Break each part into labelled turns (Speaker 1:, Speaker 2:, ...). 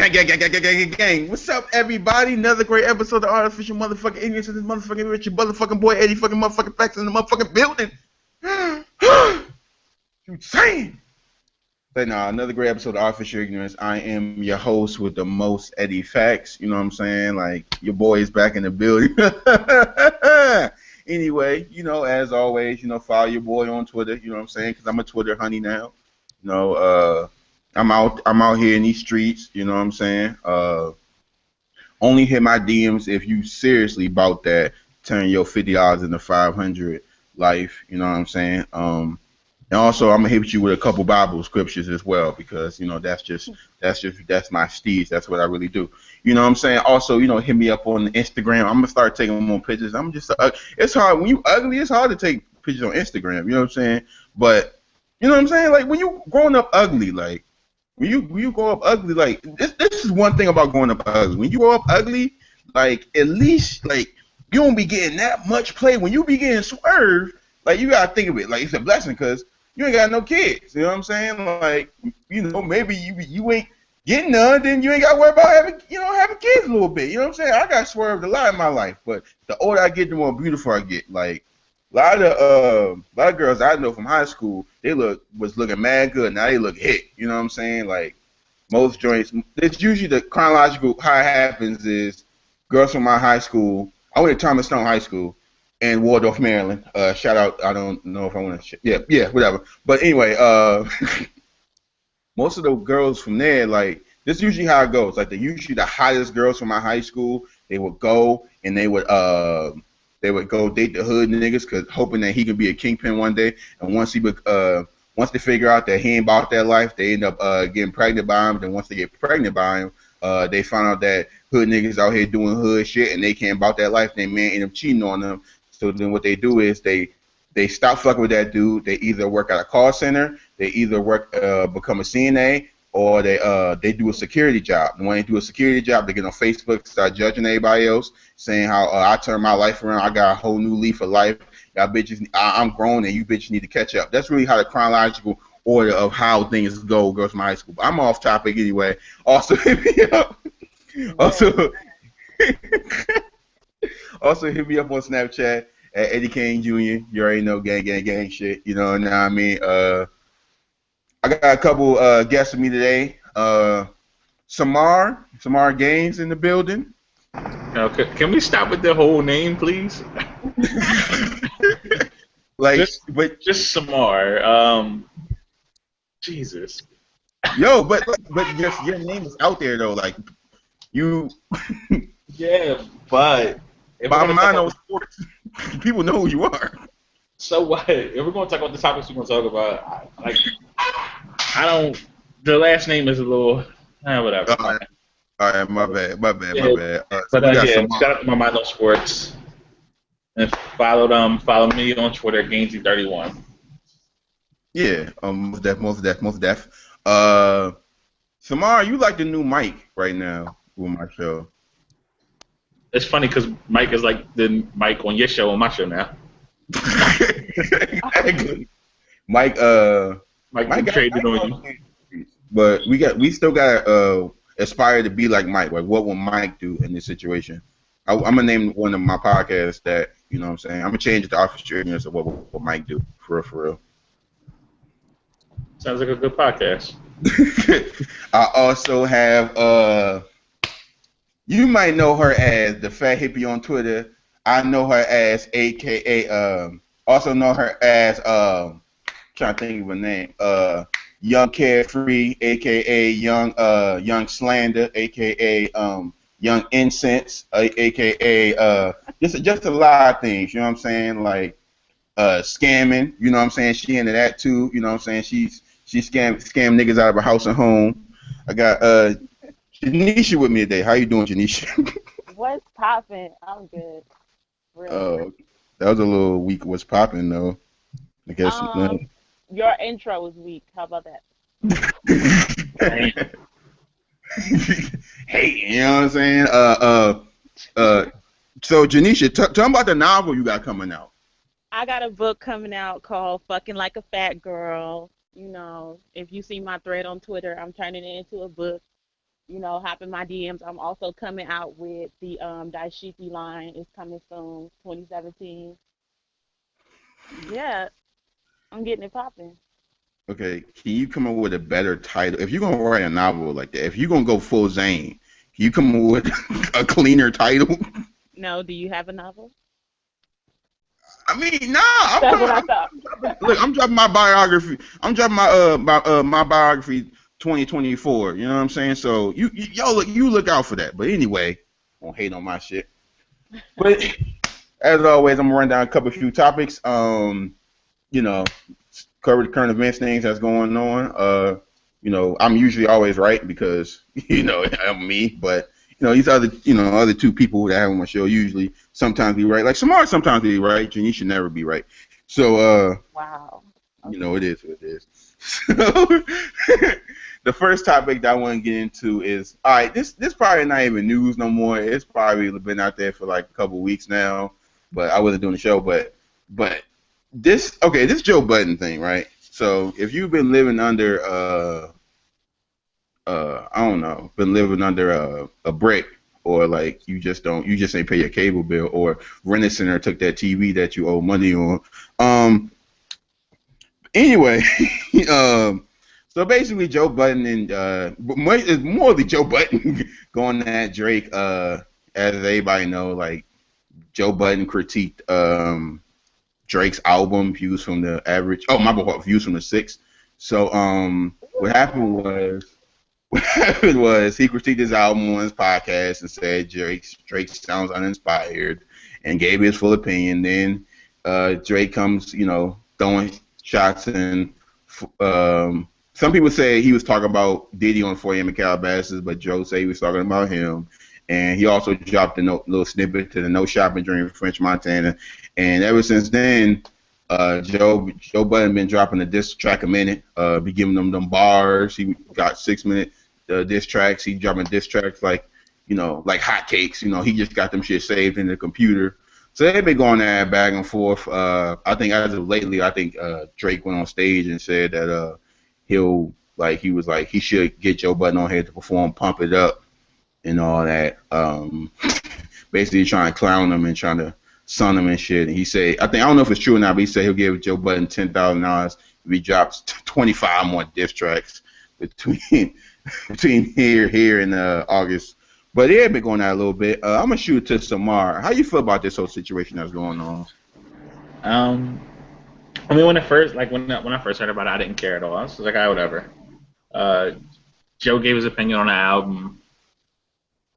Speaker 1: Gang. What's up, everybody? Another great episode of Artificial Motherfucking Ignorance. This motherfucking Richard motherfucking boy Eddie fucking motherfucking Facts in the motherfucking building. You saying? But nah, another great episode of Artificial Ignorance. I am your host with the most Eddie Facts. You know what I'm saying? Like, your boy is back in the building. Anyway, as always, follow your boy on Twitter. You know what I'm saying? Because I'm a Twitter honey now. I'm out here in these streets. You know what I'm saying? Only hit my DMs if you seriously about that. Turn your $50 into 500 life. You know what I'm saying? And also, I'm gonna hit you with a couple Bible scriptures as well because that's my steez. That's what I really do. You know what I'm saying? Also, hit me up on Instagram. I'm gonna start taking more pictures. It's hard when you ugly. It's hard to take pictures on Instagram. You know what I'm saying? But you know what I'm saying? Like when you growing up ugly, like when you grow up ugly, like this is one thing about growing up ugly. When you grow up ugly, like at least like you don't be getting that much play. When you be getting swerved, like you gotta think of it like it's a blessing because you ain't got no kids. You know what I'm saying? Like maybe you ain't getting none, then you ain't got to worry about having kids a little bit. You know what I'm saying? I got swerved a lot in my life, but the older I get, the more beautiful I get. Like a lot of girls I know from high school, they was looking mad good. Now they look hit. You know what I'm saying? Like most joints, it's usually the chronological how it happens is girls from my high school. I went to Thomas Stone High School in Waldorf, Maryland. Shout out. I don't know if I want to. Yeah, whatever. But anyway, most of the girls from there, like this is usually how it goes. Like usually the hottest girls from my high school, they would go and they would go date the hood niggas, cause hoping that he could be a kingpin one day. And once they figure out that he ain't about that life, they end up getting pregnant by him. Then once they get pregnant by him, they find out that hood niggas out here doing hood shit and they can't about that life. They man end up cheating on them. So then what they do is they stop fucking with that dude. They either work at a call center, they either become a CNA, or they do a security job. And when they do a security job, they get on Facebook, start judging everybody else, saying how I turned my life around, I got a whole new leaf of life. Y'all bitches, I'm grown and you bitches need to catch up. That's really how the chronological order of how things go goes from high school. But I'm off topic anyway. Also hit me up. Also hit me up on Snapchat at Eddie Kane Jr. You already know gang shit. You know what I mean? I got a couple guests with me today. Samar Gaines in the building.
Speaker 2: Okay, can we stop with the whole name, please? just Samar. Jesus.
Speaker 1: Yo, but your name is out there though. Like you.
Speaker 2: Yeah, but
Speaker 1: by mind on sports, people know who you are.
Speaker 2: So what? If we're gonna talk about the topics we're gonna talk about, the last name is a little whatever.
Speaker 1: All right, my bad.
Speaker 2: But shout out to my mind on sports, and follow me on Twitter, Gainsy31.
Speaker 1: Yeah, most def. Samar, you like the new mic right now with my show.
Speaker 2: It's funny because Mike is like the Mike on your show, on my show now.
Speaker 1: Exactly. Mike
Speaker 2: traded on you.
Speaker 1: But we still gotta aspire to be like Mike. Like, what will Mike do in this situation? I'm gonna name one of my podcasts that you know what I'm saying. I'm gonna change it to Artificial Ignorance of what will Mike do for real.
Speaker 2: Sounds like a good podcast.
Speaker 1: I also have you might know her as the Fat Hippy on Twitter. I know her as AKA also know her as trying to think of her name. Young Carefree, AKA Young Slander, AKA Young Incense, AKA just a lot of things, you know what I'm saying? Like scamming, you know what I'm saying? She into that too, you know what I'm saying? She scam niggas out of her house and home. I got Janisha with me today. How you doing, Janisha?
Speaker 3: What's poppin'? I'm good. Really.
Speaker 1: That was a little weak. What's poppin' though? I guess.
Speaker 3: Your intro was weak. How about that?
Speaker 1: Hey, you know what I'm saying? So Janisha, tell me about the novel you got coming out.
Speaker 3: I got a book coming out called Fucking Like a Fat Girl. You know, if you see my thread on Twitter, I'm turning it into a book. hop in my DMs. I'm also coming out with the Daishiki line. It's coming soon, 2017. Yeah, I'm getting it popping.
Speaker 1: Okay, can you come up with a better title? If you're gonna write a novel like that, if you're gonna go full Zane, can you come up with a cleaner title?
Speaker 3: No, do you have a novel?
Speaker 1: I mean, nah, I'm
Speaker 3: That's what
Speaker 1: coming.
Speaker 3: I thought.
Speaker 1: Look, I'm dropping my biography. I'm dropping my biography 2024. You know what I'm saying? So you look out for that. But anyway, won't hate on my shit. But as always, I'm gonna run down a couple few topics. You know, cover the current events things that's going on. I'm usually always right because I'm me, but these other two people that have on my show usually sometimes be right. Like Samar sometimes be right, and you should never be right. So
Speaker 3: Wow. Okay.
Speaker 1: it is what it is. So the first topic that I want to get into is all right. This probably not even news no more. It's probably been out there for like a couple weeks now, but I wasn't doing the show. But this Joe Budden thing, right? So if you've been living under I don't know, been living under a brick, or like you just ain't pay your cable bill, or Rent Center took that TV that you owe money on. Anyway, so basically Joe Budden and it's more the Joe Budden going at Drake. As everybody know, like Joe Budden critiqued Drake's album Views from the Average. Oh, my bad, Views from the Six. So what happened was he critiqued his album on his podcast and said Drake sounds uninspired and gave his full opinion. Then Drake comes, throwing shots, and some people say he was talking about Diddy on 4am and Calabasas, but Joe said he was talking about him. And he also dropped a little snippet to the No Shopping Dream French Montana. And ever since then, Joe Budden been dropping a diss track a minute, be giving them bars. He got 6 minute diss tracks. He dropping diss tracks like hotcakes. He just got them shit saved in the computer. So they've been going that back and forth. I think as of lately, Drake went on stage and said that he should get Joe Budden on here to perform Pump It Up and all that. Basically trying to clown him and trying to son him and shit. And he said, I don't know if it's true or not, but he said he'll give Joe Budden $10,000 if he drops 25 more diss tracks between here and August. But yeah, been going out a little bit. I'm gonna shoot it to Samar. How you feel about this whole situation that's going on?
Speaker 2: I mean, when I first heard about it, I didn't care at all. I was like, whatever. Joe gave his opinion on the album.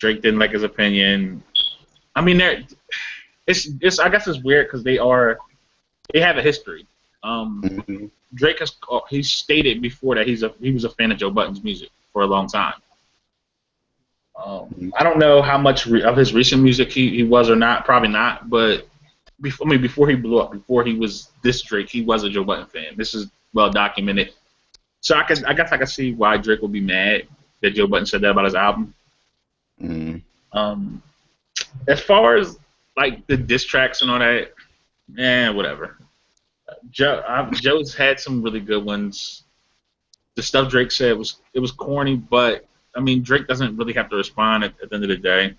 Speaker 2: Drake didn't like his opinion. I mean, it's I guess it's weird because they have a history. Drake he's stated before that he was a fan of Joe Budden's music for a long time. I don't know how much of his recent music he was or not, probably not. But before he blew up, before he was this Drake, he was a Joe Budden fan. This is well documented. So I guess I can see why Drake would be mad that Joe Budden said that about his album. As far as like the diss tracks and all that, whatever. Joe's had some really good ones. The stuff Drake said was corny, but I mean Drake doesn't really have to respond at the end of the day.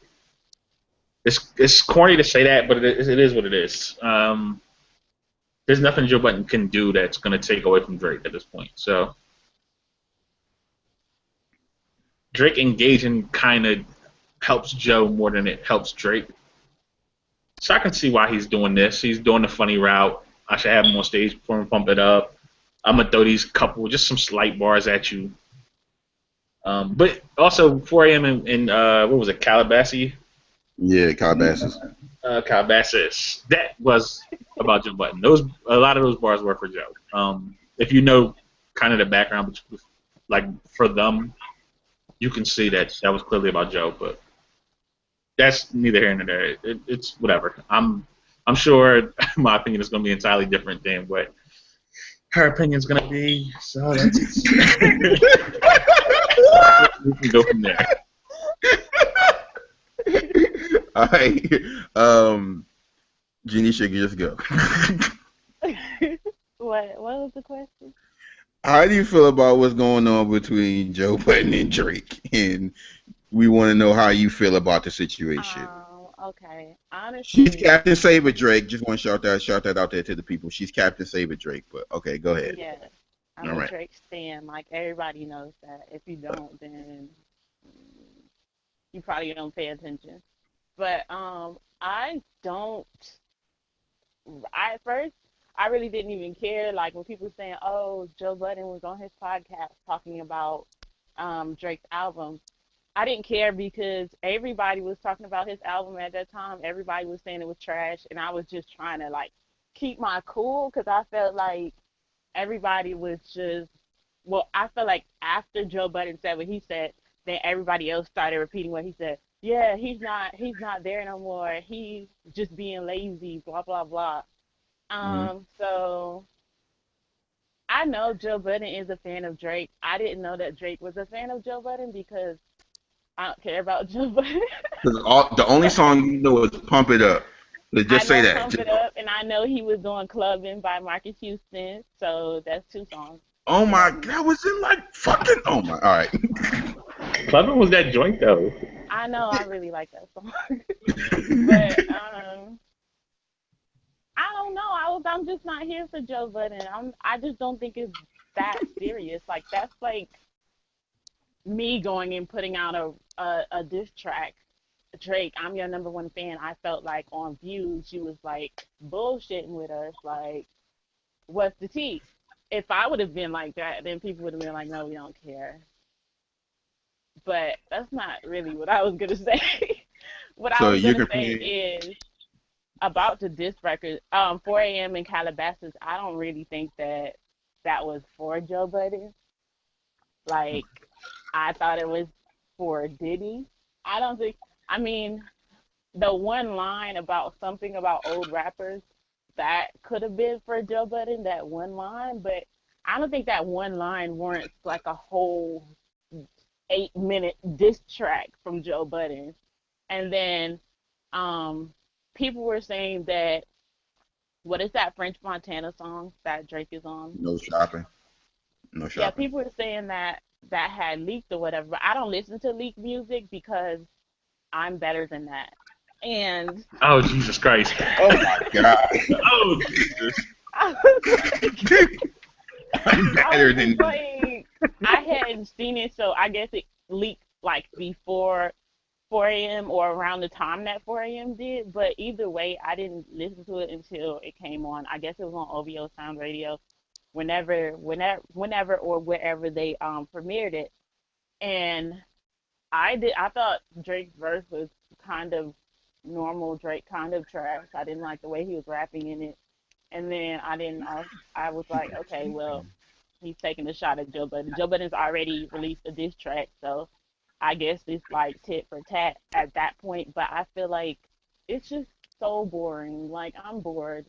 Speaker 2: It's corny to say that, but it is what it is. There's nothing Joe Budden can do that's going to take away from Drake at this point. So Drake engaging kind of helps Joe more than it helps Drake. So I can see why he's doing this. He's doing the funny route. I should have him on stage before him Pump It Up. I'm going to throw these just some slight bars at you. But also 4am in what was it, Calabasas?
Speaker 1: Yeah, Calabasas.
Speaker 2: Calabasas. That was about Joe Budden. A lot of those bars were for Joe. If you know kind of the background, like for them, you can see that was clearly about Joe, but that's neither here nor there. It's whatever. I'm sure my opinion is going to be entirely different than what her opinion is going to be. So that's we can go from there.
Speaker 1: All right, Janisha, just go.
Speaker 3: What was the question?
Speaker 1: How do you feel about what's going on between Joe Budden and Drake? And We want to know how you feel about the situation.
Speaker 3: Okay.
Speaker 1: She's
Speaker 3: Honestly,
Speaker 1: Captain Saber Drake. Just want to shout that out there to the people. She's Captain Saber Drake. But okay, go ahead.
Speaker 3: yes, I'm
Speaker 1: All
Speaker 3: a
Speaker 1: right.
Speaker 3: Drake stan. Like everybody knows that. If you don't, then mm, you probably don't pay attention. But I don't. I at first I really didn't even care. Like when people were saying, "Oh, Joe Budden was on his podcast talking about Drake's album." I didn't care because everybody was talking about his album at that time. Everybody was saying it was trash, and I was just trying to like keep my cool because I felt like everybody was just. Well, I felt like after Joe Budden said what he said, then everybody else started repeating what he said. Yeah, he's not there no more. He's just being lazy, blah blah blah.
Speaker 1: Mm-hmm.
Speaker 3: So I know Joe Budden is a fan of Drake. I didn't know that Drake was a fan of Joe Budden because I don't care about Joe Budden.
Speaker 1: Because the only song you know is "Pump It Up." So
Speaker 3: I
Speaker 1: just say
Speaker 3: know
Speaker 1: that.
Speaker 3: Pump It Up, and I know he was doing Clubbing by Marcus Houston. So that's two songs
Speaker 1: Oh
Speaker 3: that I
Speaker 1: my,
Speaker 3: do know.
Speaker 1: that was in like fucking. Oh my. All right.
Speaker 2: Clever was that joint though.
Speaker 3: I know I really like that song. But I don't know. I'm just not here for Joe Budden. I just don't think it's that serious. Like that's like me going and putting out a diss track. Drake, I'm your number one fan. I felt like on views you was like bullshitting with us. Like, what's the tea? If I would have been like that, then people would have been like, no, we don't care. But that's not really what I was gonna say. What I
Speaker 1: So
Speaker 3: was
Speaker 1: you
Speaker 3: gonna
Speaker 1: can
Speaker 3: say
Speaker 1: play.
Speaker 3: is about the diss record, 4 a.m. in Calabasas. I don't really think that that was for Joe Budden. Like, I thought it was for Diddy. I don't think. I mean, the one line about something about old rappers that could have been for Joe Budden, that one line, but I don't think that one line warrants like a whole 8-minute diss track from Joe Budden. And then um people were saying that what is that French Montana song that Drake is on?
Speaker 1: No shopping. No
Speaker 3: Yeah,
Speaker 1: shopping.
Speaker 3: people were saying that that had leaked or whatever, but I don't listen to leaked music because I'm better than that. And
Speaker 2: Oh Jesus Christ.
Speaker 1: Oh my god.
Speaker 2: Oh Jesus.
Speaker 3: I was like,
Speaker 1: I'm
Speaker 3: I was
Speaker 1: better than
Speaker 3: just
Speaker 1: you.
Speaker 3: like, I hadn't seen it, so I guess it leaked like before 4 a.m. or around the time that 4 a.m. did. But either way, I didn't listen to it until it came on. I guess it was on OVO Sound Radio, whenever or wherever they premiered it. And I thought Drake's verse was kind of normal Drake, kind of trash. I didn't like the way he was rapping in it. And then I was like, okay, well, he's taking a shot at Joe Budden. Joe Budden's already released a diss track, so I guess it's like tit for tat at that point. But I feel like it's just so boring. Like I'm bored.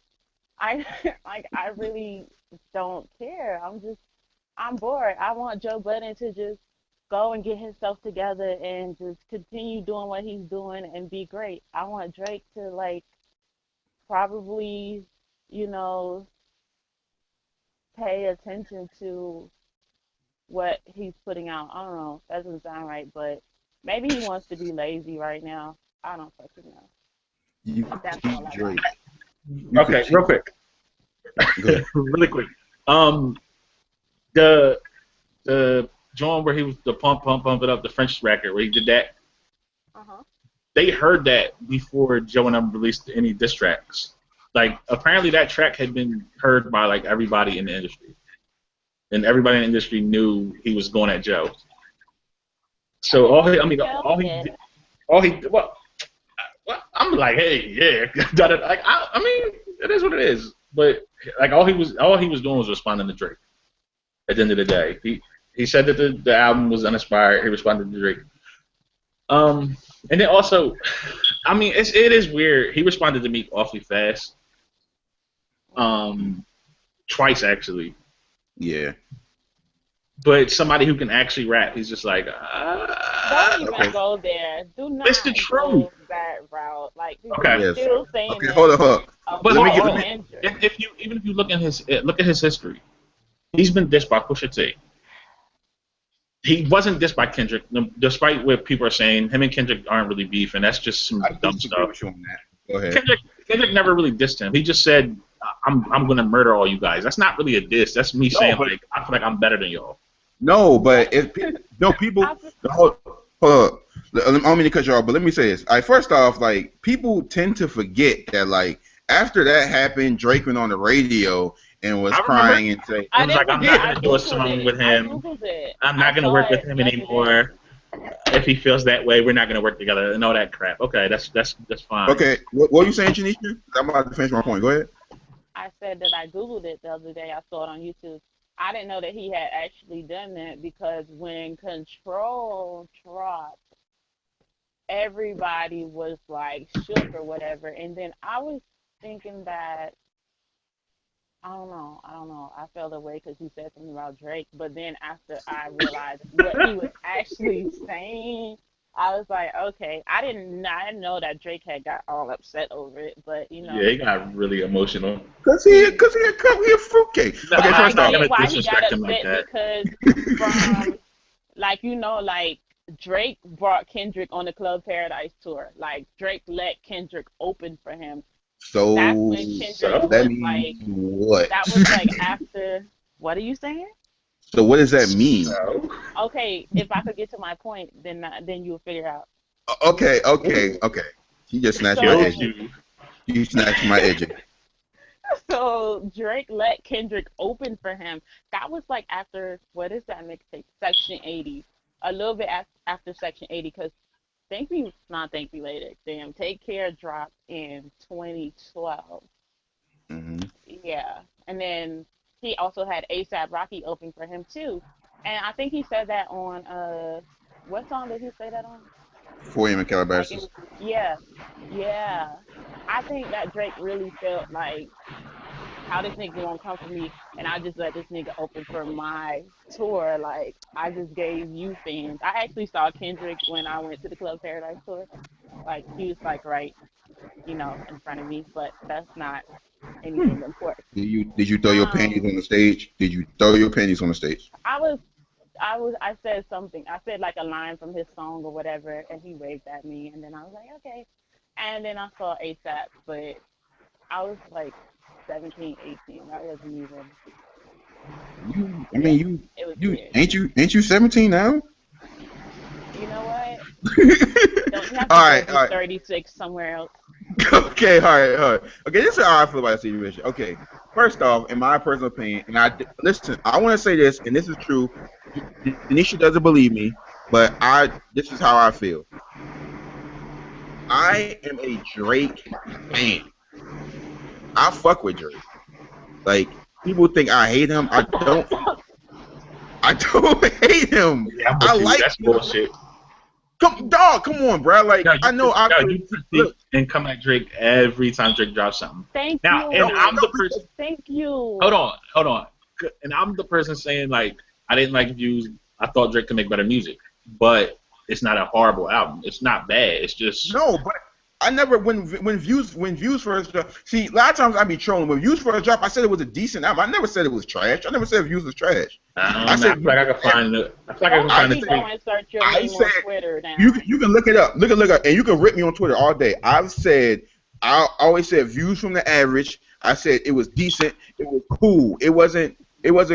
Speaker 3: I like I really don't care. I'm bored. I want Joe Budden to just go and get himself together and just continue doing what he's doing and be great. I want Drake to like probably, you know, pay attention to what he's putting out. I don't know. That doesn't sound right, but maybe he wants to be lazy right now. I don't fucking know.
Speaker 1: You
Speaker 3: That's
Speaker 1: keep
Speaker 3: all I got.
Speaker 1: Drake. You could
Speaker 2: Okay, real
Speaker 1: cheat.
Speaker 2: quick.
Speaker 1: Go ahead.
Speaker 2: Really quick. Um the the joint where he was the pump it up, the French record where he did that,
Speaker 3: Uh huh.
Speaker 2: they heard that before Joe and them released any diss tracks. Like apparently that track had been heard by like everybody in the industry. And everybody in the industry knew he was going at Joe.
Speaker 3: I
Speaker 2: So
Speaker 3: mean,
Speaker 2: all
Speaker 3: why
Speaker 2: he, I
Speaker 3: didn't
Speaker 2: mean,
Speaker 3: you tell me that?
Speaker 2: well, I'm like, hey, yeah, like, I mean, it is what it is. But like, all he was doing was responding to Drake. At the end of the day, he said that the album was uninspired. He responded to Drake. And then also, I mean, it is weird. He responded to me awfully fast. Um, Twice actually.
Speaker 1: Yeah.
Speaker 2: But somebody who can actually rap, he's just like,
Speaker 3: Don't even
Speaker 1: Okay.
Speaker 3: go there. Do
Speaker 2: it's the
Speaker 3: not
Speaker 2: truth.
Speaker 3: go that route. Like people are
Speaker 2: Okay.
Speaker 1: Yes.
Speaker 3: still saying
Speaker 1: Okay.
Speaker 3: that
Speaker 1: Hold on. Hold on.
Speaker 2: But
Speaker 1: Let
Speaker 3: about
Speaker 1: me
Speaker 2: hold
Speaker 1: get.
Speaker 2: on,
Speaker 1: Let
Speaker 2: hold
Speaker 1: me.
Speaker 2: on.
Speaker 3: Kendrick.
Speaker 2: If you even if you look at his history, he's been dissed by Pusha T. he wasn't dissed by Kendrick, despite what people are saying. Him and Kendrick aren't really beef, and that's just some
Speaker 1: I
Speaker 2: dumb
Speaker 1: disagree
Speaker 2: stuff.
Speaker 1: with you on that. Go ahead.
Speaker 2: Kendrick never really dissed him. He just said, I'm gonna murder all you guys." That's not really a diss. That's me saying
Speaker 1: but
Speaker 2: like I feel like I'm better than y'all.
Speaker 1: no, but if people, the whole, hold up. I don't mean to cut you off, but let me say this. First off, like people tend to forget that like after that happened, Drake went on the radio and was
Speaker 2: I remember
Speaker 1: crying and saying,
Speaker 2: he was like, "I'm not gonna do a song with
Speaker 3: I
Speaker 2: him.
Speaker 3: googled it.
Speaker 2: I'm
Speaker 3: I
Speaker 2: not gonna
Speaker 3: saw
Speaker 2: work with
Speaker 3: it
Speaker 2: him
Speaker 3: yesterday.
Speaker 2: anymore. If he feels that way, we're not gonna work together," and all that crap. Okay, that's fine.
Speaker 1: "Okay, what were you saying, Janisha? I'm about to finish my point. Go ahead."
Speaker 3: I said that I googled it the other day. I saw it on YouTube. I didn't know that he had actually done that because when Control dropped, everybody was like shook or whatever. And then I was thinking that I don't know. I felt away because he said something about Drake, but then after I realized what he was actually saying, I was like, okay, I didn't know that Drake had got all upset over it, but
Speaker 2: Yeah, he got really emotional.
Speaker 1: Cause
Speaker 3: he
Speaker 1: he a fruitcake.
Speaker 2: No,
Speaker 1: Okay,
Speaker 3: I
Speaker 2: I'm
Speaker 1: first
Speaker 2: not
Speaker 1: off,
Speaker 2: gonna
Speaker 3: get why he got
Speaker 2: disrespect him like
Speaker 3: upset
Speaker 2: that.
Speaker 3: because from like like Drake brought Kendrick on the Club Paradise tour. Like Drake let Kendrick open for him. That's
Speaker 1: so
Speaker 3: when Kendrick
Speaker 2: So
Speaker 1: that
Speaker 3: was
Speaker 1: means
Speaker 3: like
Speaker 1: what?
Speaker 3: that was like after what are you saying?
Speaker 1: So what does that mean?
Speaker 2: so
Speaker 3: Okay, if I could get to my point, then you'll figure out.
Speaker 1: Okay. He just snatched my
Speaker 2: killed
Speaker 3: So
Speaker 1: edges.
Speaker 2: you.
Speaker 1: He snatched my edges.
Speaker 3: so Drake let Kendrick open for him. That was like after what is that mixtape? Section 80. A little bit after Section 80 because Thank Me Later. Damn, Take Care dropped in 2012.
Speaker 1: Hmm.
Speaker 3: Yeah, and then he also had ASAP Rocky open for him too. And I think he said that on what song did he say that on?
Speaker 1: 4 a.m. in
Speaker 3: Like it
Speaker 1: Calabasas.
Speaker 3: was yeah, yeah. I think that Drake really felt like how this nigga gonna come for me and I just let this nigga open for my tour. Like I just gave you fans. I actually saw Kendrick when I went to the Club Paradise tour. Like he was like right, in front of me, but that's not anything important.
Speaker 1: Did you throw your panties
Speaker 3: Um
Speaker 1: on the stage? Did you throw your panties on the stage?
Speaker 3: I was I said something. I said like a line from his song or whatever and he waved at me and then I was like, okay. And then I saw ASAP, but I was like 17, 18. I wasn't even
Speaker 1: I mean
Speaker 3: yeah. It was weird.
Speaker 1: you 17 now?
Speaker 3: You know what? Don't you have
Speaker 1: All
Speaker 3: to go
Speaker 1: right, all
Speaker 3: be
Speaker 1: right.
Speaker 3: 36 somewhere else?
Speaker 1: Okay, all right. Okay, this is how I feel about the situation. Okay, first off, in my personal opinion, and listen, I want to say this, and this is true. Denisha doesn't believe me, but this is how I feel. I am a Drake fan. I fuck with Drake. Like people think I hate him. I don't. I don't hate him.
Speaker 2: Yeah, I'm
Speaker 1: I
Speaker 2: with you.
Speaker 1: like
Speaker 2: That's
Speaker 1: him.
Speaker 2: bullshit.
Speaker 1: Come on, bro. Like
Speaker 2: No,
Speaker 1: I know I could
Speaker 2: you critique
Speaker 1: look.
Speaker 2: and come at Drake every time Drake drops something.
Speaker 3: Thank
Speaker 2: Now, and
Speaker 1: No,
Speaker 3: you.
Speaker 2: I'm
Speaker 1: no,
Speaker 2: the person.
Speaker 1: because
Speaker 3: Thank you.
Speaker 2: Hold on. And I'm the person saying like I didn't like Views. I thought Drake could make better music, but it's not a horrible album. It's not bad. It's just
Speaker 1: no, but I never when views first drop. See, a lot of times I be trolling. When views first drop, I said it was a decent album. I never said it was trash. I never said views was trash.
Speaker 2: I
Speaker 1: I
Speaker 2: don't know. I
Speaker 1: said
Speaker 2: feel like
Speaker 1: views.
Speaker 2: I can find it. I feel like I can
Speaker 3: Don't
Speaker 1: I
Speaker 2: find
Speaker 3: make
Speaker 2: the
Speaker 3: me
Speaker 1: said
Speaker 3: go
Speaker 2: tweet.
Speaker 3: and search your
Speaker 1: I
Speaker 3: name
Speaker 1: said
Speaker 3: on Twitter
Speaker 1: you
Speaker 3: now.
Speaker 1: you can look it up, look up, and you can rip me on Twitter all day. I've said I always said views from the average. I said it was decent. It was cool. It wasn't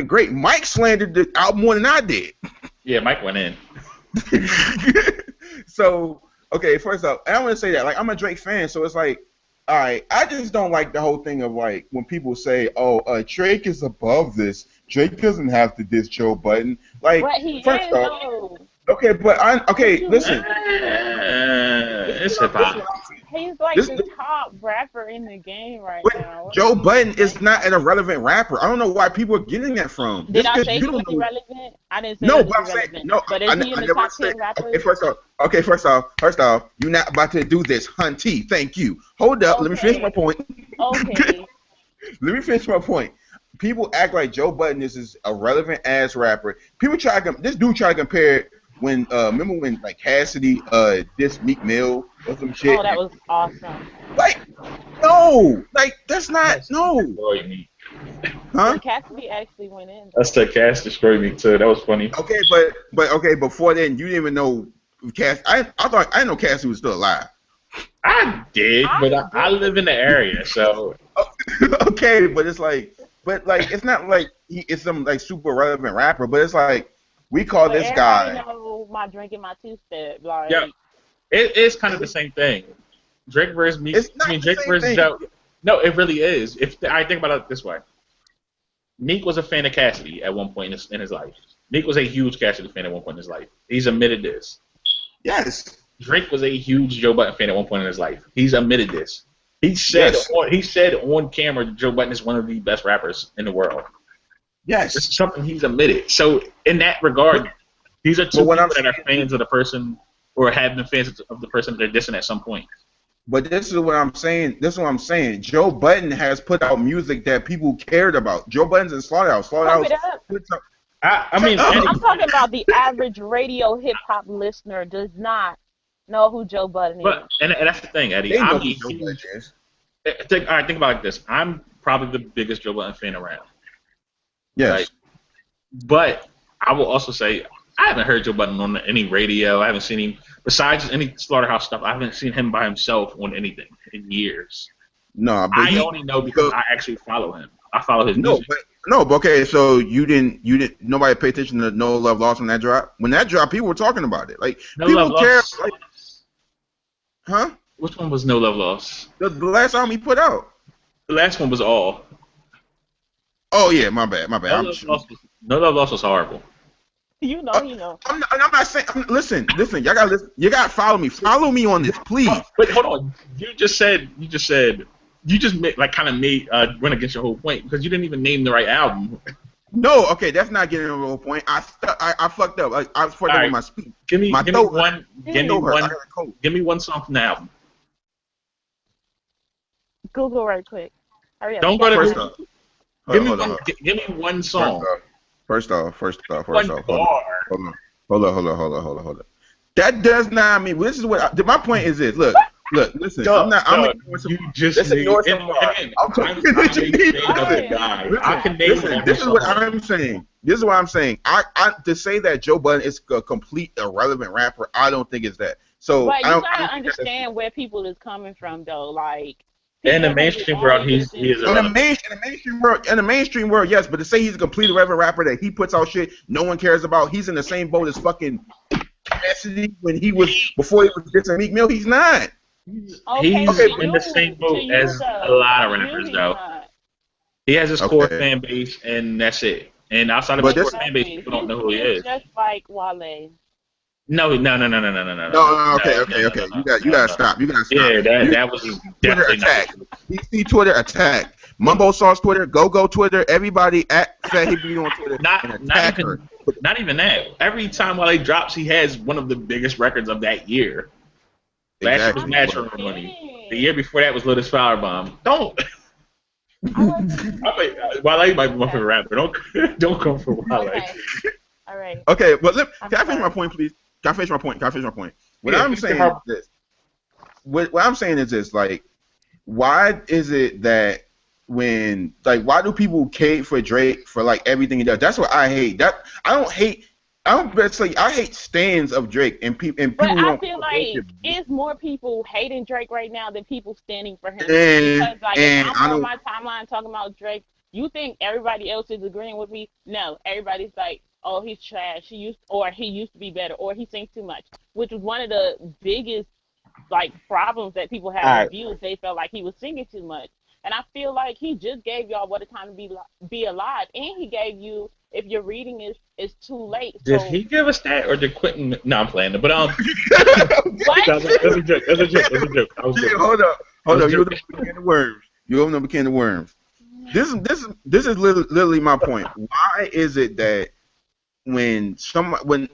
Speaker 1: great. Mike slandered the album more than I did.
Speaker 2: Yeah, Mike went in.
Speaker 1: So okay, first off, I want to say that like I'm a Drake fan, so it's like, all right, I just don't like the whole thing of like when people say, "Oh, Drake is above this. Drake doesn't have to diss Joe Budden." Like,
Speaker 3: But he
Speaker 1: first
Speaker 3: is
Speaker 1: off,
Speaker 3: though.
Speaker 1: okay, but
Speaker 3: What
Speaker 1: okay,
Speaker 3: you
Speaker 1: listen,
Speaker 3: mean?
Speaker 2: It's hip
Speaker 1: this is
Speaker 2: hop.
Speaker 1: what I'm saying.
Speaker 3: He's like
Speaker 1: This,
Speaker 3: the top rapper in the game right
Speaker 1: but
Speaker 3: now. What are
Speaker 1: Joe
Speaker 3: you
Speaker 1: Budden is
Speaker 3: saying?
Speaker 1: not an irrelevant rapper. I don't know why people are getting that from.
Speaker 3: Did
Speaker 1: Just
Speaker 3: I
Speaker 1: because
Speaker 3: say
Speaker 1: you
Speaker 3: he
Speaker 1: don't
Speaker 3: was
Speaker 1: know.
Speaker 3: irrelevant? I didn't say he
Speaker 1: No,
Speaker 3: was
Speaker 1: but I'm saying
Speaker 3: irrelevant.
Speaker 1: no.
Speaker 3: But
Speaker 1: I,
Speaker 3: is he in
Speaker 1: I
Speaker 3: the
Speaker 1: never
Speaker 3: top
Speaker 1: said.
Speaker 3: 10
Speaker 1: Okay,
Speaker 3: rappers?
Speaker 1: first off. Okay, first off, you're not about to do this, hunty. Thank you. Hold up. Let me finish my
Speaker 3: Okay.
Speaker 1: point.
Speaker 3: Okay.
Speaker 1: Let me finish my point. People act like Joe Budden is a relevant ass rapper. People this dude try to compare it when remember when like Cassidy dissed Meek Mill or some
Speaker 3: Oh,
Speaker 1: shit.
Speaker 3: that was awesome.
Speaker 1: Like no, like that's not
Speaker 2: Yes,
Speaker 1: no.
Speaker 2: boy, me.
Speaker 1: Huh?
Speaker 3: But Cassidy actually went in
Speaker 2: That's
Speaker 3: though.
Speaker 2: the cast destroyed me too. That was funny.
Speaker 1: Okay, but okay, before then, you didn't even know Cass. I thought I didn't know Cassie was still alive.
Speaker 2: I did, but
Speaker 3: I
Speaker 2: I
Speaker 3: did.
Speaker 2: live in the area, so
Speaker 1: Okay, but it's like, it's not like it's some like super relevant rapper, but it's like we call
Speaker 3: But
Speaker 1: this
Speaker 3: everybody
Speaker 1: guy.
Speaker 3: know my drinking my two step.
Speaker 2: yeah,
Speaker 3: Like
Speaker 2: it's kind of the same thing. Drake versus Meek.
Speaker 1: It's
Speaker 2: I
Speaker 1: not
Speaker 2: mean,
Speaker 1: the
Speaker 2: Drake
Speaker 1: same
Speaker 2: versus
Speaker 1: thing.
Speaker 2: Joe. No, it really is. If I think about it this way, Meek was a fan of Cassidy at one point in his life. Meek was a huge Cassidy fan at one point in his life. He's admitted this.
Speaker 1: Yes,
Speaker 2: Drake was a huge Joe Budden fan at one point in his life. He's admitted this.
Speaker 1: yes,
Speaker 2: He said on camera Joe Budden is one of the best rappers in the world. This
Speaker 1: yes.
Speaker 2: is something he's admitted. So in that regard, these are
Speaker 1: But
Speaker 2: two
Speaker 1: what I'm
Speaker 2: people that are
Speaker 1: saying,
Speaker 2: fans of the person or have been fans of the person that they're dissing at some point.
Speaker 1: but this is what I'm saying. This is what I'm saying. Joe Budden has put out music that people cared about. Joe Budden's in Slaughterhouse.
Speaker 3: pump
Speaker 1: Slaughterhouse
Speaker 3: it up.
Speaker 1: puts out.
Speaker 2: I
Speaker 1: Shut
Speaker 2: mean,
Speaker 1: up.
Speaker 3: I'm talking about the average radio hip hop listener does not know who Joe Budden is.
Speaker 2: but and that's the thing, Eddie.
Speaker 1: They know
Speaker 2: I'm a
Speaker 1: who Joe Budden
Speaker 2: huge.
Speaker 1: is.
Speaker 2: All right, think about it like this. I'm probably the biggest Joe Budden fan around, right?
Speaker 1: Yes.
Speaker 2: But I will also say I haven't heard Joe Budden on any radio. I haven't seen him besides any Slaughterhouse stuff. I haven't seen him by himself on anything in years.
Speaker 1: No, but
Speaker 2: I only know because
Speaker 1: so,
Speaker 2: I actually follow him. I follow his
Speaker 1: no,
Speaker 2: music.
Speaker 1: but no, but okay. So you didn't. Nobody paid attention to No Love Lost when that dropped. When that dropped, people were talking about it. Like
Speaker 2: No Love
Speaker 1: people care.
Speaker 2: Lost.
Speaker 1: Like, huh?
Speaker 2: Which one was No Love Lost?
Speaker 1: The last album he put out.
Speaker 2: The last one was All.
Speaker 1: Oh yeah, my bad, my bad.
Speaker 2: No Love Lost was horrible.
Speaker 3: You know, you know.
Speaker 1: I'm not saying. Listen, y'all gotta listen. You gotta follow me. Follow me on this, please.
Speaker 2: But hold on. You just kind of made run against your whole point because you didn't even name the right album.
Speaker 1: No, okay, that's not getting a real point. I fucked up. I was fucked up with my speech.
Speaker 2: Give me one song from the album.
Speaker 3: Google right quick. Hurry up.
Speaker 2: Don't go to
Speaker 1: First
Speaker 2: Google.
Speaker 1: off,
Speaker 2: Give me one song.
Speaker 1: First off.
Speaker 2: One
Speaker 1: Hold
Speaker 2: bar.
Speaker 1: on. That does not mean. This is what my point is. This listen. I'm ignoring some.
Speaker 2: You just
Speaker 1: Let's ignore some.
Speaker 2: again,
Speaker 1: I'm talking to
Speaker 2: a
Speaker 1: me.
Speaker 2: fan of the guy. I can name
Speaker 1: Listen,
Speaker 2: all
Speaker 1: this
Speaker 2: the
Speaker 1: is what
Speaker 2: songs.
Speaker 1: I'm saying. This is what I'm saying. I to say that Joe Budden is a complete irrelevant rapper, I don't think it's that. So
Speaker 3: But
Speaker 1: I
Speaker 3: you
Speaker 1: don't,
Speaker 3: gotta understand where people is coming from, though. Like
Speaker 2: In the
Speaker 3: people
Speaker 2: mainstream
Speaker 3: who
Speaker 2: world,
Speaker 3: only
Speaker 2: he is
Speaker 3: listen
Speaker 1: in the,
Speaker 2: irrelevant.
Speaker 1: in the mainstream world, yes, but to say he's a complete irrelevant rapper that he puts out shit no one cares about, he's in the same boat as fucking Cassidy when he was before he was dissing Meek Mill. He's not.
Speaker 2: He's
Speaker 3: Okay,
Speaker 2: in the same boat as a lot of rappers, though. He has his core
Speaker 1: Okay.
Speaker 2: fan base, and that's it. And outside of
Speaker 1: But
Speaker 2: his
Speaker 1: this-
Speaker 2: core fan base, people don't know who he is.
Speaker 3: Just like Wale.
Speaker 2: No.
Speaker 1: No, okay. You gotta stop. You gotta stop.
Speaker 2: Yeah, that was
Speaker 1: Twitter
Speaker 2: definitely
Speaker 1: attack.
Speaker 2: not.
Speaker 1: DC Twitter attack. Mumbo Sauce Twitter. Go Twitter. Everybody at Fat Hippy on Twitter. and
Speaker 2: Not
Speaker 1: attack her.
Speaker 2: even that. Every time Wale drops, he has one of the biggest records of that year. Last year was
Speaker 1: Exactly.
Speaker 2: Natural Money. The year before that was Lotus Firebomb. Don't. Wale might be my favorite rapper. Don't come for Wale.
Speaker 3: Okay. All right.
Speaker 1: Okay, but
Speaker 3: I'm
Speaker 1: can I finish
Speaker 3: sorry.
Speaker 1: my point, please? Can I finish my point? What
Speaker 2: Yeah,
Speaker 1: I'm
Speaker 2: finish
Speaker 1: saying
Speaker 2: your
Speaker 1: is this. What I'm saying is this. Like, why is it that why do people cape for Drake for like everything he does? That's what I hate. I hate stands of Drake and people
Speaker 3: But I
Speaker 1: don't
Speaker 3: feel like it's more people hating Drake right now than people standing for him.
Speaker 1: And-
Speaker 3: Because like
Speaker 1: and
Speaker 3: if
Speaker 1: I
Speaker 3: I'm on
Speaker 1: don't-
Speaker 3: my timeline talking about Drake, you think everybody else is agreeing with me? No, everybody's like, oh, he's trash. He used to be better, or he sings too much, which was one of the biggest like problems that people had
Speaker 2: All
Speaker 3: with views. They felt like he was singing too much, and I feel like he just gave y'all "What a Time to Be Alive," and he gave you "If Your Reading Is Too Late."
Speaker 2: Did
Speaker 3: So
Speaker 2: he give us that, or did Quentin? No, I'm playing. But
Speaker 3: what?
Speaker 2: that's a joke. That's a joke. I was
Speaker 1: Yeah,
Speaker 2: joking.
Speaker 1: hold up. You
Speaker 2: was
Speaker 1: opened up a can of worms. This is literally my point. Why is it that when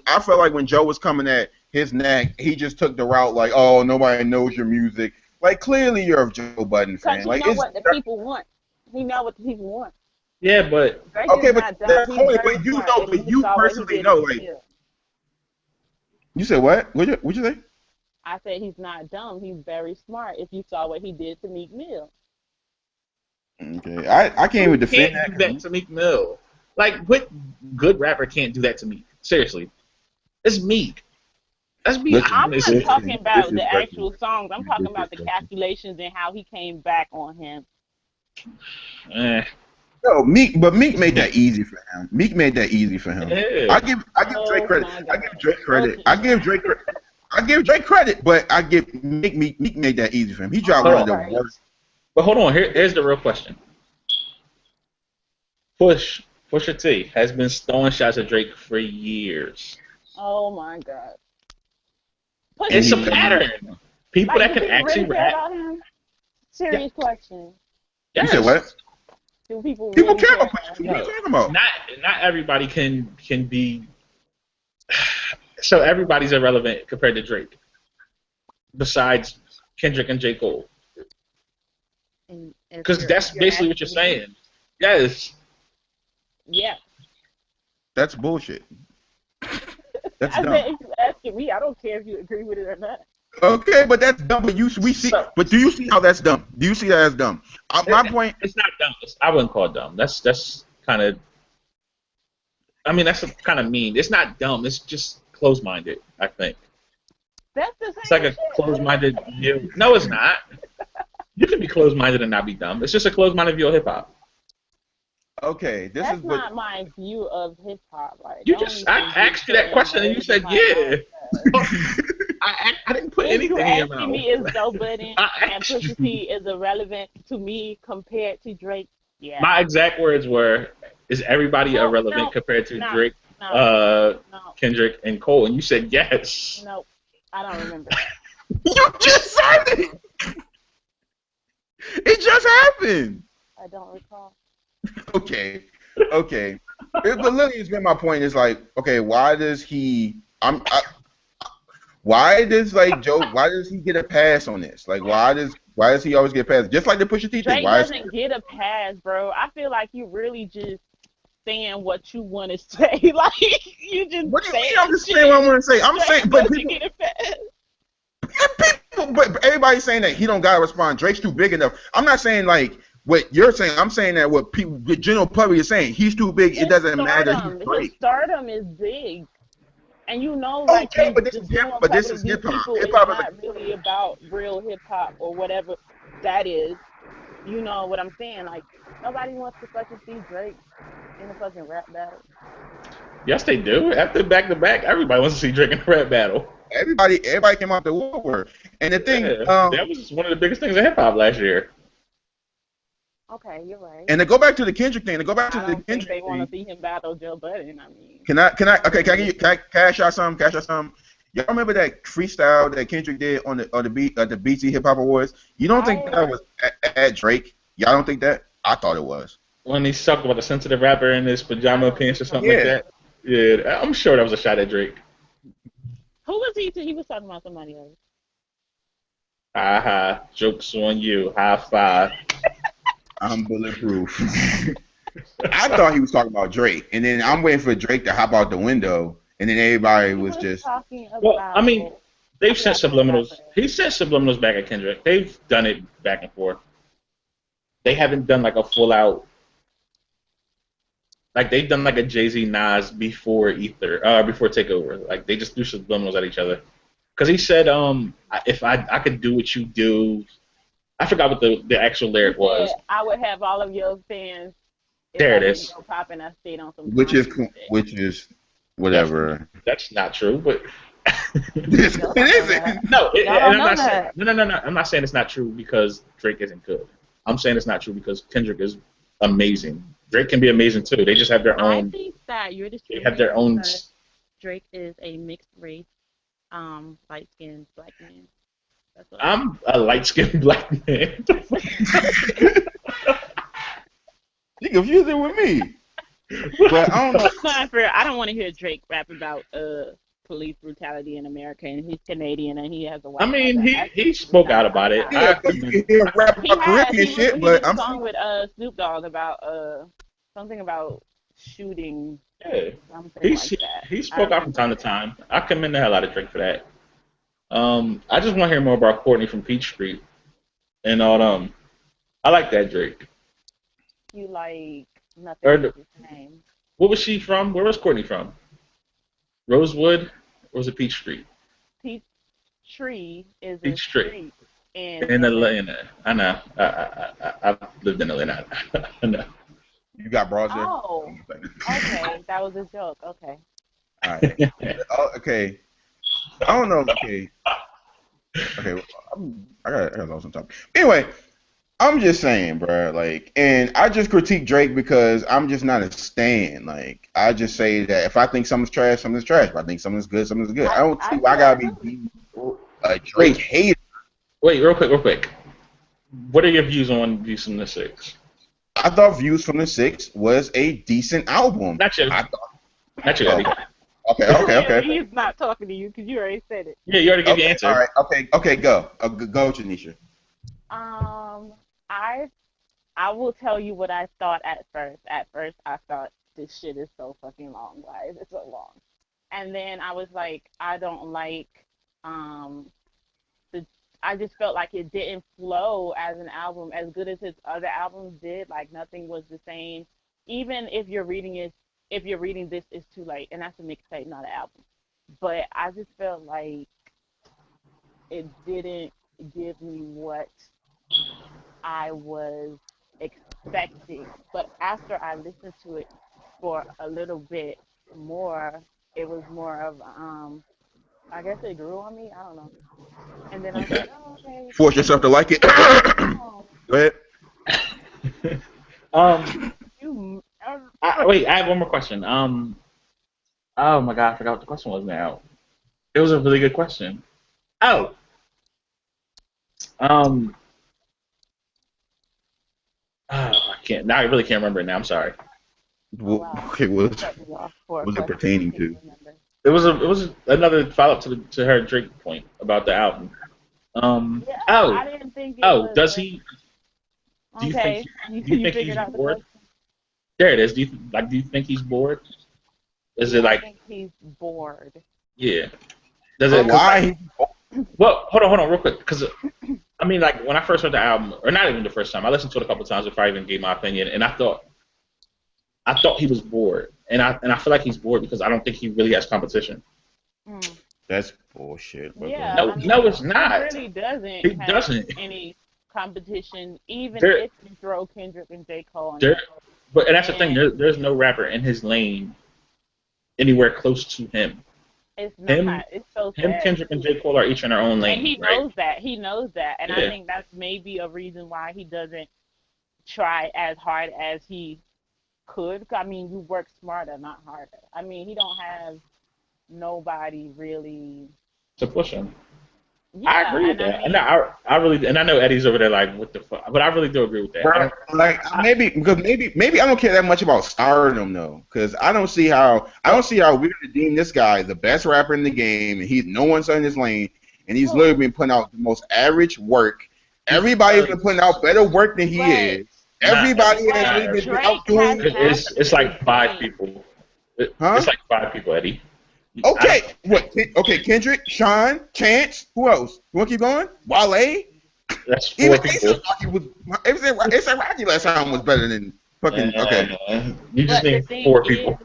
Speaker 1: I felt like when Joe was coming at his neck, he just took the route like, oh, nobody knows your music. Like clearly you're a Joe Budden
Speaker 3: Because
Speaker 1: fan.
Speaker 3: he
Speaker 1: Like
Speaker 3: know what the people want. He know what the people want.
Speaker 2: Yeah, but
Speaker 3: Drake
Speaker 1: Okay,
Speaker 3: is
Speaker 1: but
Speaker 3: not dumb.
Speaker 1: that's
Speaker 3: He's
Speaker 1: only
Speaker 3: very
Speaker 1: when you
Speaker 3: smart,
Speaker 1: know,
Speaker 3: and
Speaker 1: but
Speaker 3: he
Speaker 1: you
Speaker 3: saw what he
Speaker 1: personally
Speaker 3: did
Speaker 1: know,
Speaker 3: in
Speaker 1: like-
Speaker 3: Brazil.
Speaker 1: you said what? What'd you say?
Speaker 3: I said he's not dumb. He's very smart. If you saw what he did to Meek Mill.
Speaker 1: Okay, I can't even defend
Speaker 2: Can't
Speaker 1: that.
Speaker 2: do that to Meek Mill. Like, what good rapper can't do that to Meek? Seriously, it's Meek. That's be
Speaker 1: Listen,
Speaker 3: I'm not
Speaker 2: honest.
Speaker 3: talking about the
Speaker 1: disrespectful.
Speaker 3: actual songs. I'm
Speaker 1: You're
Speaker 3: talking about the
Speaker 1: disrespectful.
Speaker 3: calculations and how he came back on him.
Speaker 2: Eh,
Speaker 1: No, Meek
Speaker 2: it's
Speaker 1: made that
Speaker 2: Meek.
Speaker 1: easy for him. Meek made that easy for him.
Speaker 2: Yeah.
Speaker 1: I give Drake
Speaker 3: Oh
Speaker 1: credit.
Speaker 3: my
Speaker 1: I
Speaker 3: god.
Speaker 1: give Drake credit.
Speaker 3: Okay.
Speaker 1: I give Drake credit, but I give Meek made that easy for him. He dropped
Speaker 2: Hold
Speaker 1: one of
Speaker 3: All
Speaker 2: on.
Speaker 1: the
Speaker 3: right.
Speaker 1: worst.
Speaker 2: But hold on. Here's the real question. Pusha T has been throwing shots at Drake for years.
Speaker 3: Oh my god. Pusha
Speaker 1: And
Speaker 2: It's a
Speaker 3: T.
Speaker 2: pattern. People
Speaker 3: Like,
Speaker 2: that
Speaker 3: do
Speaker 2: can
Speaker 3: people
Speaker 2: actually
Speaker 3: really care
Speaker 2: rap.
Speaker 3: about him?
Speaker 2: Yeah.
Speaker 3: Serious question.
Speaker 1: you said
Speaker 2: Yes.
Speaker 1: what?
Speaker 3: Do people
Speaker 1: People
Speaker 3: really
Speaker 1: care
Speaker 3: care
Speaker 1: about Pusha
Speaker 3: about
Speaker 1: T. What are
Speaker 3: him?
Speaker 1: you
Speaker 2: No.
Speaker 1: talking about?
Speaker 2: Not everybody can be. So everybody's irrelevant compared to Drake, besides Kendrick and J Cole,
Speaker 3: And
Speaker 2: because that's
Speaker 3: if you're
Speaker 2: basically what you're
Speaker 3: asking me,
Speaker 2: saying. Yes.
Speaker 3: yeah.
Speaker 1: That's bullshit. That's
Speaker 3: I
Speaker 1: dumb.
Speaker 3: said if you're asking me, I don't care if you agree with it or not.
Speaker 1: Okay, but that's dumb. But we see.
Speaker 2: So
Speaker 1: But do you see how that's dumb? Do you see that as dumb? My
Speaker 2: it,
Speaker 1: point.
Speaker 2: it's not dumb. I wouldn't call it dumb. That's kind of. I mean, that's kind of mean. It's not dumb. It's just closed-minded. I think
Speaker 3: That's the
Speaker 2: it's like
Speaker 3: same
Speaker 2: a
Speaker 3: shit. What is
Speaker 2: closed-minded view. No, it's not. You can be closed-minded and not be dumb. It's just a closed-minded view of hip hop.
Speaker 1: Okay, this is
Speaker 3: That's
Speaker 1: what.
Speaker 3: not my view of hip hop. Like,
Speaker 2: You
Speaker 3: don't
Speaker 2: just I
Speaker 3: even be
Speaker 2: asked you that
Speaker 3: putting
Speaker 2: question and you
Speaker 3: words in
Speaker 2: said
Speaker 3: my
Speaker 2: yeah.
Speaker 3: mouth.
Speaker 2: I didn't put
Speaker 3: If you're
Speaker 2: anything in your
Speaker 3: asking
Speaker 2: mouth.
Speaker 3: me is Joe Budden
Speaker 2: I
Speaker 3: and
Speaker 2: asked
Speaker 3: Pusha
Speaker 2: you.
Speaker 3: T is irrelevant to me compared to Drake, yeah.
Speaker 2: My exact words were, "Is everybody
Speaker 3: No,
Speaker 2: irrelevant
Speaker 3: no,
Speaker 2: compared to
Speaker 3: no,
Speaker 2: Drake,
Speaker 3: no, no,
Speaker 2: Kendrick, and Cole?" And you said yes.
Speaker 3: no. I don't remember that.
Speaker 1: You just said it. It just happened.
Speaker 3: I don't recall.
Speaker 1: Okay, okay. But literally, it's been my point. Is like, okay, why does he? Why does like Joe? Why does he get a pass on this? Like, why does he always get a pass? Just like the Pusha T thing.
Speaker 3: Drake
Speaker 1: Why is
Speaker 3: doesn't get a pass, bro. I feel like you really just saying what you want to say. Like, you just
Speaker 1: what do you mean?
Speaker 3: saying
Speaker 1: I'm just saying what
Speaker 3: shit.
Speaker 1: I'm gonna say. I'm saying,
Speaker 3: Drake
Speaker 1: but
Speaker 3: doesn't
Speaker 1: people,
Speaker 3: get a pass.
Speaker 1: but everybody's saying that he don't gotta respond. Drake's too big enough. I'm not saying like what you're saying. I'm saying that what people, the general public is saying, he's too big. It doesn't matter. He's
Speaker 3: His
Speaker 1: Drake.
Speaker 3: stardom is big. And you know, like
Speaker 1: Okay, but
Speaker 3: the
Speaker 1: this is hip.
Speaker 3: general
Speaker 1: But this
Speaker 3: public,
Speaker 1: is
Speaker 3: these
Speaker 1: hip hop.
Speaker 3: people
Speaker 1: Hip
Speaker 3: is
Speaker 1: hop is
Speaker 3: not really about real hip hop or whatever that is. You know what I'm saying? Like, nobody wants to fucking see Drake in a fucking rap battle.
Speaker 2: Yes, they do. After back to back, everybody wants to see Drake in a rap battle.
Speaker 1: everybody came out the woodwork. And the thing,
Speaker 2: Yeah, that was one of the biggest things in hip hop last year.
Speaker 3: Okay, you're right.
Speaker 1: and to go back to the Kendrick thing, to go back to
Speaker 3: I
Speaker 1: the
Speaker 3: don't think
Speaker 1: Kendrick
Speaker 3: they want
Speaker 1: thing.
Speaker 3: to see him battle Joe Budden. I mean,
Speaker 1: Okay, can I give you, can I cash out some? Cash out some. Y'all remember that freestyle that Kendrick did on the beat at the BT Hip Hop Awards? You don't think
Speaker 3: I
Speaker 1: that was at Drake? Y'all don't think that? I thought it was.
Speaker 2: When he's talking about the sensitive rapper in his
Speaker 3: I
Speaker 2: pajama
Speaker 3: don't
Speaker 2: pants or
Speaker 3: recall
Speaker 2: something like
Speaker 1: Yeah.
Speaker 2: that. Yeah, I'm sure that was a shot at Drake.
Speaker 3: who was he? He was talking about somebody else.
Speaker 2: Haha, joke's on you. High five.
Speaker 1: I'm bulletproof. I thought he was talking about Drake, and then I'm waiting for Drake to hop out the window, and then everybody
Speaker 3: He
Speaker 1: was
Speaker 3: was
Speaker 1: just
Speaker 3: talking
Speaker 2: Well, I mean,
Speaker 3: about
Speaker 2: they've
Speaker 3: a
Speaker 2: sent
Speaker 3: black
Speaker 2: subliminals.
Speaker 3: rapper.
Speaker 2: He sent subliminals back at Kendrick. They've done it back and forth. They haven't done like a full out. Like they've done like a Jay Z Nas before Ether, before Takeover. Like they just threw subliminals at each other. Because he said, if I could do what you do, I forgot what the actual
Speaker 3: He
Speaker 2: lyric
Speaker 3: said,
Speaker 2: was.
Speaker 3: "I would have all of your fans if
Speaker 2: There
Speaker 3: I
Speaker 2: it
Speaker 3: didn't
Speaker 2: is.
Speaker 3: go pop and I stayed on some
Speaker 1: which is
Speaker 3: Kanye shit."
Speaker 1: which is
Speaker 2: That's
Speaker 1: whatever.
Speaker 2: that's not true, but
Speaker 1: It
Speaker 3: Y'all don't know that.
Speaker 1: isn't.
Speaker 2: no,
Speaker 3: Y'all
Speaker 2: and
Speaker 3: don't
Speaker 2: I'm
Speaker 3: know
Speaker 2: not saying
Speaker 3: that.
Speaker 2: no. I'm not saying it's not true because Drake isn't good. I'm saying it's not true because Kendrick is amazing. Drake can be amazing too. They just have their
Speaker 3: I
Speaker 2: own.
Speaker 3: think that you're
Speaker 2: They have their
Speaker 3: discriminating
Speaker 2: own.
Speaker 3: because Drake is a mixed race, light skinned black man. That's what I think.
Speaker 2: I'm a light skinned black man.
Speaker 1: You confusing with me. But I don't know.
Speaker 3: It's not fair. I don't want to hear Drake rap about police brutality in America, and he's Canadian and he has a
Speaker 2: I
Speaker 3: white
Speaker 2: mean,
Speaker 3: mother.
Speaker 2: he spoke out about
Speaker 3: I'm
Speaker 2: it.
Speaker 3: not.
Speaker 1: Yeah,
Speaker 2: I
Speaker 1: but you can
Speaker 2: commend.
Speaker 1: hear him rap
Speaker 3: He
Speaker 1: about
Speaker 3: has.
Speaker 1: Caribbean shit.
Speaker 3: He did
Speaker 1: But
Speaker 3: a
Speaker 1: I'm
Speaker 3: song
Speaker 1: saying,
Speaker 3: with Snoop Dogg about something about shooting,
Speaker 2: Yeah,
Speaker 3: something
Speaker 2: he
Speaker 3: like that.
Speaker 2: he
Speaker 3: I
Speaker 2: spoke out from
Speaker 3: remember
Speaker 2: time to
Speaker 3: it.
Speaker 2: time. I commend the hell out of Drake for that. I just want to hear more about Courtney from Peach Street and all them. I like that Drake.
Speaker 3: you like Nothing
Speaker 2: Or
Speaker 3: Else the Same.
Speaker 2: what was she from? Where was Courtney from? Rosewood? Or was it Peach Street?
Speaker 3: Peach Tree is a
Speaker 2: Peach Street
Speaker 3: street in
Speaker 2: in
Speaker 3: Atlanta.
Speaker 2: Atlanta. I know. I've lived in Atlanta. I know.
Speaker 1: You got bras there?
Speaker 3: Oh, okay. That was a joke. Okay.
Speaker 1: All right. Oh, okay. I don't know. Okay. Okay. I got lost on topic. Anyway, I'm just saying, bro. Like, and I just critique Drake because I'm just not a stan. Like, I just say that if I think something's trash, something's trash. If I think something's good, something's good. I don't
Speaker 3: I
Speaker 1: see why I
Speaker 3: feel that
Speaker 1: gotta
Speaker 3: too.
Speaker 1: be a Drake
Speaker 2: Wait,
Speaker 1: hater.
Speaker 2: wait, real quick. What are your views on Views from the Six?
Speaker 1: I thought Views from the Six was a decent album.
Speaker 2: Not you.
Speaker 1: I thought.
Speaker 2: Not you,
Speaker 1: Oh,
Speaker 2: Eddie.
Speaker 1: okay.
Speaker 3: Clearly, he's not talking to you because you already said it.
Speaker 2: Yeah, you already gave your
Speaker 1: Okay, all
Speaker 2: answer.
Speaker 1: right. Okay, go. Go, Janisha.
Speaker 3: Um, I I will tell you what I thought at first. At first, I thought this shit is so fucking long. Why is it so long? And then I was like, I don't like um the. I just felt like it didn't flow as an album as good as his other albums did. Like nothing was the same. Even if you're reading this, it's too late, and that's a mixtape, not an album. But I just felt like it didn't give me what I was expecting. But after I listened to it for a little bit more, it was more of I guess it grew on me. I don't know. And then I was
Speaker 2: Okay.
Speaker 3: like, oh okay,
Speaker 1: Force yourself to like it.
Speaker 3: oh
Speaker 1: Go ahead.
Speaker 2: um,
Speaker 3: you
Speaker 2: wait, I have one more question. Oh my God, I forgot what the question was now. It was a really good question. Oh, um, I can't. Now I really can't remember it now. I'm sorry.
Speaker 3: oh wow,
Speaker 1: Okay,
Speaker 3: you cut me off for a
Speaker 1: was it
Speaker 3: question I
Speaker 1: pertaining
Speaker 3: can't
Speaker 1: to?
Speaker 3: remember.
Speaker 2: It was another follow up to her Drake point about the album.
Speaker 3: Yeah, I
Speaker 2: Oh,
Speaker 3: didn't think it
Speaker 2: oh,
Speaker 3: was
Speaker 2: does he? Do you think?
Speaker 3: okay. You
Speaker 2: Do you
Speaker 3: you
Speaker 2: think
Speaker 3: figured
Speaker 2: he's
Speaker 3: out the
Speaker 2: bored?
Speaker 3: question.
Speaker 2: There it is. Do you think he's bored? Is
Speaker 3: Do
Speaker 2: it
Speaker 3: I
Speaker 2: like
Speaker 3: think he's bored?
Speaker 2: yeah? Does it? Cause like
Speaker 1: Why?
Speaker 2: well, hold on, real quick. Because I mean, like when I first heard the album, or not even the first time, I listened to it a couple times before I even gave my opinion, and I thought he was bored, and I feel like he's bored because I don't think he really has competition.
Speaker 3: Mm.
Speaker 1: That's bullshit. But go
Speaker 3: Yeah,
Speaker 1: ahead.
Speaker 2: No,
Speaker 3: I
Speaker 2: no,
Speaker 3: mean,
Speaker 2: it's
Speaker 3: he
Speaker 2: not.
Speaker 3: really doesn't
Speaker 2: He
Speaker 3: have
Speaker 2: doesn't.
Speaker 3: any competition, even
Speaker 2: There,
Speaker 3: if you throw Kendrick and J. Cole in
Speaker 2: there.
Speaker 3: there.
Speaker 2: But and that's the thing.
Speaker 3: And
Speaker 2: There's no rapper in his lane anywhere close to him.
Speaker 3: it's not.
Speaker 2: Him,
Speaker 3: It's so
Speaker 2: him,
Speaker 3: sad
Speaker 2: Kendrick, and
Speaker 3: too.
Speaker 2: J. Cole are each in their own
Speaker 3: And
Speaker 2: lane,
Speaker 3: he
Speaker 2: right?
Speaker 3: knows that. He knows that. And I
Speaker 2: Yeah.
Speaker 3: think that's maybe a reason why he doesn't try as hard as he could. I mean, you work smarter, not harder. I mean, he don't have nobody really.
Speaker 2: To push him. I
Speaker 3: Yeah,
Speaker 2: agree with
Speaker 3: and I
Speaker 2: that, and
Speaker 3: mean,
Speaker 2: I really, and I know Eddie's over there like, what the fuck, but I really do agree with that. I
Speaker 1: Bro,
Speaker 2: don't.
Speaker 1: like
Speaker 2: I,
Speaker 1: maybe I don't care that much about stardom though, because I don't
Speaker 2: well,
Speaker 1: see how we're gonna deem this guy the best rapper in the game, and he's no one's in his lane, and he's literally
Speaker 3: who?
Speaker 1: been putting out the most average work. Everybody's been putting
Speaker 2: because
Speaker 1: out better work than he
Speaker 3: But
Speaker 1: is.
Speaker 2: not
Speaker 1: Everybody has
Speaker 3: but
Speaker 1: really
Speaker 2: not
Speaker 1: been
Speaker 2: everybody.
Speaker 3: Drake
Speaker 1: out
Speaker 3: has
Speaker 1: doing,
Speaker 2: It's
Speaker 3: mastered his
Speaker 2: like five
Speaker 3: game.
Speaker 2: people.
Speaker 1: huh?
Speaker 2: It's like five people, Eddie. I don't.
Speaker 1: Okay, okay, Kendrick, Sean, Chance, who else? You want to keep going? Wale,
Speaker 2: That's
Speaker 1: even
Speaker 2: four
Speaker 1: ASAP
Speaker 2: people.
Speaker 1: Rocky was ASAP Rocky last time was better than fucking okay.
Speaker 2: You just
Speaker 3: But the
Speaker 2: named
Speaker 3: thing
Speaker 2: four
Speaker 3: is,
Speaker 2: people.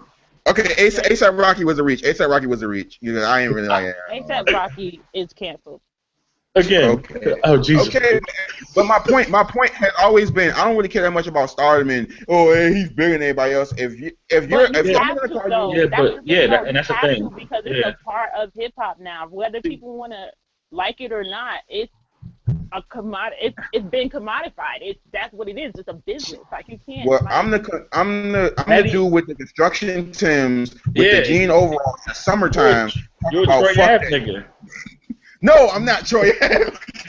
Speaker 1: Okay,
Speaker 3: the
Speaker 1: ASAP Rocky was a reach. ASAP Rocky was a reach. You know, I ain't really like it.
Speaker 3: ASAP Rocky is canceled.
Speaker 2: Again.
Speaker 1: Okay.
Speaker 2: Oh Jesus.
Speaker 1: Okay, but my point has always been I don't really care that much about stardom and hey, he's bigger than everybody else.
Speaker 3: But you
Speaker 1: If
Speaker 2: Yeah,
Speaker 1: I'm
Speaker 3: have
Speaker 1: gonna
Speaker 3: to
Speaker 1: call you
Speaker 3: though.
Speaker 2: yeah,
Speaker 3: That's
Speaker 2: but
Speaker 3: the
Speaker 2: yeah,
Speaker 3: thing. No,
Speaker 2: and
Speaker 3: you
Speaker 2: that's the
Speaker 3: have to
Speaker 2: thing.
Speaker 3: because it's
Speaker 2: Yeah.
Speaker 3: a part of hip hop now. Whether people want to like it or not, it's a commodity. It's been commodified. It's that's what it is. It's a business. Like you can't
Speaker 1: well,
Speaker 3: like
Speaker 1: I'm the
Speaker 2: Eddie,
Speaker 1: dude with the construction Tims with the
Speaker 2: yeah,
Speaker 1: jean overalls in the
Speaker 2: you're a,
Speaker 1: summertime talking
Speaker 2: you're a
Speaker 1: about
Speaker 2: Troy
Speaker 1: fuck
Speaker 2: Ave
Speaker 1: that.
Speaker 2: nigga.
Speaker 1: No, I'm not Troy.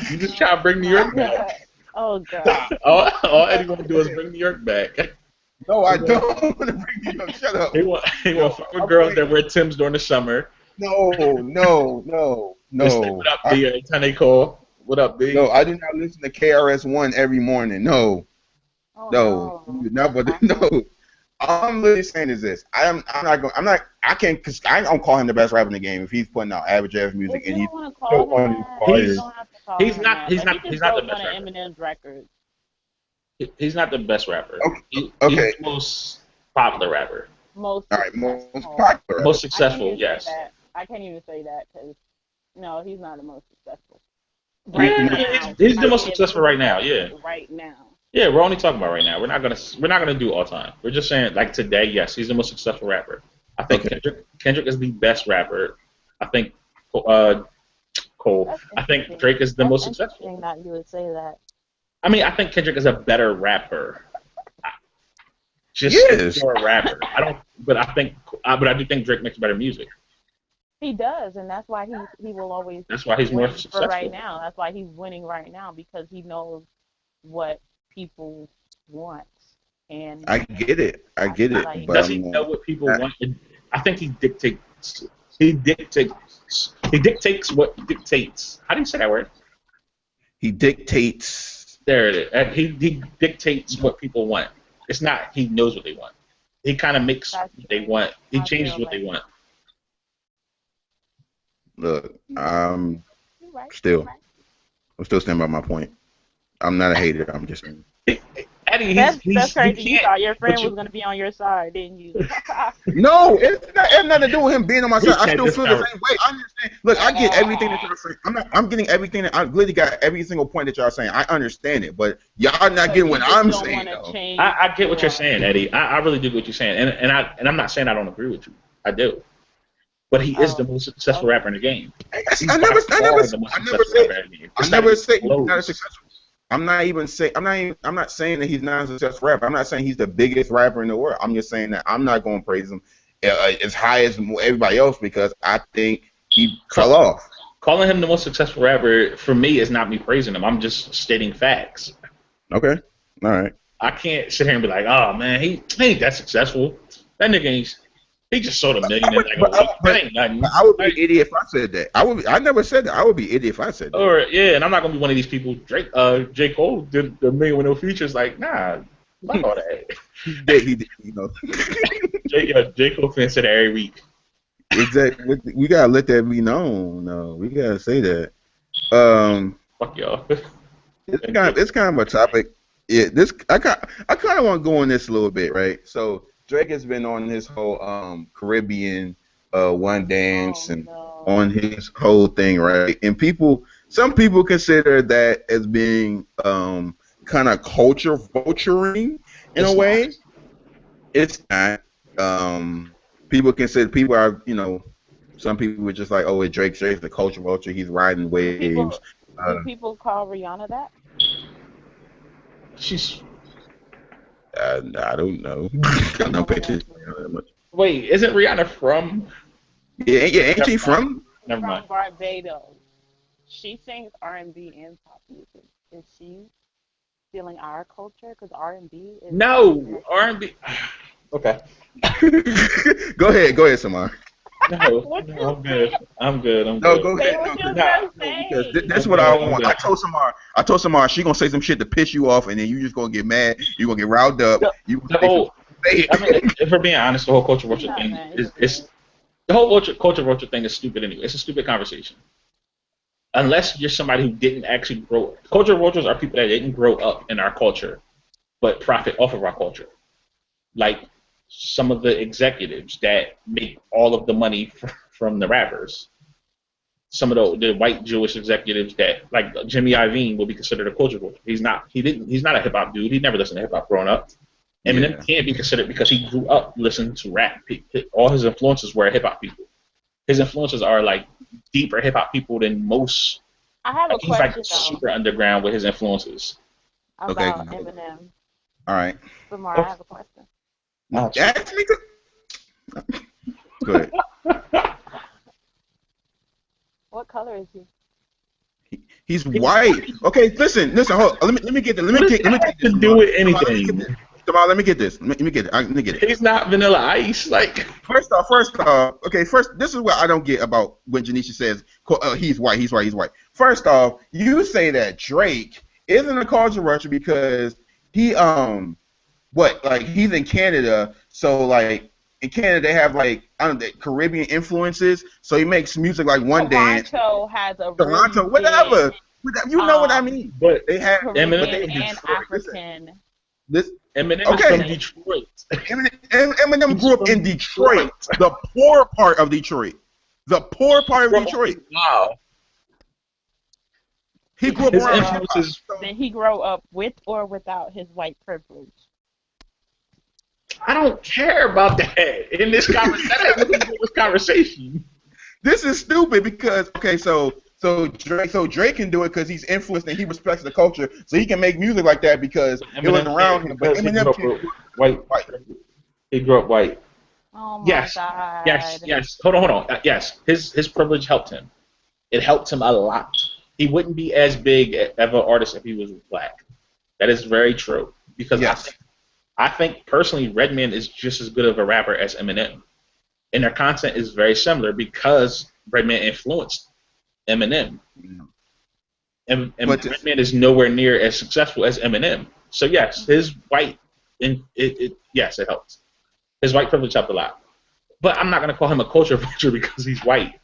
Speaker 2: You just try to
Speaker 3: oh
Speaker 2: bring New
Speaker 3: my
Speaker 2: York back.
Speaker 3: god. Oh god.
Speaker 1: Stop.
Speaker 2: All Eddie want to do is bring New York back.
Speaker 1: No,
Speaker 2: He
Speaker 1: I
Speaker 2: want
Speaker 1: don't want to bring you up. Shut up.
Speaker 2: he want
Speaker 1: No,
Speaker 2: fuck with
Speaker 1: my
Speaker 2: girls
Speaker 1: point.
Speaker 2: that wear Timbs during the summer. They say, "What
Speaker 1: No.
Speaker 2: up, B?" Every time they call, "What up, B?"
Speaker 1: No, I do not listen to KRS-One every morning. No,
Speaker 3: Oh
Speaker 1: no,
Speaker 3: no.
Speaker 1: no, but
Speaker 3: Uh-uh.
Speaker 1: no. All I'm really saying is this: I'm not going. I'm not. I can't. Cause I don't call him the best rapper in the game if he's putting out average ass music
Speaker 3: If
Speaker 1: and
Speaker 3: you
Speaker 1: he's
Speaker 3: don't want to call
Speaker 1: so
Speaker 3: him that, you
Speaker 1: uninspired.
Speaker 2: He's
Speaker 3: don't have to call
Speaker 2: he's
Speaker 3: him
Speaker 2: not
Speaker 3: that.
Speaker 2: he's
Speaker 3: But he
Speaker 2: not he's
Speaker 3: just
Speaker 2: not the
Speaker 3: broke one
Speaker 2: best
Speaker 3: of
Speaker 2: rapper.
Speaker 3: Eminem's records.
Speaker 2: He's not the best rapper.
Speaker 1: Okay,
Speaker 2: He's
Speaker 1: okay,
Speaker 2: the most popular rapper.
Speaker 3: Most
Speaker 1: all right, most
Speaker 3: successful.
Speaker 1: popular.
Speaker 2: Most
Speaker 3: I can't
Speaker 2: successful,
Speaker 3: even say
Speaker 2: yes.
Speaker 3: that. I can't even say that because no, he's not the most successful. Right
Speaker 2: Yeah,
Speaker 3: now,
Speaker 2: he's
Speaker 3: I
Speaker 2: the most
Speaker 3: give
Speaker 2: successful
Speaker 3: him
Speaker 2: right now.
Speaker 3: that
Speaker 2: Yeah,
Speaker 3: right now.
Speaker 2: yeah. We're only talking about right now. We're not gonna do all time. We're just saying like today. Yes, he's the most successful rapper. I think
Speaker 1: Okay,
Speaker 2: Kendrick is the best rapper. I think uh, Cole.
Speaker 3: That's
Speaker 2: I think
Speaker 3: interesting.
Speaker 2: Drake is the
Speaker 3: That's
Speaker 2: most successful.
Speaker 3: interesting that you would say that.
Speaker 2: I mean, I think Kendrick is a better rapper. Just a
Speaker 1: yes,
Speaker 2: pure rapper. I don't, but I do think Drake makes better music.
Speaker 3: He does, and that's why he will always
Speaker 2: That's why he's more
Speaker 3: win for right
Speaker 2: successful.
Speaker 3: now. That's why he's winning right now because he knows what people want, and
Speaker 1: I
Speaker 3: I
Speaker 1: get
Speaker 3: feel
Speaker 1: it,
Speaker 3: like
Speaker 1: but
Speaker 2: Does he
Speaker 1: I'm
Speaker 2: know what people
Speaker 1: not,
Speaker 2: want? I think he dictates. He dictates. He dictates what dictates. How do you say that word?
Speaker 1: he dictates.
Speaker 2: There it is. He dictates what people want. It's not he knows what they want. He kind of makes
Speaker 3: that's
Speaker 2: what they
Speaker 3: true.
Speaker 2: want. He
Speaker 3: I
Speaker 2: changes
Speaker 3: feel
Speaker 2: what
Speaker 3: like
Speaker 2: they want.
Speaker 1: Look,
Speaker 3: you're right. You're right. You're
Speaker 1: still,
Speaker 3: right.
Speaker 1: I'm still standing by my point. I'm not a hater. I'm just saying.
Speaker 2: Eddie,
Speaker 3: That's
Speaker 2: he's you
Speaker 3: crazy. You
Speaker 2: can't.
Speaker 3: thought your
Speaker 2: But
Speaker 3: friend was
Speaker 2: you
Speaker 3: gonna be on your side, didn't you?
Speaker 1: No, it has nothing to do with him being on my
Speaker 2: we
Speaker 1: side. I
Speaker 2: had
Speaker 1: still
Speaker 2: this
Speaker 1: feel the
Speaker 2: conversation.
Speaker 1: same way. I understand. Look, I get everything that y'all saying. I'm getting everything that I literally got every single point that y'all saying. I understand it, but y'all not
Speaker 3: But
Speaker 1: getting
Speaker 3: you
Speaker 1: what
Speaker 3: just
Speaker 1: I'm
Speaker 3: don't
Speaker 1: saying
Speaker 3: want to
Speaker 1: though.
Speaker 3: change
Speaker 2: I get what you're
Speaker 3: for.
Speaker 2: saying, Eddie. I really do get what you're saying, and I'm not saying I don't agree with you. I do. But he is the
Speaker 3: Oh,
Speaker 2: most successful rapper
Speaker 3: okay.
Speaker 2: in the game.
Speaker 1: I,
Speaker 2: He's
Speaker 1: I
Speaker 2: by
Speaker 1: never, I never,
Speaker 2: far the most
Speaker 1: I never
Speaker 2: successful
Speaker 1: say,
Speaker 2: rapper in the game.
Speaker 1: I
Speaker 2: It's not
Speaker 1: never
Speaker 2: even
Speaker 1: say he's not a
Speaker 2: close.
Speaker 1: successful. I'm not saying that he's not a successful rapper. I'm not saying he's the biggest rapper in the world. I'm just saying that I'm not going to praise him as high as everybody else because I think he fell
Speaker 2: Call,
Speaker 1: off.
Speaker 2: calling him the most successful rapper for me is not me praising him. I'm just stating facts.
Speaker 1: Okay, all right.
Speaker 2: I can't sit here and be like, oh man, he ain't that successful. That nigga ain't. He just sold a million in like a
Speaker 1: But,
Speaker 2: week. That ain't
Speaker 1: but
Speaker 2: nothing.
Speaker 1: I would be
Speaker 2: Like,
Speaker 1: an idiot if I said that. I never said that. I would be an idiot if I said that.
Speaker 2: or yeah, and I'm not gonna be one of these people. J. Cole did the million with no features. Like, nah, fuck all that.
Speaker 1: He did, you know.
Speaker 2: J. Cole fans say that every week.
Speaker 1: Exactly. We gotta let that be known. No, we gotta say that.
Speaker 2: Fuck y'all.
Speaker 1: It's kind of a topic. Yeah, I kind of want to go on this a little bit, right? So Drake has been on his whole Caribbean one dance
Speaker 3: Oh
Speaker 1: and
Speaker 3: no.
Speaker 1: on his whole thing, right? And some people consider that as being kind of culture vulturing in a
Speaker 2: It's not.
Speaker 1: way. It's not. Um, people are, some people were just like, oh, it's Drake's the culture vulture. He's riding
Speaker 3: Do
Speaker 1: waves.
Speaker 3: people
Speaker 1: Uh,
Speaker 3: do people call Rihanna that?
Speaker 2: She's
Speaker 1: I don't know. I'm not
Speaker 3: Oh,
Speaker 1: paying
Speaker 3: that's
Speaker 1: attention
Speaker 3: weird.
Speaker 1: that much.
Speaker 2: wait. Isn't Rihanna from?
Speaker 1: Yeah, yeah, ain't
Speaker 2: Never
Speaker 1: she
Speaker 2: mind.
Speaker 1: from?
Speaker 2: Never mind.
Speaker 3: From Barbados. She sings R&B and pop music. Is she stealing our culture? Because R&B is our
Speaker 2: No
Speaker 3: culture.
Speaker 2: R&B. Okay.
Speaker 1: Go ahead, Samar.
Speaker 2: No,
Speaker 3: What
Speaker 2: no,
Speaker 3: you
Speaker 2: I'm
Speaker 3: say?
Speaker 2: good. I'm good. I'm
Speaker 1: No,
Speaker 2: good.
Speaker 1: go
Speaker 3: Say
Speaker 1: ahead.
Speaker 3: what
Speaker 1: No,
Speaker 3: you
Speaker 2: Nah,
Speaker 3: gonna
Speaker 1: no, because
Speaker 3: say.
Speaker 1: that's
Speaker 2: I'm
Speaker 1: what I
Speaker 2: good. I'm
Speaker 1: want.
Speaker 2: good.
Speaker 1: I told Samar she gonna say some shit to piss you off, and then you just gonna get mad. You gonna get riled up.
Speaker 2: The,
Speaker 1: You gonna
Speaker 2: the
Speaker 1: say some.
Speaker 2: whole.
Speaker 1: Say
Speaker 2: I mean,
Speaker 1: it.
Speaker 2: if we're being honest, the whole culture
Speaker 3: He's
Speaker 2: vulture
Speaker 3: not
Speaker 2: thing
Speaker 3: mad.
Speaker 2: is
Speaker 3: He's
Speaker 2: it's
Speaker 3: good.
Speaker 2: the whole culture vulture thing is stupid anyway. It's a stupid conversation. Unless you're somebody who didn't actually grow. Culture vultures are people that didn't grow up in our culture but profit off of our culture. Like some of the executives that make all of the money from the rappers. Some of the white Jewish executives that like Jimmy Iovine will be considered a culture vulture. He's not. He's not a hip hop dude. He never listened to hip hop growing up. Eminem
Speaker 1: Yeah.
Speaker 2: can't be considered because he grew up listening to rap. All his influences were hip hop people. His influences are like deeper hip hop people than most.
Speaker 3: I have
Speaker 2: Like
Speaker 3: a
Speaker 2: he's like
Speaker 3: question though
Speaker 2: super underground with his influences.
Speaker 1: Okay.
Speaker 3: about Eminem.
Speaker 1: All right.
Speaker 3: Samar, I
Speaker 2: Oh,
Speaker 3: have a question.
Speaker 2: gotcha.
Speaker 1: Ask me. Go ahead.
Speaker 3: What color is he?
Speaker 1: He's
Speaker 2: He's
Speaker 1: white.
Speaker 2: white.
Speaker 1: Okay, listen. Hold. Let me get this.
Speaker 2: What does
Speaker 1: Let me
Speaker 2: that have
Speaker 1: take
Speaker 2: to
Speaker 1: this,
Speaker 2: do
Speaker 1: Samar.
Speaker 2: with
Speaker 1: Samar, let me get
Speaker 2: anything?
Speaker 1: this. Samar, let me get this. Let me get it. Let me get it.
Speaker 2: He's not Vanilla Ice. Like
Speaker 1: First off, okay. First, this is what I don't get about when Janisha says he's white, he's white, he's white. First off, you say that Drake isn't a culture rusher because he what he's in Canada, so like in Canada they have like I don't know Caribbean influences, so he makes music like One Dance,
Speaker 3: Toronto has a really
Speaker 1: Toronto,
Speaker 3: big
Speaker 1: whatever. You know what I
Speaker 3: um
Speaker 1: mean?
Speaker 2: but
Speaker 1: They have, but
Speaker 2: Eminem
Speaker 3: Caribbean
Speaker 1: they in
Speaker 3: and
Speaker 1: Detroit. Listen,
Speaker 3: African.
Speaker 1: This
Speaker 2: Eminem is from
Speaker 1: okay.
Speaker 2: Detroit.
Speaker 1: Eminem
Speaker 2: He's
Speaker 1: grew up
Speaker 2: from
Speaker 1: in Detroit, the poor part of Detroit. The poor part of Detroit.
Speaker 2: Wow.
Speaker 1: He
Speaker 3: Did
Speaker 1: grew
Speaker 3: he
Speaker 1: up
Speaker 2: His
Speaker 3: grow
Speaker 1: around
Speaker 3: up?
Speaker 1: hip hop.
Speaker 2: influences.
Speaker 1: So,
Speaker 3: Did he grow up with or without his white privilege?
Speaker 2: I don't care about that in this conversation. That has nothing to do with this conversation.
Speaker 1: this is stupid because okay, so Drake can do it because he's influenced and he respects the culture, so he can make music like that because it was
Speaker 2: Eminem
Speaker 1: around
Speaker 2: can't
Speaker 1: him. But
Speaker 2: because he grew
Speaker 1: Eminem
Speaker 2: up
Speaker 1: can't
Speaker 2: with
Speaker 1: do
Speaker 2: white.
Speaker 1: it white.
Speaker 2: He grew up white.
Speaker 3: Oh my
Speaker 2: Yes, yes,
Speaker 3: God.
Speaker 2: yes. Hold on. Yes, his privilege helped him. It helped him a lot. He wouldn't be as big of an artist if he was black. That is very true. Because
Speaker 1: Yes.
Speaker 2: I think personally, Redman is just as good of a rapper as Eminem, and their content is very similar because Redman influenced Eminem, and
Speaker 1: But
Speaker 2: Redman is nowhere near as successful as Eminem. So yes, his white, and yes, it helps. His white privilege helped a lot. But I'm not gonna call him a culture vulture because he's white.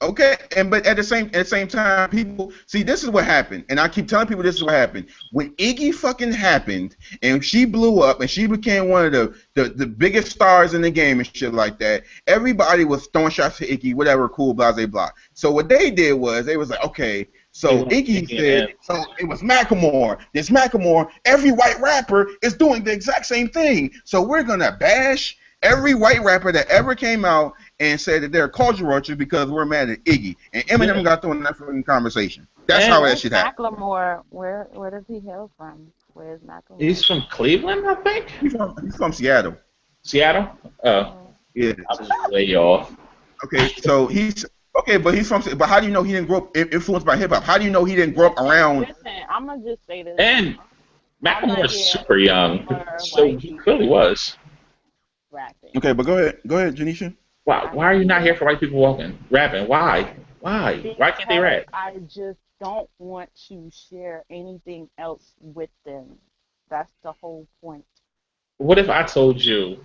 Speaker 1: okay, and but at the same time, people see this is what happened, and I keep telling people this is what happened when Iggy fucking happened, and she blew up, and she became one of the biggest stars in the game and shit like that. Everybody was throwing shots to Iggy, whatever, cool, blah blah blah. So what they did was they was like, okay,
Speaker 2: They
Speaker 1: so
Speaker 2: want
Speaker 1: Iggy
Speaker 2: Iggy and
Speaker 1: said,
Speaker 2: M.
Speaker 1: so it was Macklemore. This Macklemore, every white rapper is doing the exact same thing, so we're gonna bash every white rapper that ever came out and said that they're a culture vulture because we're mad at Iggy. And
Speaker 2: Yeah.
Speaker 1: Eminem got thrown in that fucking conversation. That's
Speaker 2: And
Speaker 1: how that
Speaker 3: Where's
Speaker 1: shit happened.
Speaker 3: Macklemore? Where does he hail from? Where's
Speaker 2: He's
Speaker 3: Macklemore?
Speaker 2: from Cleveland, I think.
Speaker 1: He's from Seattle.
Speaker 2: Seattle. Oh,
Speaker 3: Oh,
Speaker 1: Yeah.
Speaker 2: I was way off.
Speaker 1: Okay, so he's okay, but he's from. But how do you know he didn't grow up influenced by hip hop? How do you know he didn't grow up around?
Speaker 3: listen, I'm gonna just say this.
Speaker 2: And
Speaker 3: I'm not
Speaker 2: Macklemore's
Speaker 3: here
Speaker 2: super young,
Speaker 3: for
Speaker 2: so
Speaker 3: white
Speaker 2: he clearly
Speaker 3: people
Speaker 2: was.
Speaker 3: rapping.
Speaker 1: Okay, but go ahead, Janisha.
Speaker 2: Why are you not here for white people rapping? Why? Why can't they
Speaker 3: Because
Speaker 2: rap?
Speaker 3: I just don't want to share anything else with them. That's the whole point.
Speaker 2: What if I told you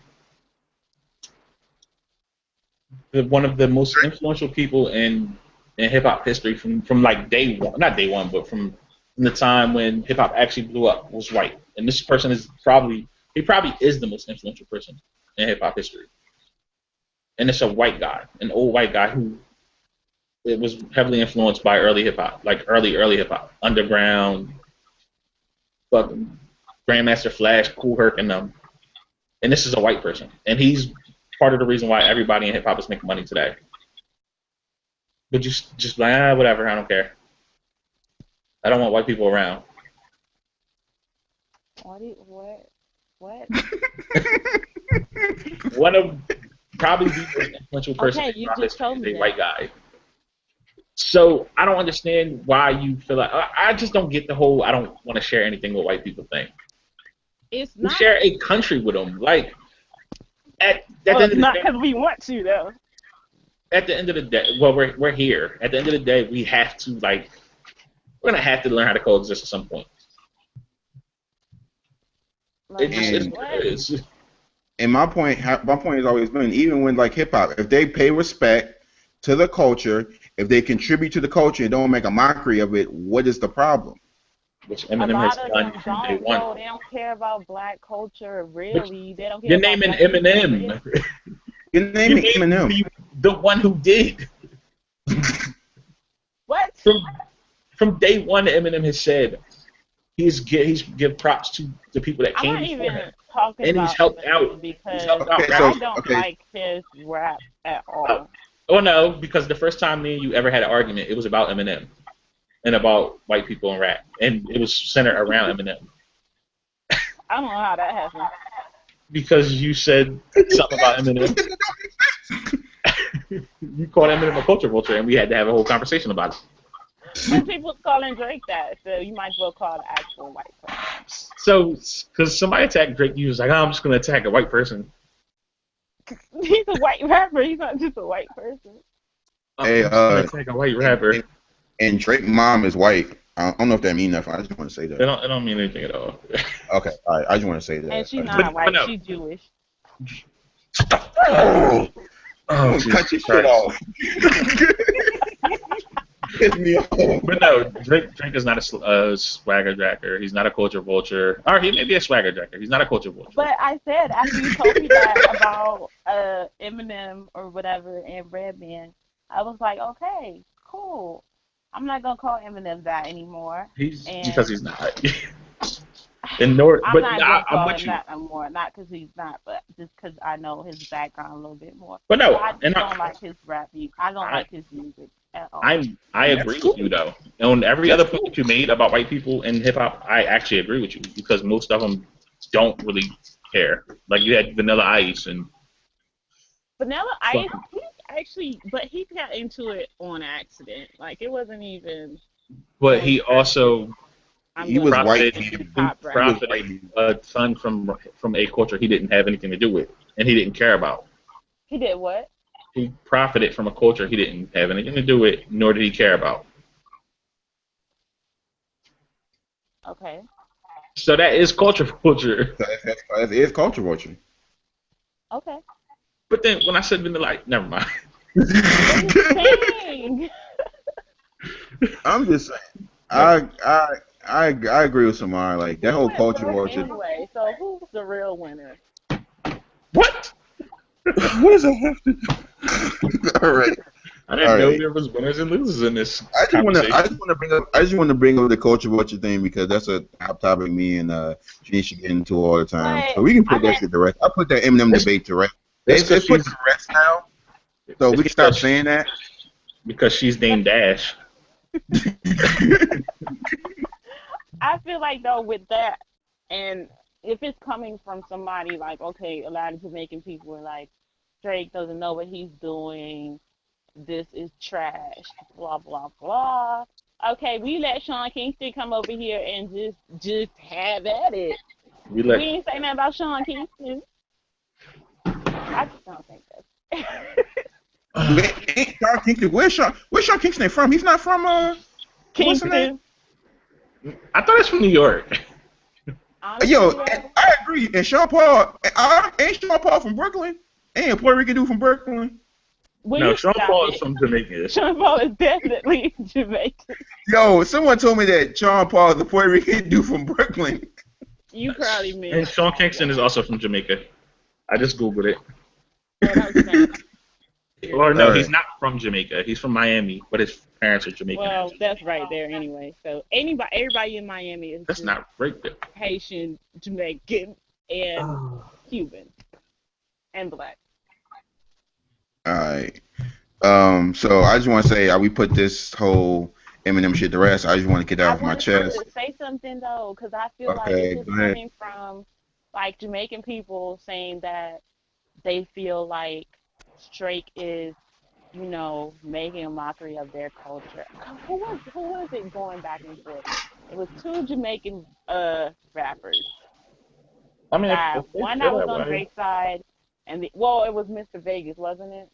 Speaker 2: that one of the most influential people in hip hop history from like day one, not day one, but from the time when hip hop actually blew up was white, and this person is probably is the most influential person in hip hop history, and it's a white guy, an old white guy who it was heavily influenced by early hip hop, like early hip hop, underground, fucking Grandmaster Flash, Kool Herc, and them. And this is a white person, and he's part of the reason why everybody in hip hop is making money today. But just like whatever, I don't care. I don't want white people around.
Speaker 3: What?
Speaker 2: One of probably the most influential person
Speaker 3: Okay,
Speaker 2: in hip
Speaker 3: you
Speaker 2: hop
Speaker 3: just
Speaker 2: history
Speaker 3: told
Speaker 2: is
Speaker 3: me
Speaker 2: a
Speaker 3: that.
Speaker 2: white guy. So I don't understand why you feel like I just don't get the whole I don't want to share anything with white people thing.
Speaker 3: It's
Speaker 2: We
Speaker 3: not.
Speaker 2: share a country with them. Like at the
Speaker 3: Well,
Speaker 2: end
Speaker 3: it's
Speaker 2: of the
Speaker 3: not
Speaker 2: day,
Speaker 3: because we want to though.
Speaker 2: at the end of the day, well, we're here. At the end of the day, we have to we're gonna have to learn how to coexist at some point. It
Speaker 3: Learn how
Speaker 2: just
Speaker 3: to
Speaker 2: is
Speaker 1: And
Speaker 2: what
Speaker 3: what?
Speaker 2: it is.
Speaker 1: and my point has always been, even when like hip hop, if they pay respect to the culture, if they contribute to the culture and don't make a mockery of it, what is the problem?
Speaker 2: Which
Speaker 3: A
Speaker 2: Eminem has
Speaker 3: lot of
Speaker 2: done
Speaker 3: them
Speaker 2: from day
Speaker 3: don't
Speaker 2: one.
Speaker 3: though. They don't care about black culture
Speaker 2: But
Speaker 3: really. They don't care
Speaker 2: you're
Speaker 3: about
Speaker 2: naming
Speaker 3: black people
Speaker 2: Eminem.
Speaker 3: really.
Speaker 1: You're
Speaker 2: You
Speaker 1: naming
Speaker 2: named
Speaker 1: Eminem.
Speaker 2: the one who did.
Speaker 3: What?
Speaker 2: From day one, Eminem has said he's give props to the people that
Speaker 3: I'm
Speaker 2: came
Speaker 3: not
Speaker 2: before him,
Speaker 3: even talking
Speaker 2: and he's
Speaker 3: about
Speaker 2: helped out.
Speaker 3: Eminem
Speaker 2: He's
Speaker 3: because
Speaker 2: helped out
Speaker 1: Okay,
Speaker 2: rap
Speaker 3: I
Speaker 1: so
Speaker 3: don't
Speaker 1: okay,
Speaker 3: like his rap at
Speaker 2: Oh,
Speaker 3: all.
Speaker 2: oh no, because the first time me and you ever had an argument, it was about Eminem and about white people and rap, and it was centered around Eminem
Speaker 3: I don't know how that happened.
Speaker 2: because you said something about Eminem. You called Eminem a culture vulture, and we had to have a whole conversation about it.
Speaker 3: But people's calling Drake that, so you might as well call the actual white person.
Speaker 2: So, because somebody attacked Drake, you was like, oh, I'm just gonna attack a white person.
Speaker 3: He's a white rapper. He's not just a white person.
Speaker 2: I'm
Speaker 1: hey,
Speaker 2: just gonna attack a white
Speaker 1: and,
Speaker 2: rapper.
Speaker 1: and, and Drake mom is white. I don't know if that means nothing. I just want to say that.
Speaker 2: It don't mean anything at all.
Speaker 1: Okay, all right. I just want to say
Speaker 3: And
Speaker 1: that.
Speaker 3: she's
Speaker 1: I just
Speaker 3: not
Speaker 2: But
Speaker 3: white.
Speaker 2: no.
Speaker 3: She's Jewish.
Speaker 1: oh,
Speaker 2: Oh,
Speaker 1: cut
Speaker 2: Jesus
Speaker 1: your shit
Speaker 2: Christ.
Speaker 1: off. pissed me off.
Speaker 2: But no, Drake is not a swagger jacker. He's not a culture vulture. Or he may be a swagger jacker. He's not a culture vulture.
Speaker 3: But I said after you told me that about Eminem or whatever and Redman, I was like, okay, cool. I'm not gonna call Eminem that anymore.
Speaker 2: He's because
Speaker 3: And
Speaker 2: he's not. And nor,
Speaker 3: I'm
Speaker 2: but
Speaker 3: not
Speaker 2: I,
Speaker 3: gonna
Speaker 2: I'm
Speaker 3: call
Speaker 2: with
Speaker 3: him
Speaker 2: you.
Speaker 3: that no more. Not because he's not, but just because I know his background a little bit more.
Speaker 2: But
Speaker 3: But
Speaker 2: no,
Speaker 3: I
Speaker 2: and
Speaker 3: just don't like his I don't
Speaker 2: I,
Speaker 3: like his music at all.
Speaker 2: I
Speaker 1: And that's
Speaker 2: agree with you
Speaker 1: cool.
Speaker 2: though. And on every
Speaker 1: That's
Speaker 2: other point
Speaker 1: cool.
Speaker 2: that you made about white people in hip hop, I actually agree with you because most of them don't really care. Like you had Vanilla Ice and
Speaker 3: Vanilla Ice,
Speaker 2: fucking,
Speaker 3: he actually, but he got into it on accident. Like it wasn't even
Speaker 2: but
Speaker 3: on
Speaker 2: he
Speaker 3: purpose.
Speaker 2: also
Speaker 3: I'm
Speaker 1: He
Speaker 3: gonna
Speaker 1: was
Speaker 3: make
Speaker 1: white
Speaker 2: profited.
Speaker 3: this hip
Speaker 1: man.
Speaker 2: He
Speaker 3: hop
Speaker 1: He
Speaker 3: rap.
Speaker 1: was white
Speaker 2: profited
Speaker 1: man.
Speaker 2: a ton from a culture he didn't have anything to do with, and he didn't care about.
Speaker 3: He did what?
Speaker 2: He profited from a culture he didn't have anything to do with, nor did he care about.
Speaker 3: Okay.
Speaker 2: So that is culture.
Speaker 1: So it is culture vulture.
Speaker 3: Okay.
Speaker 2: But then when I said Vanilla Ice, never mind.
Speaker 3: I'm just saying.
Speaker 1: I'm just saying.
Speaker 2: Never.
Speaker 1: I agree with Samar. Like that
Speaker 3: Who
Speaker 1: whole
Speaker 3: went
Speaker 1: culture
Speaker 3: first
Speaker 1: vulture.
Speaker 3: anyway? So who's the real winner?
Speaker 2: What?
Speaker 1: What does that have to do? All right.
Speaker 2: I
Speaker 1: All
Speaker 2: didn't know
Speaker 1: right.
Speaker 2: there was winners and losers in this
Speaker 1: I
Speaker 2: conversation.
Speaker 1: just wanna bring up the culture vulture thing because that's a hot topic me and Janisha get into all the time.
Speaker 3: But
Speaker 1: So we can
Speaker 3: I
Speaker 1: put that
Speaker 3: mean,
Speaker 1: shit to rest. I put that Eminem
Speaker 2: It's
Speaker 1: debate to rest.
Speaker 2: it's because
Speaker 1: It's put
Speaker 2: she's
Speaker 1: to rest now. So
Speaker 2: it's
Speaker 1: we can stop
Speaker 2: because
Speaker 1: saying that.
Speaker 2: she's named Dash.
Speaker 3: I feel like though with that, and if it's coming from somebody like, okay, a lot of Jamaican people are like, Drake doesn't know what he's doing. This is trash. Blah blah blah. Okay, we let Sean Kingston come over here and just have at it.
Speaker 2: We
Speaker 3: We
Speaker 2: let
Speaker 3: ain't say nothing about Sean Kingston. I just don't think that's
Speaker 1: Ain't Sean Kingston? Where's Sean Kingston from? He's not from what's the name?
Speaker 3: Kingston.
Speaker 2: I thought it's from New York.
Speaker 1: Yo,
Speaker 3: Honestly though,
Speaker 1: I agree. And Sean Paul, ain't Sean Paul from Brooklyn? Ain't a Puerto Rican dude from Brooklyn?
Speaker 3: will
Speaker 2: No,
Speaker 3: you
Speaker 2: Sean
Speaker 3: stop
Speaker 2: Paul is
Speaker 3: it?
Speaker 2: from Jamaica.
Speaker 3: Sean Paul is definitely Jamaican.
Speaker 1: Yo, someone told me that Sean Paul is a Puerto Rican dude from Brooklyn.
Speaker 3: You probably
Speaker 2: And
Speaker 3: missed
Speaker 2: Sean
Speaker 3: that
Speaker 2: Kingston is
Speaker 3: one.
Speaker 2: also from Jamaica. I just googled it.
Speaker 3: Oh, that was Spanish.
Speaker 2: Or
Speaker 1: All
Speaker 2: no, he's
Speaker 1: right.
Speaker 2: not from Jamaica. He's from Miami, but his parents are Jamaican.
Speaker 3: Well, that's right there anyway. So everybody in Miami is
Speaker 2: That's
Speaker 3: just
Speaker 2: not right there.
Speaker 3: Haitian, Jamaican, and
Speaker 2: Oh.
Speaker 3: Cuban and black.
Speaker 1: All right. So I just want to say, we put this whole Eminem shit to rest. I just want to get that
Speaker 3: I
Speaker 1: off my
Speaker 3: wanted you
Speaker 1: chest.
Speaker 3: to say something though, because I feel like if
Speaker 1: Okay,
Speaker 3: it's
Speaker 1: go ahead.
Speaker 3: coming from like Jamaican people saying that they feel like Drake is, making a mockery of their culture. Who was it going back and forth? It was two Jamaican rappers
Speaker 2: I mean,
Speaker 3: that
Speaker 2: if they
Speaker 3: one that
Speaker 2: feel
Speaker 3: was
Speaker 2: that
Speaker 3: on
Speaker 2: way.
Speaker 3: Drake's side, and well, it was Mr. Vegas, wasn't it?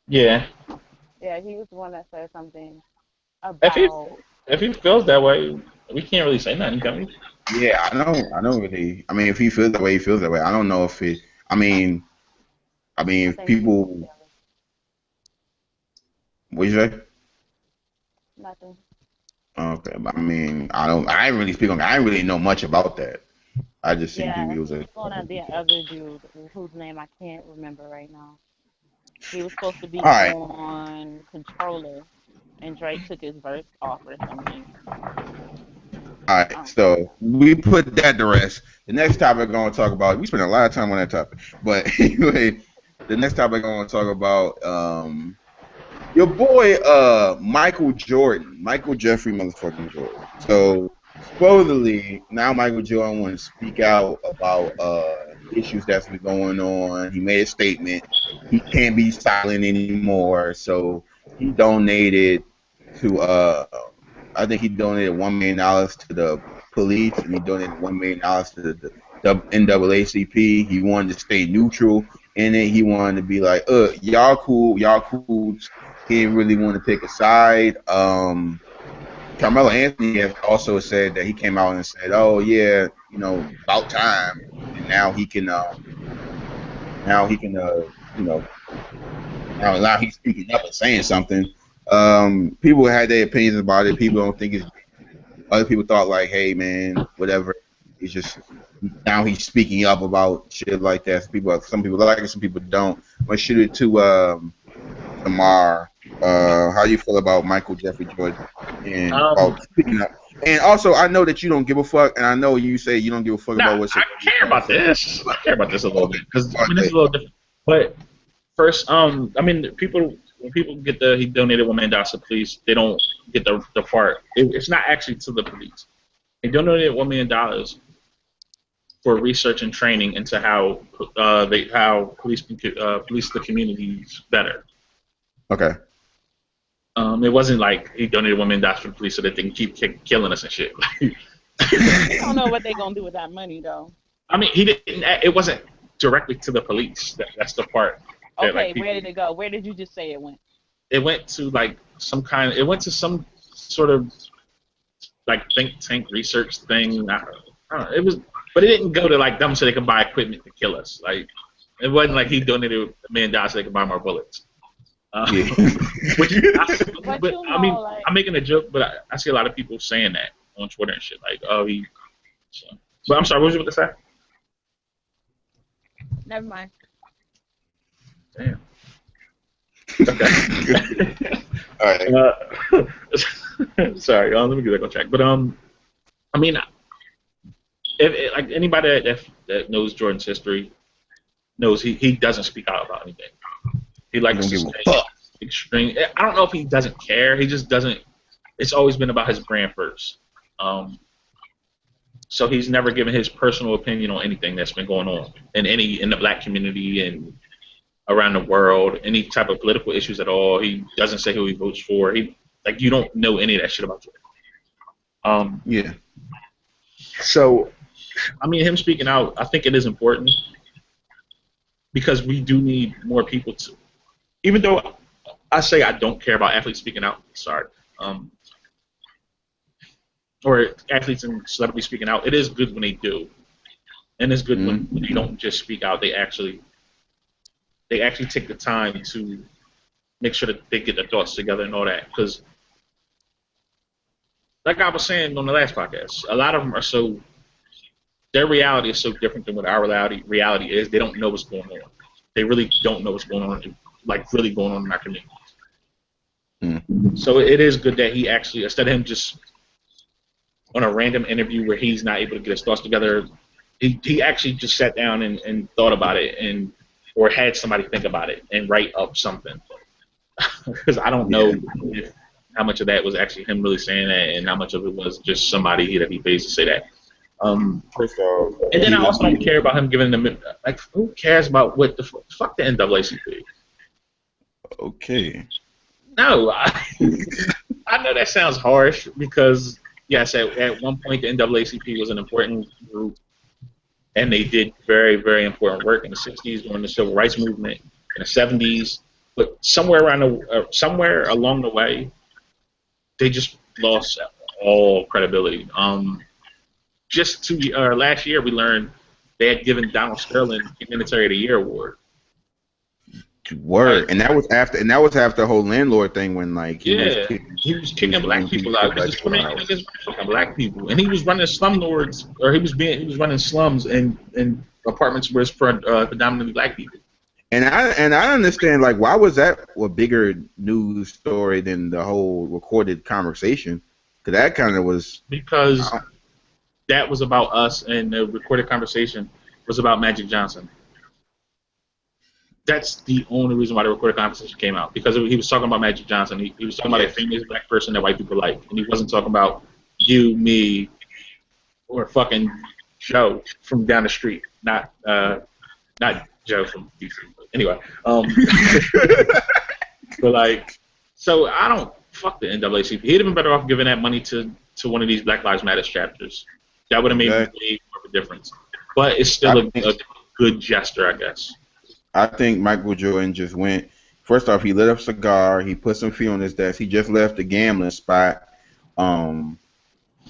Speaker 2: Yeah.
Speaker 3: Yeah, he was the one that said something
Speaker 2: If he
Speaker 3: about.
Speaker 2: if he feels that way, we can't really say nothing, can we?
Speaker 1: Yeah, I know really. I mean, if he feels that way, he feels that way. I don't know if it. I mean,
Speaker 3: I
Speaker 1: if
Speaker 3: think he was
Speaker 1: people,
Speaker 3: jealous.
Speaker 1: what you say?
Speaker 3: Nothing.
Speaker 1: Okay, but I mean, I don't. I ain't really speak on. I ain't really know much about that. I just seen
Speaker 3: Yeah,
Speaker 1: he was
Speaker 3: he
Speaker 1: a.
Speaker 3: was one of the other dude whose name I can't remember right now. He was supposed to
Speaker 1: All
Speaker 3: be
Speaker 1: right,
Speaker 3: on Controller, and Drake took his verse off or something.
Speaker 1: all right.
Speaker 3: Um,
Speaker 1: So we put that to rest. The next topic we're gonna talk about. We spent a lot of time on that topic, but anyway, the next topic I want to talk about. Your boy, Michael Jordan, Michael Jeffrey motherfucking Jordan. So supposedly now Michael Jordan want to speak out about issues that's been going on. He made a statement. He can't be silent anymore. So he donated to I think he donated $1 million to the police, and he donated $1 million to the NAACP. He wanted to stay neutral in it. He wanted to be like, y'all cool. He didn't really want to take a side. Carmelo Anthony has also said that he came out and said, "Oh yeah, about time." And now he can, you know, now he's speaking up and saying something. People had their opinions about it. People don't think it's. Other people thought like, hey man, whatever. It's just now he's speaking up about shit like that. Some people like it, some people don't. I'm gonna shoot it to Samar. How do you feel about Michael Jeffrey Jordan and
Speaker 2: Um,
Speaker 1: about speaking up? And also, I know that you don't give a fuck, and I know you say you don't give a fuck
Speaker 2: nah,
Speaker 1: about what
Speaker 2: I
Speaker 1: celebrities
Speaker 2: care
Speaker 1: have to
Speaker 2: about
Speaker 1: say.
Speaker 2: this. I care about this a little
Speaker 1: Okay,
Speaker 2: bit because
Speaker 1: all
Speaker 2: I
Speaker 1: right,
Speaker 2: mean
Speaker 1: go
Speaker 2: this is
Speaker 1: ahead.
Speaker 2: a little different. But first, I mean people when people get the he donated $1 million to the police, they don't get the part. It's not actually to the police. He donated $1 million for research and training into how police can police the communities better.
Speaker 1: Okay.
Speaker 2: It wasn't like he donated $1 million for the police so that they can keep killing us and shit.
Speaker 3: We don't know what they're gonna do with that money though.
Speaker 2: I mean, he didn't. It wasn't directly to the police. That's the part that like
Speaker 3: Okay, where
Speaker 2: people.
Speaker 3: did it go? Where did you just say it went?
Speaker 2: It went to like some kind. It went to some sort of like think tank research thing. I don't know, it was, but it didn't go to like them so they could buy equipment to kill us. Like it wasn't like he donated $1 million so they could buy more bullets.
Speaker 1: Yeah.
Speaker 2: Which
Speaker 3: But
Speaker 2: but
Speaker 3: you
Speaker 2: I
Speaker 3: know,
Speaker 2: mean,
Speaker 3: like,
Speaker 2: I'm making a joke, but I see a lot of people saying that on Twitter and shit. Like, oh, he. So. But I'm sorry, what was you about to say?
Speaker 3: never mind.
Speaker 2: Damn. Okay.
Speaker 1: All right.
Speaker 2: Sorry, let me get back on track. But I mean, if like anybody that knows Jordan's history knows he doesn't speak out about anything. He
Speaker 1: You
Speaker 2: likes
Speaker 1: don't
Speaker 2: to
Speaker 1: give a
Speaker 2: stay
Speaker 1: fuck.
Speaker 2: extreme. I don't know if he doesn't care. He just doesn't. It's always been about his brand first. Um, so he's never given his personal opinion on anything that's been going on in the black community and around the world, any type of political issues at all. He doesn't say who he votes for. He like you don't know any of that shit about Jordan. Um,
Speaker 1: Yeah.
Speaker 2: so I mean, him speaking out, I think it is important because we do need more people to. Even though I say I don't care about athletes speaking out, sorry, um, or athletes and celebrities speaking out, it is good when they do, and it's good
Speaker 1: Mm.
Speaker 2: when they don't just speak out. They actually take the time to make sure that they get their thoughts together and all that. Because, like I was saying on the last podcast, a lot of them are so their reality is so different than what our reality is. They don't know what's going on. They really don't know what's going on, like really going on in our community.
Speaker 1: Mm.
Speaker 2: So it is good that he actually, instead of him just on a random interview where he's not able to get his thoughts together, he actually just sat down and thought about it and or had somebody think about it and write up something. Because I don't
Speaker 1: Yeah.
Speaker 2: know how much of that was actually him really saying that and how much of it was just somebody that he pays to say that.
Speaker 1: First off,
Speaker 2: And then
Speaker 1: he
Speaker 2: I
Speaker 1: was
Speaker 2: also don't care about him giving them like who cares about what the fuck the NAACP?
Speaker 1: okay.
Speaker 2: No, I know that sounds harsh because yes, at one point the NAACP was an important group and they did very very important work in the '60s during the civil rights movement in the '70s. But somewhere along the way, they just lost all credibility. Last year we learned they had given Donald Sterling the Humanitarian of the Year award. Like,
Speaker 1: Word. And that was after the whole landlord thing when like
Speaker 2: yeah, he was
Speaker 1: he was
Speaker 2: kicking black
Speaker 1: running
Speaker 2: people out. He was
Speaker 1: black people
Speaker 2: discriminating
Speaker 1: out.
Speaker 2: against fucking black people, and he was running slumlords, or he was running slums and apartments where it's predominantly black people.
Speaker 1: And I understand like why was that a bigger news story than the whole recorded conversation? Because that kind of was.
Speaker 2: Because
Speaker 1: I
Speaker 2: that was about us, and the recorded conversation was about Magic Johnson. That's the only reason why the recorded conversation came out because he was talking about Magic Johnson. He was talking about a
Speaker 1: Yes.
Speaker 2: famous black person that white people like, and he wasn't talking about you, me, or fucking Joe from down the street. Not Joe from DC. But anyway, but like, so I don't fuck the NAACP. He'd have been better off giving that money to one of these Black Lives Matter chapters. That would have made
Speaker 1: Exactly.
Speaker 2: way more of a difference. But it's
Speaker 1: I
Speaker 2: still
Speaker 1: think
Speaker 2: a good gesture, I guess.
Speaker 1: I think Michael Jordan just went. First off, he lit up a cigar. He put some feet on his desk. He just left the gambling spot. Um,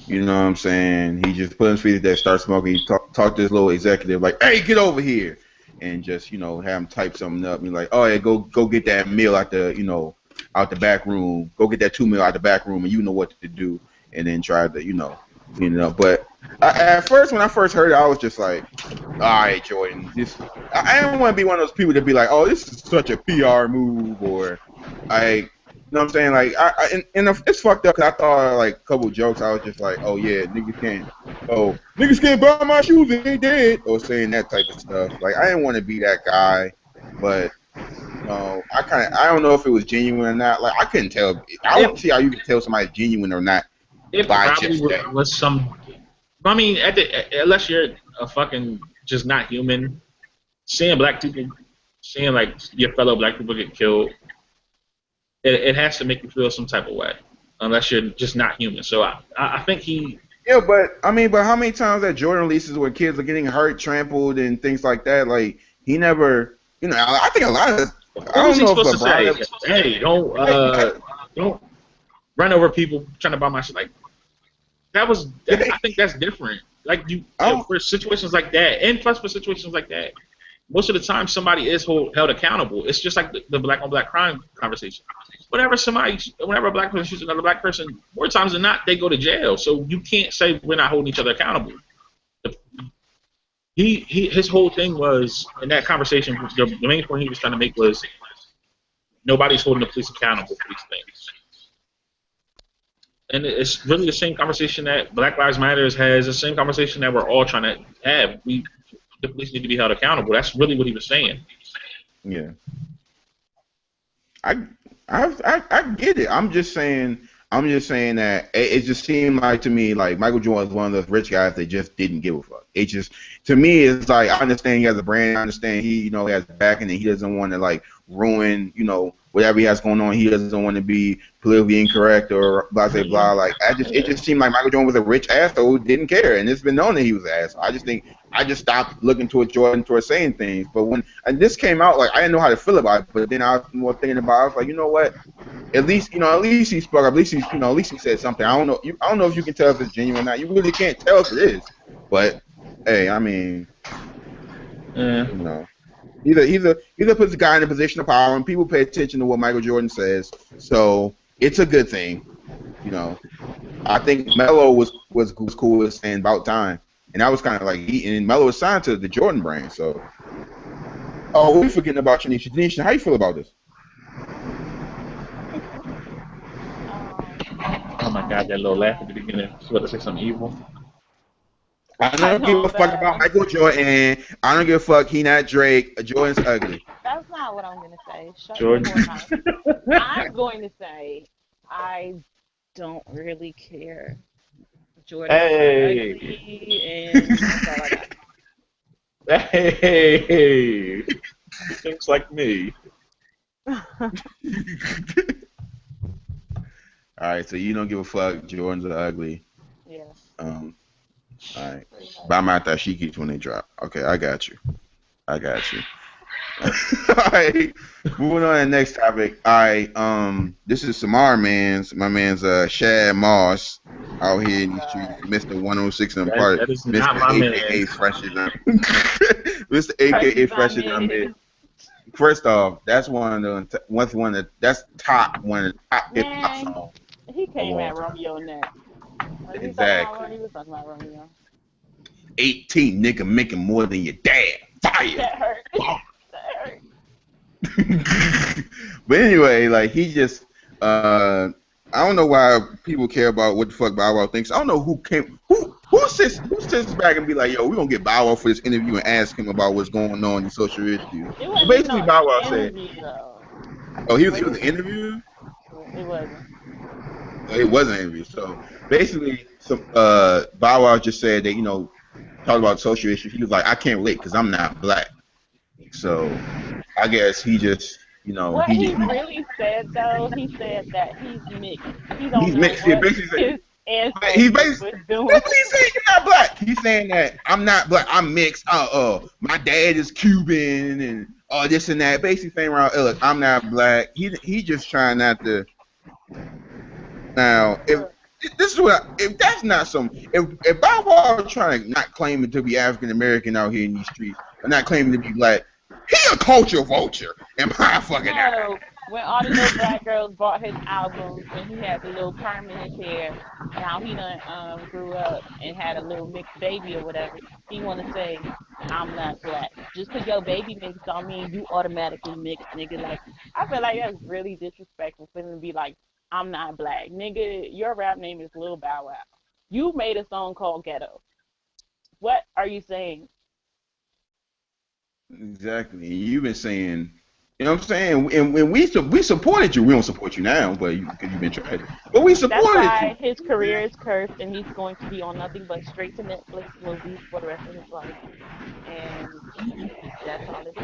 Speaker 1: you know what I'm saying? He just put his feet at that, start smoking. He talked to his little executive like, "Hey, get over here," and just have him type something up. He's like, "Oh yeah, go get that meal at the out the back room, go get that 2 mil out the back room, and you know what to do, and then try to, But at first, when I first heard it, I was just like, all right, Jordan, I don't want to be one of those people that be like, oh, this is such a PR move, or like, you know what I'm saying? Like, and it's fucked up because I thought like a couple jokes. I was just like, oh yeah, niggas can't buy my shoes if they did, or saying that type of stuff. Like, I didn't want to be that guy, but I don't know if it was genuine or not. Like, I couldn't tell. I don't
Speaker 2: It
Speaker 1: see how you can tell somebody's genuine or not
Speaker 2: it
Speaker 1: by
Speaker 2: probably
Speaker 1: just that.
Speaker 2: was some. I mean, unless you're a fucking just not human, seeing black people, seeing like your fellow black people get killed, it has to make you feel some type of way. Unless you're just not human. So I think he.
Speaker 1: Yeah, but I mean, but how many times that Jordan releases where kids are getting hurt, trampled, and things like that? Like, he never, I think a lot of.
Speaker 2: What
Speaker 1: I
Speaker 2: was
Speaker 1: don't
Speaker 2: he
Speaker 1: know if
Speaker 2: supposed to say?
Speaker 1: LeBron.
Speaker 2: Hey, don't run over people trying to buy my shit. Like I think that's different. Like for situations like that, and plus for situations like that, most of the time somebody is held accountable. It's just like the black on black crime conversation. Whenever a black person shoots another black person, more times than not, they go to jail. So you can't say we're not holding each other accountable. His whole thing was in that conversation. The main point he was trying to make was nobody's holding the police accountable for these things. And it's really the same conversation that Black Lives Matter has, the same conversation that we're all trying to have. The police need to be held accountable. That's really what he was saying.
Speaker 1: Yeah. I get it. I'm just saying that it just seemed like to me like Michael Jordan was one of those rich guys that just didn't give a fuck. It just, to me, it's like, I understand he has a brand, I understand he has backing, and he doesn't want to like ruin whatever he has going on. He doesn't want to be politically incorrect or blah blah blah. Like, it just seemed like Michael Jordan was a rich asshole who didn't care, and it's been known that he was an asshole. I just stopped looking towards Jordan towards saying things. But when this came out, like, I didn't know how to feel about it. But then I was more thinking about it. I was like, you know what? At least he spoke up. At least he said something. I don't know if you can tell if it's genuine or not. You really can't tell if it is. But hey, I mean, either puts the guy in a position of power, and people pay attention to what Michael Jordan says. So it's a good thing. I think Melo was cool with saying about time. And that was kind of like, and Melo was signed to the Jordan brand, so. Oh, we forgetting about Janisha. Janisha, how you feel about this?
Speaker 2: Oh my God, that little laugh at the beginning. She about to say something evil.
Speaker 1: I don't give a fuck about Michael Jordan. I don't give a fuck. He not Drake. Jordan's ugly.
Speaker 3: That's not what I'm gonna say. Shut
Speaker 2: Jordan.
Speaker 3: your mouth. I'm going to say I don't really care. Jordan ugly, and that's all I got.
Speaker 2: Hey, things like me.
Speaker 1: All right, so you don't give a fuck. Jordan's ugly.
Speaker 3: Yeah.
Speaker 1: All right. Buy my dashikis when they drop. Okay, I got you. All right. Moving on to the next topic. All right. This is Samar my man's Shad Moss out here in these streets. Mr. 106 and part.
Speaker 2: That is not my
Speaker 1: AKA
Speaker 2: man.
Speaker 1: Fresher than Mr. AKA Fresher than me. First off, that's one of the top hip hop songs.
Speaker 3: He came at Romeo next.
Speaker 1: Exactly.
Speaker 3: He was talking about Romeo.
Speaker 1: 18 nigga making more than your dad. Fire.
Speaker 3: That hurt. That hurt.
Speaker 1: But anyway, like, he just I don't know why people care about what the fuck Bow Wow thinks. I don't know who sits back and be like, yo, we're gonna get Bow Wow for this interview and ask him about what's going on in social issues. Basically, Bow Wow said, oh, he was an interview?
Speaker 3: It wasn't.
Speaker 1: It was an interview. So basically, Bow Wow just said that, talk about social issues. He was like, I can't relate because I'm not black. So I guess he just,
Speaker 3: What he really said, though, he said that he's mixed.
Speaker 1: He's mixed.
Speaker 3: He basically
Speaker 1: he's saying he's not black. He's saying that I'm not black. I'm mixed. My dad is Cuban and all this and that. Basically saying around, look, I'm not black. He just trying not to. Now, if that's not if Bow Wow is trying to not claiming to be African American out here in these streets, or not claiming to be black, he a culture vulture in my fucking eye.
Speaker 3: when all the little black girls bought his albums and he had the little perm in his hair. Now he done grew up and had a little mixed baby or whatever. He want to say, "I'm not black." Just 'cause your baby mixed don't mean you automatically mixed, nigga. Like I feel like that's really disrespectful for him to be like, "I'm not black, nigga." Your rap name is Lil Bow Wow. You made a song called Ghetto. What are you saying?
Speaker 1: Exactly. You've been saying, you know what I'm saying? And when we supported you, we don't support you now, but because you've been trying. But we
Speaker 3: That's
Speaker 1: supported you.
Speaker 3: why his career is cursed and he's going to be on nothing but straight to Netflix movies for the rest of his life. And that's all it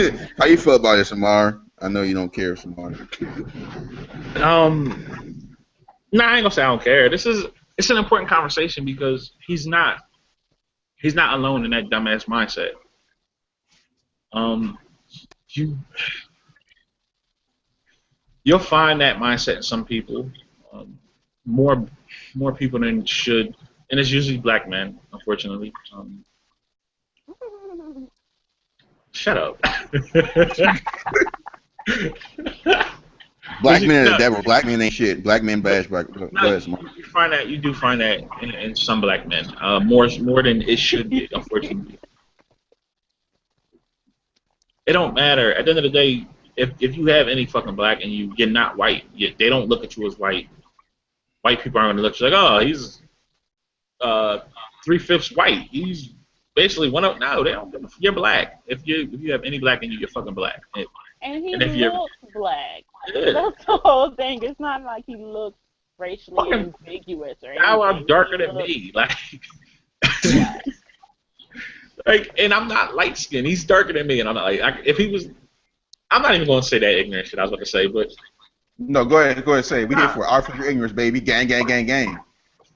Speaker 3: is.
Speaker 1: How you feel about it, Samar? I know you don't care, Samar.
Speaker 2: Nah, I ain't gonna say I don't care. It's an important conversation because he's not alone in that dumbass mindset. Um, you you'll find that mindset in some people, um, more more people than should, and it's usually black men, unfortunately. Shut up.
Speaker 1: Black men are the
Speaker 2: No,
Speaker 1: devil. Black men ain't shit. Black men bash black. Go
Speaker 2: no,
Speaker 1: ahead, Samar.
Speaker 2: you do find that in some black men, more than it should be, unfortunately. It don't matter. At the end of the day, if you have any fucking black and you're not white, they don't look at you as white. White people aren't going to look at you like, oh, he's uh, 3/5 white. He's basically one of no. They don't. You're black. If you have any black in you, you're fucking black.
Speaker 3: And he
Speaker 2: And if you're
Speaker 3: looks black.
Speaker 2: yeah,
Speaker 3: That's the whole thing. It's not like he looks racially
Speaker 2: fucking
Speaker 3: ambiguous or
Speaker 2: now I'm
Speaker 3: anything.
Speaker 2: darker
Speaker 3: He
Speaker 2: than
Speaker 3: looks
Speaker 2: me. Like
Speaker 3: black.
Speaker 2: and I'm not light skinned. He's darker than me, and I'm not like if he was. I'm not even going to say that ignorant shit I was about to say, but
Speaker 1: No, go ahead. Go ahead. Say it. We here
Speaker 2: nah,
Speaker 1: for art for your ignorance, baby. Gang, gang, gang, gang.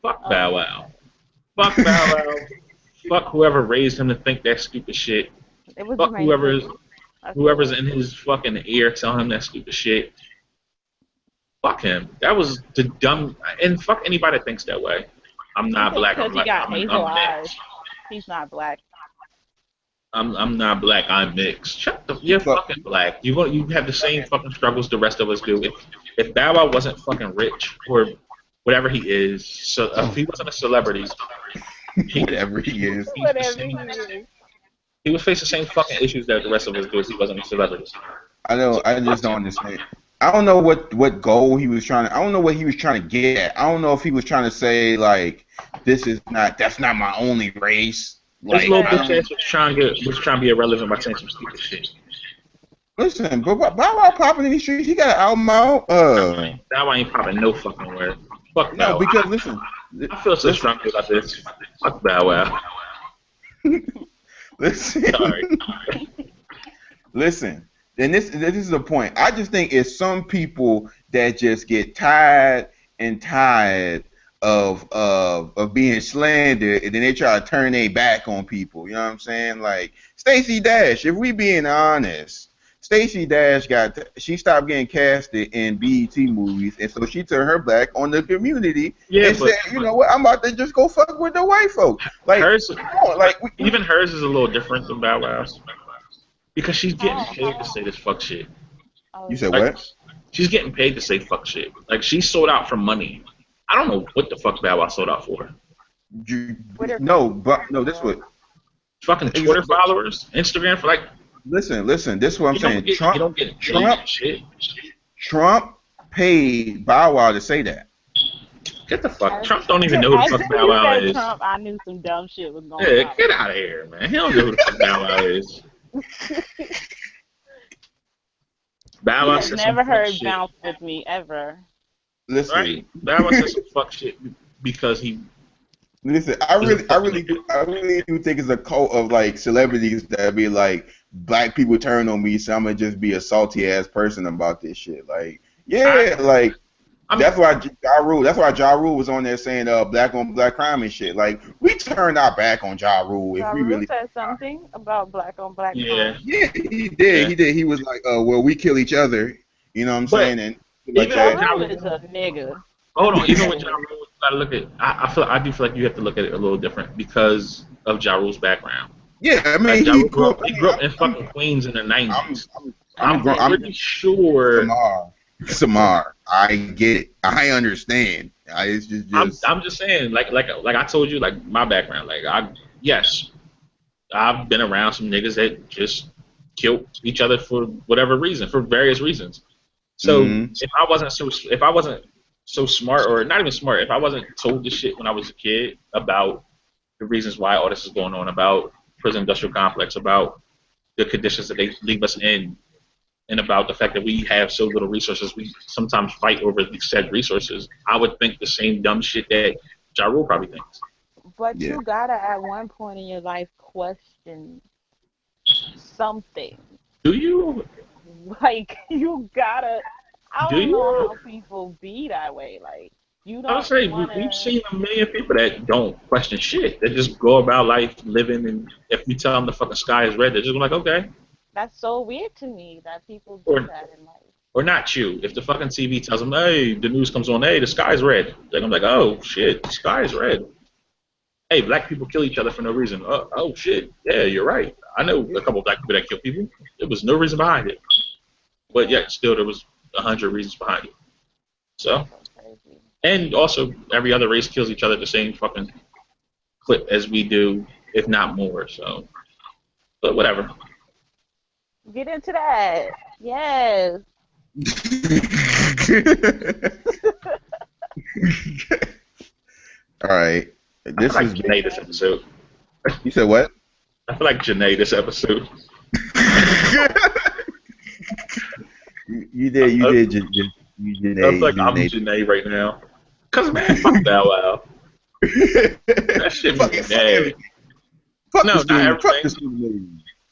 Speaker 2: fuck
Speaker 3: Oh
Speaker 2: Bow
Speaker 3: my
Speaker 2: Wow. Fuck Bow Wow. Fuck whoever raised him to think that stupid shit.
Speaker 3: it was
Speaker 2: Fuck
Speaker 3: Jermaine Dupri. Okay,
Speaker 2: whoever's
Speaker 3: well.
Speaker 2: in his fucking ear telling him that stupid shit. Fuck him. That was the dumb and fuck anybody that thinks that way. I'm
Speaker 3: He
Speaker 2: not
Speaker 3: thinks
Speaker 2: black.
Speaker 3: because he got hazel eyes, he's not black.
Speaker 2: I'm not black. I'm mixed. You're
Speaker 1: Fuck.
Speaker 2: fucking black. You have the same fucking struggles the rest of us do. If Bow Wow wasn't fucking rich or whatever he is, so if he wasn't a celebrity, he
Speaker 1: Whatever he is.
Speaker 2: he,
Speaker 3: Whatever he is.
Speaker 2: he would face the same fucking issues that the rest of us do if he wasn't a celebrity.
Speaker 1: I know.
Speaker 2: So
Speaker 1: I
Speaker 2: fuck
Speaker 1: just don't
Speaker 2: him.
Speaker 1: understand. I don't know what goal he was trying to. I don't know what he was trying to get at. I don't know if he was trying to say like this is not. That's not my only race.
Speaker 2: His
Speaker 1: Like
Speaker 2: little
Speaker 1: I
Speaker 2: bitch
Speaker 3: Because
Speaker 2: ass
Speaker 1: don't.
Speaker 2: was trying to be irrelevant by saying some stupid shit.
Speaker 1: Listen, but Bow Wow popping in these streets. He got an album out.
Speaker 2: Bow Wow ain't popping no fucking word. Fuck
Speaker 1: No,
Speaker 2: Bow Wow.
Speaker 1: because listen,
Speaker 2: I feel so
Speaker 1: listen,
Speaker 2: strongly about this. Fuck Bow Wow.
Speaker 1: listen.
Speaker 2: Sorry.
Speaker 1: Listen, and this is the point. I just think it's some people that just get tired of being slandered, and then they try to turn their back on people. You know what I'm saying? Like Stacey Dash. If we being honest, Stacey Dash she stopped getting casted in BET movies, and so she turned her back on the community
Speaker 2: Yeah,
Speaker 1: and said, you know what, I'm about to just go fuck with the white folks. Like,
Speaker 2: hers,
Speaker 1: come on, like
Speaker 2: even hers is a little different than Bow Wow's because she's getting
Speaker 3: how
Speaker 2: paid to say this fuck shit.
Speaker 3: oh
Speaker 1: you said
Speaker 2: Like,
Speaker 1: what?
Speaker 2: she's getting paid to say fuck shit. Like, she sold out for money. I don't know what the fuck Bow Wow sold out for.
Speaker 1: You,
Speaker 3: Twitter
Speaker 1: no,
Speaker 3: fame,
Speaker 1: but
Speaker 3: first
Speaker 1: no,
Speaker 3: of
Speaker 1: this
Speaker 3: all.
Speaker 1: what.
Speaker 2: Fucking Twitter followers, Instagram for like
Speaker 1: Listen. This is what I'm saying.
Speaker 2: you don't get paid
Speaker 1: Trump,
Speaker 2: for shit.
Speaker 1: Trump paid Bow Wow to say that.
Speaker 2: Get the fuck.
Speaker 3: As,
Speaker 2: Trump don't even know who the
Speaker 3: as
Speaker 2: fuck
Speaker 3: soon as
Speaker 2: Bow
Speaker 3: you
Speaker 2: Wow
Speaker 3: said
Speaker 2: is.
Speaker 3: Trump, I knew some dumb shit was going
Speaker 2: Yeah,
Speaker 3: on.
Speaker 2: get out of here, man. He don't know who the fuck Bow Wow is. Bow
Speaker 3: He
Speaker 2: Wow
Speaker 3: has
Speaker 2: said some
Speaker 3: never
Speaker 2: fuck
Speaker 3: heard
Speaker 2: shit.
Speaker 3: Bounce with me ever.
Speaker 1: Listen,
Speaker 2: Right? Bow Wow said some fuck shit because he
Speaker 1: listen.
Speaker 2: was a fucking nigga.
Speaker 1: I really do think it's a cult of like celebrities that be like, black people turn on me, so I'm gonna just be a salty ass person about this shit. Like,
Speaker 2: I,
Speaker 1: yeah, like.
Speaker 2: I'm
Speaker 1: That's why Ja Rule. That's why Ja Rule was on there saying black on black crime and shit. Like we turned our back on Ja Rule if
Speaker 3: Ja
Speaker 1: we
Speaker 3: Rule
Speaker 1: really.
Speaker 3: said something about black on black
Speaker 2: yeah,
Speaker 3: crime.
Speaker 1: Yeah, he did.
Speaker 2: yeah.
Speaker 1: He did. He was like, well, we kill each other. You know what I'm
Speaker 2: But
Speaker 1: saying? And shit like
Speaker 2: even
Speaker 3: Ja
Speaker 2: with
Speaker 1: that.
Speaker 2: Ja
Speaker 3: Rule is
Speaker 2: Rule,
Speaker 3: a nigga.
Speaker 2: hold on. Even with Ja
Speaker 3: Period.
Speaker 2: Rule, you gotta look at. I do feel like you have to look at it a little different because of Ja Rule's background.
Speaker 1: Yeah, I
Speaker 2: Like
Speaker 1: mean,
Speaker 2: Ja
Speaker 1: he
Speaker 2: Rule
Speaker 1: grew up. I
Speaker 2: he
Speaker 1: mean,
Speaker 2: grew up in fucking Queens in the
Speaker 1: I'm,
Speaker 2: '90s.
Speaker 3: I
Speaker 2: I'm
Speaker 1: grown.
Speaker 3: can't
Speaker 1: I'm
Speaker 2: pretty
Speaker 3: even.
Speaker 2: sure.
Speaker 1: Samar. I get it. I understand. It's just.
Speaker 2: I'm just saying, like I told you, like my background, like yes, I've been around some niggas that just killed each other for whatever reason, for various reasons. So
Speaker 1: Mm,
Speaker 2: if I wasn't so smart, or not even smart, if I wasn't told this shit when I was a kid about the reasons why all this is going on, about prison industrial complex, about the conditions that they leave us in, and about the fact that we have so little resources, we sometimes fight over these said resources, I would think the same dumb shit that Ja Rule probably thinks.
Speaker 3: But
Speaker 1: yeah.
Speaker 3: you gotta at one point in your life question something.
Speaker 2: Do you?
Speaker 3: Like you gotta. I
Speaker 2: Do
Speaker 3: don't know
Speaker 2: you?
Speaker 3: how people be that way. Like you
Speaker 2: I would
Speaker 3: don't
Speaker 2: say we've
Speaker 3: wanna.
Speaker 2: seen a million people that don't question shit. They just go about life living, and if we tell them the fucking sky is red, they're just like, okay.
Speaker 3: That's so weird to me that people do
Speaker 2: Or
Speaker 3: that in life.
Speaker 2: or not you. If the fucking TV tells them, hey, the news comes on, hey, the sky's red, they're gonna be like, oh shit, the sky's red. Hey, black people kill each other for no reason. Oh shit, yeah, you're right. I know a couple of black people that kill people. There was no reason behind it, but
Speaker 3: Yeah,
Speaker 2: yet still there was 100 reasons behind it.
Speaker 3: that's
Speaker 2: So,
Speaker 3: so crazy.
Speaker 2: and also every other race kills each other at the same fucking clip as we do, if not more. So, but whatever.
Speaker 3: Get into that. Yes.
Speaker 1: All right.
Speaker 2: I feel
Speaker 1: This
Speaker 2: like
Speaker 1: is.
Speaker 2: Janae this episode.
Speaker 1: You said what?
Speaker 2: I feel like Janae this episode.
Speaker 1: You did. You
Speaker 2: I,
Speaker 1: did. You
Speaker 2: I feel like
Speaker 1: You
Speaker 2: I'm
Speaker 1: Janae.
Speaker 2: Janae right now. Cause man, fuck Bow Wow. That shit
Speaker 1: Fuck
Speaker 2: be mad.
Speaker 1: everything. Fuck the
Speaker 2: No, not
Speaker 1: student. Fuck the
Speaker 2: everything.
Speaker 1: student lady.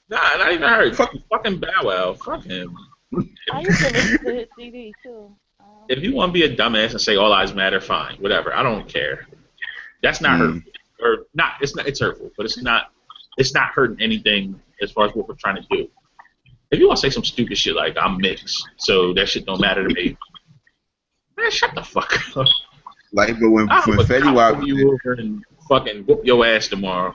Speaker 2: Nah, not even her.
Speaker 1: Fuck.
Speaker 2: Fucking Bow Wow. Fuck him.
Speaker 3: I used to listen to his CD too.
Speaker 2: If you want to be a dumbass and say all lives matter, fine, whatever. I don't care. That's not
Speaker 1: Mm.
Speaker 2: hurtful, or not. It's not. It's hurtful, but it's not. It's not hurting anything as far as what we're trying to do. If you want to say some stupid shit like I'm mixed, so that shit don't matter to me, man, shut the fuck up.
Speaker 1: Like, but
Speaker 2: I
Speaker 1: when
Speaker 2: hope a
Speaker 1: Fetty
Speaker 2: cop
Speaker 1: Wap
Speaker 2: pull you over and fucking whoop your ass tomorrow,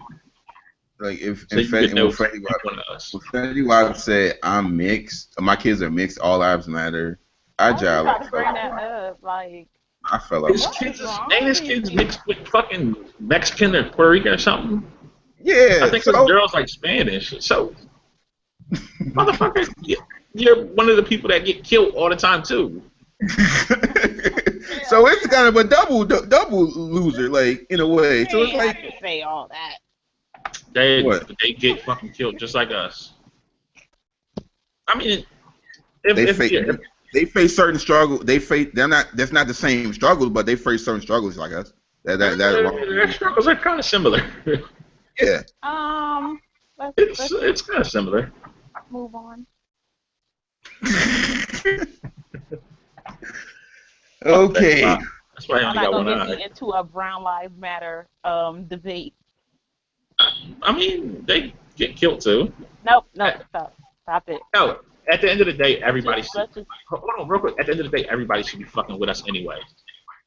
Speaker 1: like if
Speaker 2: so
Speaker 1: and
Speaker 2: you could
Speaker 1: Fetty and
Speaker 2: know you one of us.
Speaker 1: When Fetty Wap said I'm mixed, my kids are mixed, all lives matter. I
Speaker 3: Why you
Speaker 1: just like
Speaker 3: gotta bring that up? Like,
Speaker 1: I fell out.
Speaker 2: His
Speaker 3: what is
Speaker 2: kids is ain't
Speaker 3: wrong with
Speaker 2: his
Speaker 3: these
Speaker 2: kids
Speaker 3: people?
Speaker 2: mixed with fucking Mexican or Puerto Rican or something? I
Speaker 1: Yeah,
Speaker 2: think his
Speaker 1: so
Speaker 2: girl's like Spanish. So motherfucker, you're one of the people that get killed all the time too.
Speaker 1: so it's kind of a double loser, like in a way.
Speaker 3: You
Speaker 1: So it's
Speaker 3: ain't
Speaker 1: like
Speaker 3: have to say all that.
Speaker 1: what
Speaker 2: They get fucking killed just like us. I mean,
Speaker 1: they
Speaker 2: if
Speaker 1: face
Speaker 2: yeah,
Speaker 1: they face certain struggles. They face they're not that's not the same struggles, but they face certain struggles like us. That wrong.
Speaker 2: their struggles are kind of similar.
Speaker 1: Yeah.
Speaker 3: Um, let's let's
Speaker 2: It's kind of similar.
Speaker 3: move on.
Speaker 2: Fuck that.
Speaker 1: Okay.
Speaker 2: Wow. That's why I
Speaker 3: I'm
Speaker 2: only
Speaker 3: not
Speaker 2: got
Speaker 3: gonna
Speaker 2: one
Speaker 3: get you
Speaker 2: eye.
Speaker 3: into a Brown Lives Matter debate.
Speaker 2: I mean, they get killed too.
Speaker 3: Nope, nope, stop it.
Speaker 2: No, at the end of the day,
Speaker 3: Let's just
Speaker 2: everybody should.
Speaker 3: let's just
Speaker 2: Hold on, real quick. At the end of the day, everybody should be fucking with us anyway.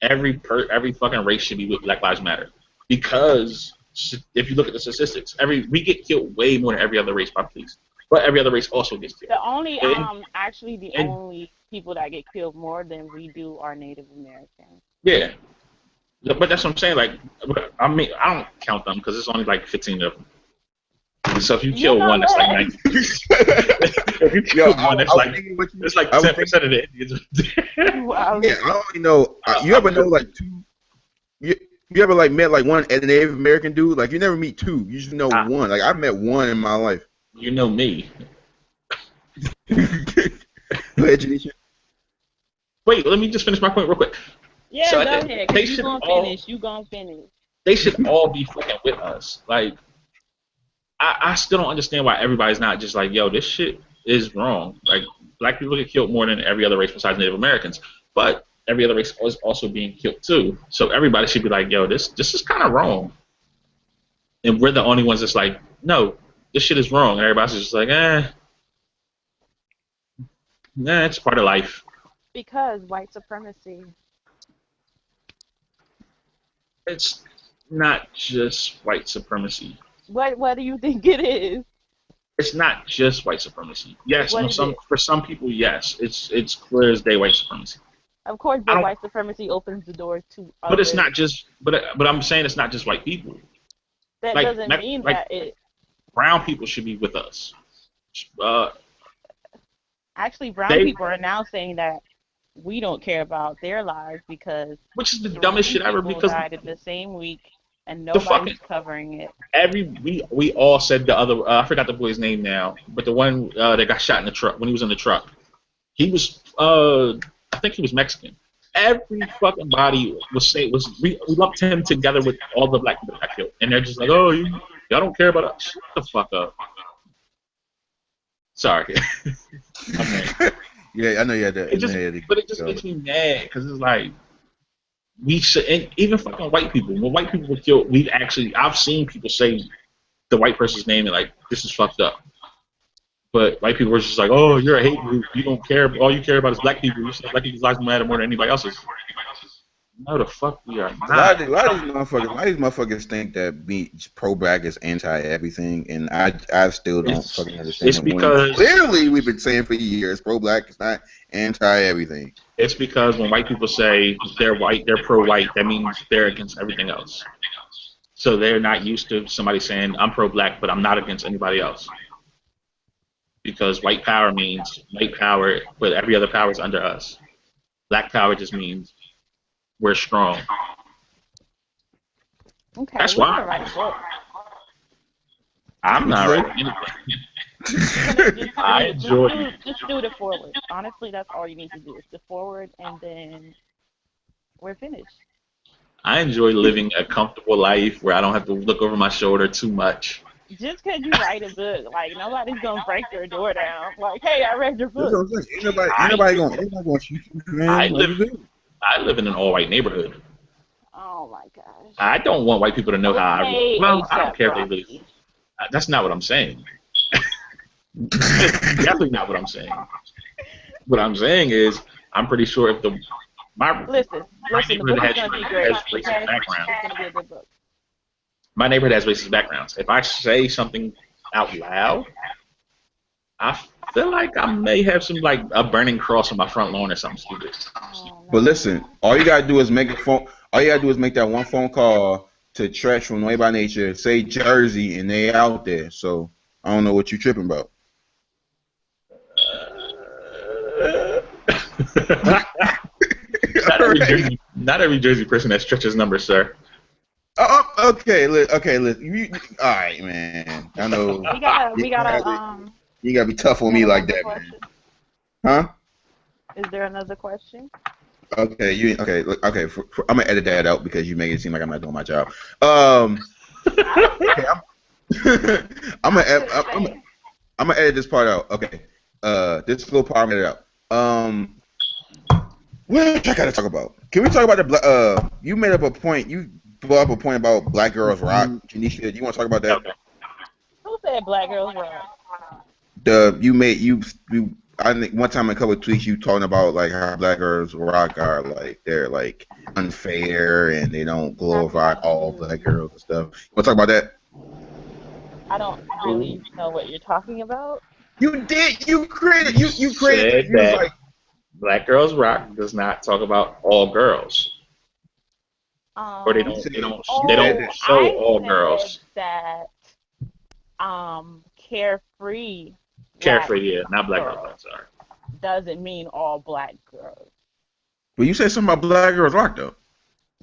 Speaker 2: Every fucking race should be with Black Lives Matter, because if you look at the statistics, we get killed way more than every other race by police, but every other race also gets killed.
Speaker 3: the only
Speaker 2: And,
Speaker 3: actually the
Speaker 2: and
Speaker 3: only people that get killed more than we do are Native Americans.
Speaker 2: yeah, but that's what I'm saying. Like, I mean, I don't count them because it's only like 15 of them. So if you
Speaker 3: You
Speaker 2: kill
Speaker 3: know
Speaker 2: one, that's like
Speaker 3: what?
Speaker 2: 90. If you
Speaker 1: Yo,
Speaker 2: kill one, that's
Speaker 1: I was
Speaker 2: like
Speaker 1: thinking what you.
Speaker 2: it's like
Speaker 1: I was
Speaker 2: 10% of the Indians.
Speaker 3: Wow.
Speaker 1: Yeah, I only know. You ever know like two? You ever like met like one Native American dude? Like you never meet two. You just know
Speaker 2: I,
Speaker 1: one. Like I've met one in my life.
Speaker 2: you know me.
Speaker 1: Go ahead, Janisha.
Speaker 2: Wait, let me just finish my point real quick.
Speaker 3: Yeah,
Speaker 2: So
Speaker 3: go ahead,
Speaker 2: they
Speaker 3: cause you
Speaker 2: should
Speaker 3: gonna
Speaker 2: all
Speaker 3: finish. You gonna finish.
Speaker 2: they should all be fucking with us. Like I still don't understand why everybody's not just like, yo, this shit is wrong. Like black people get killed more than every other race besides Native Americans, but every other race is also being killed too. So everybody should be like, yo, this is kind of wrong. And we're the only ones that's like, no, this shit is wrong. And everybody's just like, nah, it's part of life.
Speaker 3: Because white supremacy.
Speaker 2: It's not just white supremacy.
Speaker 3: What do you think it is?
Speaker 2: It's not just white supremacy. Yes,
Speaker 3: What is it?
Speaker 2: for some people, yes, it's clear as day white supremacy.
Speaker 3: Of course,
Speaker 2: I
Speaker 3: but
Speaker 2: don't,
Speaker 3: white supremacy opens the doors to
Speaker 2: but it's
Speaker 3: other.
Speaker 2: not just, but I'm saying it's not just white people.
Speaker 3: That
Speaker 2: Like
Speaker 3: doesn't
Speaker 2: like,
Speaker 3: mean
Speaker 2: like
Speaker 3: that it.
Speaker 2: brown people should be with us. Uh,
Speaker 3: Actually, brown
Speaker 2: they,
Speaker 3: people are now saying that we don't care about their lives because
Speaker 2: which is the dumbest
Speaker 3: three
Speaker 2: shit ever,
Speaker 3: people
Speaker 2: because
Speaker 3: died in the same week and
Speaker 2: the fucking
Speaker 3: nobody's covering it.
Speaker 2: we all said the other. I forgot the boy's name now, but the one that got shot in the truck when he was in the truck. He was I think he was Mexican. Every fucking body was say was we lumped him together with all the black people that got killed, and they're just like, oh, y'all don't care about us. Shut the fuck up. Sorry, I'm mad.
Speaker 1: Yeah, I know you had that.
Speaker 2: It
Speaker 1: I know
Speaker 2: just,
Speaker 1: you had
Speaker 2: but it just
Speaker 1: to
Speaker 2: makes me mad because it's like we should, and even fucking white people. When white people were killed, I've seen people say the white person's name and like this is fucked up. But white people were just like, oh, you're a hate group. You don't care. All you care about is black people. You say black people's lives matter more than anybody else's. No, the fuck we are not.
Speaker 1: a lot of these motherfuckers think that be pro black is anti everything, and I still don't
Speaker 2: It's
Speaker 1: fucking understand
Speaker 2: it's
Speaker 1: when
Speaker 2: because
Speaker 1: clearly we've been saying for years pro black is not anti everything.
Speaker 2: it's because when white people say they're white, they're pro-white, that means they're against everything else. So they're not used to somebody saying I'm pro-black, but I'm not against anybody else. Because white power means white power, but every other power is under us. Black power just means we're strong.
Speaker 3: Okay,
Speaker 2: That's
Speaker 3: we need to
Speaker 2: why
Speaker 3: write a book.
Speaker 2: I'm
Speaker 1: What you
Speaker 2: not
Speaker 1: say?
Speaker 2: writing anything. I enjoy.
Speaker 3: Just do the forward. Honestly, that's all you need to do. Is the forward, and then we're finished.
Speaker 2: I enjoy living a comfortable life where I don't have to look over my shoulder too much.
Speaker 3: Just because you write a book, like nobody's gonna break your door down. Like, hey, I read your
Speaker 1: That's
Speaker 3: book.
Speaker 1: what I'm saying.
Speaker 2: I
Speaker 1: Ain't nobody gonna shoot you,
Speaker 2: I
Speaker 1: man. Like
Speaker 2: live
Speaker 1: you good.
Speaker 2: I live in an all white neighborhood.
Speaker 3: Oh my gosh.
Speaker 2: I don't want white people to know how I really.
Speaker 3: Okay,
Speaker 2: Well, I don't
Speaker 3: ASAP
Speaker 2: care if they really.
Speaker 3: Rocky.
Speaker 2: That's not what I'm saying. That's definitely not what I'm saying. What I'm saying is, I'm pretty sure if my
Speaker 3: Listen. The
Speaker 2: neighborhood
Speaker 3: book is gonna be great.
Speaker 2: has racist
Speaker 3: Okay,
Speaker 2: backgrounds.
Speaker 3: it's gonna be a good book.
Speaker 2: My neighborhood has racist backgrounds. If I say something out loud, I feel like I may have some like a burning cross on my front lawn or something stupid.
Speaker 3: Oh
Speaker 1: But
Speaker 3: no.
Speaker 1: listen, all you gotta do is make a phone. All you gotta do is make that one phone call to Tretch from Way by Nature, say Jersey, and they out there. So I don't know what you tripping about.
Speaker 2: not
Speaker 1: All
Speaker 2: every
Speaker 1: right.
Speaker 2: Jersey, not every Jersey person that stretches numbers, sir.
Speaker 1: Okay. Okay. All right, man. I know
Speaker 3: We gotta
Speaker 1: you gotta be tough
Speaker 3: we
Speaker 1: on
Speaker 3: have
Speaker 1: me like
Speaker 3: another
Speaker 1: that, man.
Speaker 3: question.
Speaker 1: Huh?
Speaker 3: Is there another question?
Speaker 1: Okay. Okay. I'm gonna edit that out because you make it seem like I'm not doing my job. Um.
Speaker 3: I don't
Speaker 1: Okay. I'm gonna
Speaker 3: I'm
Speaker 1: ed-
Speaker 3: just saying.
Speaker 1: I'm gonna edit this part out. Okay. This little part I'm gonna edit out. What I gotta talk about? Can we talk about you made up a point. You brought up a point about Black Girls Rock. Janisha, do you want to talk about that?
Speaker 2: Okay.
Speaker 3: Who said black girls rock?
Speaker 1: You I think one time in a couple of tweets you talking about like how Black Girls Rock are like they're like unfair and they don't glorify all black girls and stuff. You want to talk about that?
Speaker 3: I don't really know what you're talking about.
Speaker 1: You did.
Speaker 2: You
Speaker 1: You created.
Speaker 2: said
Speaker 1: You was
Speaker 2: that
Speaker 1: like
Speaker 2: Black Girls Rock does not talk about all girls, or
Speaker 1: you
Speaker 3: Um.
Speaker 1: said
Speaker 2: they
Speaker 1: you said
Speaker 2: don't
Speaker 3: Oh,
Speaker 1: that.
Speaker 2: show
Speaker 3: I
Speaker 2: all
Speaker 3: said
Speaker 2: girls.
Speaker 3: that carefree black
Speaker 2: Carefree, yeah, not Black Girls
Speaker 3: girl
Speaker 2: Rock. Sorry.
Speaker 3: doesn't mean all black girls.
Speaker 1: But you said something about Black Girls Rock though.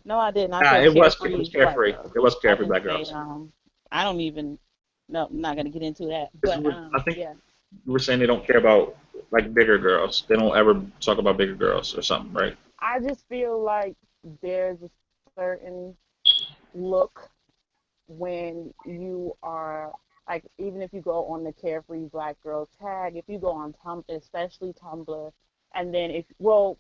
Speaker 3: No, I didn't. I
Speaker 2: Nah,
Speaker 3: said
Speaker 2: it was
Speaker 3: carefree black
Speaker 2: Carefree.
Speaker 3: girls.
Speaker 2: It was
Speaker 3: I
Speaker 2: Carefree
Speaker 3: didn't
Speaker 2: Black
Speaker 3: say
Speaker 2: Girls.
Speaker 3: I don't even. No, I'm not gonna get into that. But
Speaker 2: I think
Speaker 3: yeah.
Speaker 2: you were saying they don't care about like bigger girls. They don't ever talk about bigger girls or something, right?
Speaker 3: I just feel like there's a certain look when you are like even if you go on the carefree black girl tag, if you go on Tumblr, especially Tumblr, and then if well,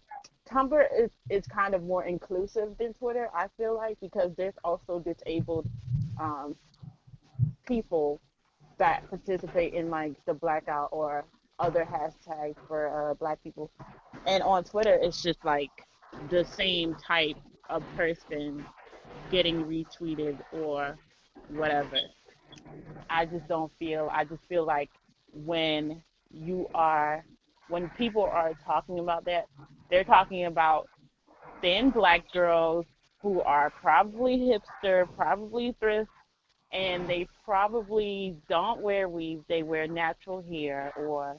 Speaker 3: Tumblr is kind of more inclusive than Twitter, I feel like, because there's also disabled um, people that participate in like the blackout or other hashtags for black people. And on Twitter, it's just like the same type of person getting retweeted or whatever. I just don't feel. I just feel like when you are when people are talking about that, they're talking about thin black girls who are probably hipster, probably thrift, and they probably don't wear weave. They wear natural hair or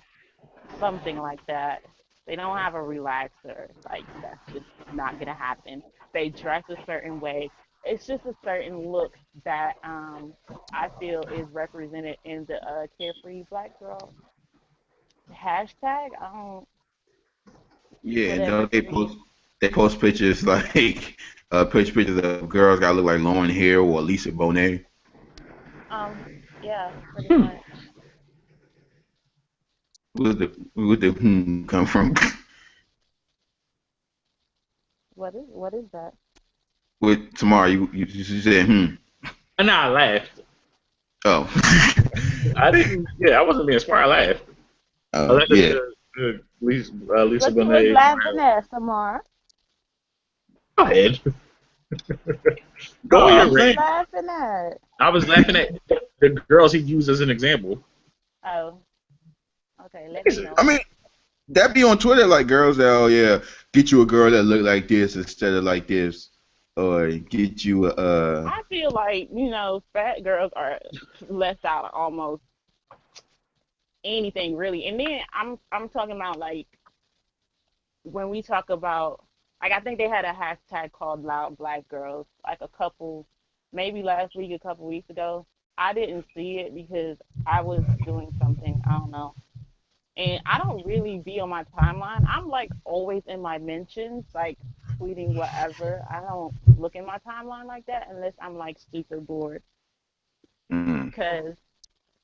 Speaker 3: something like that. They don't have a relaxer. Like that's just not gonna happen. They dress a certain way. It's just a certain look that I feel is represented in the carefree black girl hashtag. I don't
Speaker 1: Yeah, and
Speaker 3: whatever
Speaker 1: then
Speaker 3: for me.
Speaker 1: they post pictures like pictures of girls got look like Lauren Hill or Lisa Bonet.
Speaker 3: Yeah, pretty much.
Speaker 1: Where the come from?
Speaker 3: What is that?
Speaker 1: With tomorrow, you said
Speaker 2: And I laughed.
Speaker 1: oh
Speaker 2: I didn't. Yeah, I wasn't being smart. I laughed. I
Speaker 1: oh
Speaker 2: laughed at
Speaker 1: yeah.
Speaker 2: Lisa
Speaker 3: What you was
Speaker 2: Bonet.
Speaker 3: laughing at, Samar?
Speaker 2: Go ahead. Go
Speaker 1: No,
Speaker 2: on
Speaker 3: What
Speaker 2: your
Speaker 1: I'm
Speaker 3: was you
Speaker 1: saying
Speaker 2: rant.
Speaker 3: laughing at?
Speaker 2: I was laughing at the girls he used as an example.
Speaker 3: Oh, okay. Let me
Speaker 1: I
Speaker 3: know.
Speaker 1: mean that be on Twitter like girls that oh yeah get you a girl that look like this instead of like this or get you a
Speaker 3: I feel like, fat girls are left out of almost anything really. And then I'm talking about like when we talk about like I think they had a hashtag called Loud Black Girls like a couple maybe last week, a couple weeks ago. I didn't see it because I was doing something, I don't know. And I don't really be on my timeline. I'm like always in my mentions, like tweeting whatever. I don't look in my timeline like that unless I'm like super bored
Speaker 1: mm,
Speaker 3: because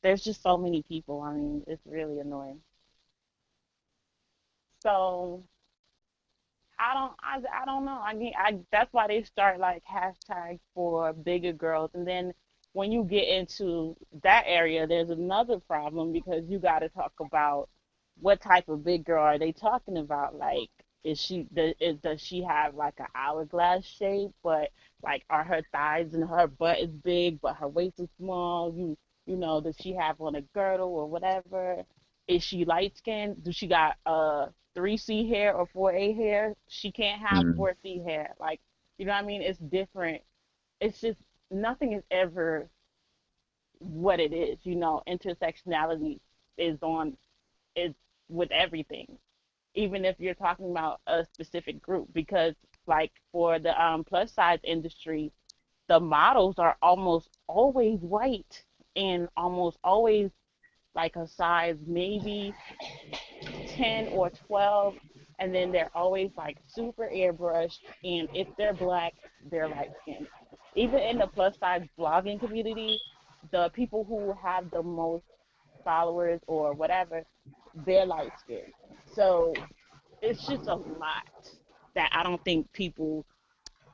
Speaker 3: there's just so many people. I mean, it's really annoying. So I don't know. I mean, that's why they start like hashtags for bigger girls, and then when you get into that area, there's another problem because you got to talk about what type of big girl are they talking about? Like, does she have like an hourglass shape, but like are her thighs and her butt is big, but her waist is small? Does she have on a girdle or whatever? Is she light skinned? Do she got 3C hair or 4A hair? She can't have
Speaker 1: mm,
Speaker 3: 4C hair. Like, you know what I mean? It's different. It's just nothing is ever what it is. Intersectionality is on is with everything, even if you're talking about a specific group. Because like for the plus size industry, the models are almost always white and almost always like a size maybe 10 or 12, and then they're always like super airbrushed, and if they're black they're light skinned. Even in the plus size blogging community, the people who have the most followers or whatever, they're light skinned. So it's just a lot that I don't think people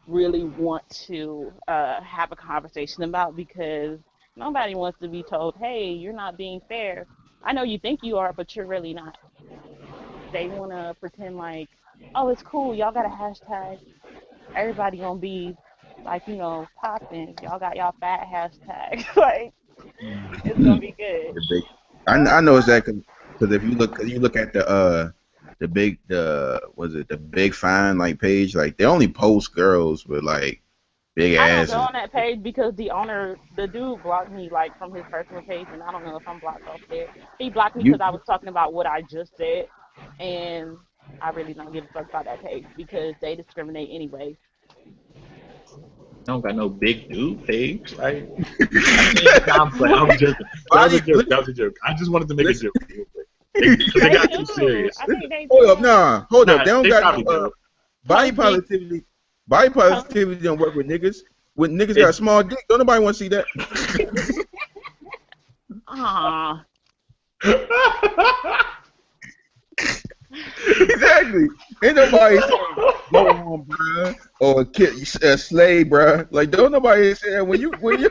Speaker 3: really want to have a conversation about because nobody wants to be told, hey, you're not being fair. I know you think you are, but you're really not. They want to pretend like, oh, it's cool. Y'all got a hashtag. Everybody gonna be like, popping. Y'all got y'all fat hashtag. Like, it's gonna be good.
Speaker 1: the big. I know it's that because if you look, cause you look at the big the was it the big fine like page like they only post girls with like big
Speaker 3: I don't go
Speaker 1: asses.
Speaker 3: on that page because the dude blocked me like from his personal page, and I don't know if I'm blocked off there. He blocked me
Speaker 1: You
Speaker 3: because I was talking about what I just said, and I really don't give a fuck about that page because they discriminate anyway.
Speaker 2: I don't got no big dude page. Like, I mean, nah, I'm playing. I was joking. That was a
Speaker 1: body
Speaker 2: joke. That was a joke. I just wanted to make a
Speaker 1: listen.
Speaker 2: joke real quick because they
Speaker 3: They
Speaker 2: got too
Speaker 3: do.
Speaker 2: serious.
Speaker 3: I think they
Speaker 1: Hold up,
Speaker 3: do.
Speaker 1: nah, hold up.
Speaker 2: Nah,
Speaker 1: They don't
Speaker 2: they
Speaker 1: got no
Speaker 2: probably do.
Speaker 1: body
Speaker 3: Post big,
Speaker 1: positivity. Body
Speaker 3: post.
Speaker 1: positivity don't work with niggas. When niggas got
Speaker 2: It,
Speaker 1: a small dick, don't nobody want to see that.
Speaker 3: Ah,
Speaker 1: Exactly. Ain't nobody saying go on, bruh, or kid, slay, bruh. Like don't nobody say that when you when you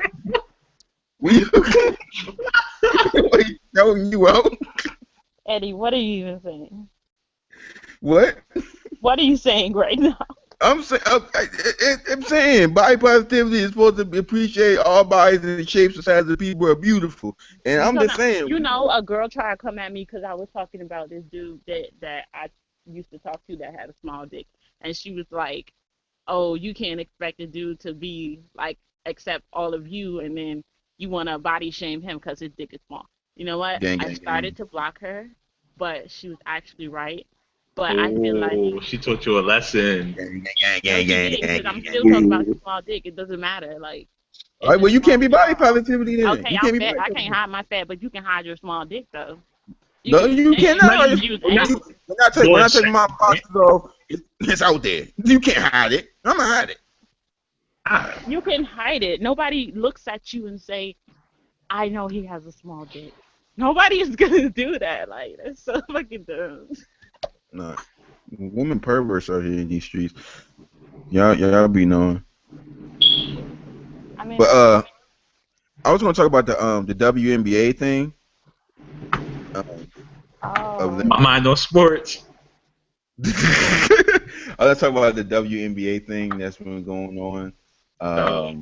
Speaker 1: showing you out.
Speaker 3: Eddie, what are you even saying?
Speaker 1: What?
Speaker 3: What are you saying right now?
Speaker 1: I'm saying body positivity is supposed to appreciate all bodies and shapes and sizes of people are beautiful, and I'm
Speaker 3: So
Speaker 1: just
Speaker 3: now,
Speaker 1: saying,
Speaker 3: a girl tried to come at me because I was talking about this dude that I used to talk to that had a small dick, and she was like, "Oh, you can't expect a dude to be like accept all of you, and then you want to body shame him because his dick is small." You know what?
Speaker 1: gang,
Speaker 3: I
Speaker 1: gang,
Speaker 3: started
Speaker 1: gang,
Speaker 3: to block her, but she was actually right. But I feel like
Speaker 2: Oh, she taught you a lesson.
Speaker 1: gang, gang,
Speaker 3: no,
Speaker 1: gang,
Speaker 3: she
Speaker 1: gang,
Speaker 3: didn't
Speaker 1: gang,
Speaker 3: because I'm
Speaker 1: gang,
Speaker 3: still talking about his
Speaker 1: gang.
Speaker 3: small dick. It doesn't matter. Like
Speaker 1: All
Speaker 3: it's
Speaker 1: right,
Speaker 3: just
Speaker 1: well, you can't
Speaker 3: small
Speaker 1: be
Speaker 3: to
Speaker 1: body
Speaker 3: y'all.
Speaker 1: positivity then.
Speaker 3: Okay,
Speaker 1: You
Speaker 3: I'm
Speaker 1: can't be
Speaker 3: fat.
Speaker 1: body
Speaker 3: I can't
Speaker 1: positivity.
Speaker 3: hide my fat, but you can hide your small dick though. You
Speaker 1: No,
Speaker 3: can
Speaker 1: you
Speaker 2: No,
Speaker 3: you
Speaker 1: cannot.
Speaker 3: can
Speaker 2: you,
Speaker 3: use
Speaker 2: you're not
Speaker 3: angles.
Speaker 2: doing
Speaker 1: When I take my
Speaker 2: sex.
Speaker 1: boxes off, it's out there. You can't hide it. I'm gonna hide it.
Speaker 3: You can hide it. Nobody looks at you and say, "I know he has a small dick." Nobody is gonna do that. Like that's so fucking dumb.
Speaker 1: No, women perverts out here in these streets. Y'all be knowing.
Speaker 3: I mean,
Speaker 1: But
Speaker 3: I guess.
Speaker 1: I was gonna talk about the WNBA thing. Um, of
Speaker 3: Oh,
Speaker 1: them.
Speaker 2: My mind on sports.
Speaker 1: Let's talk about the WNBA thing that's been going on.
Speaker 2: Uh,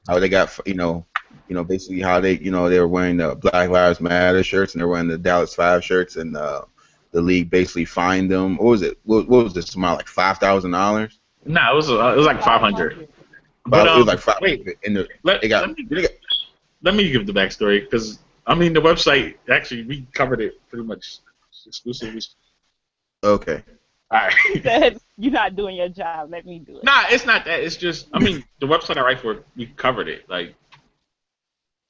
Speaker 1: How they got basically how they were wearing the Black Lives Matter shirts and they're wearing the Dallas Five shirts and the league basically fined them. What was it? What was this amount, like $5,000?
Speaker 2: nah, it was like 500.
Speaker 3: 500.
Speaker 2: But
Speaker 1: It was like five.
Speaker 2: wait,
Speaker 1: And
Speaker 2: let
Speaker 1: they got
Speaker 2: let me
Speaker 1: they got
Speaker 2: let me give the backstory because I mean the website actually we covered it pretty much exclusively.
Speaker 1: okay.
Speaker 2: All
Speaker 3: He
Speaker 2: right.
Speaker 3: said, "You're not doing your job. Let me do it."
Speaker 2: Nah, it's not that. It's just I mean the website I write for we covered it. Like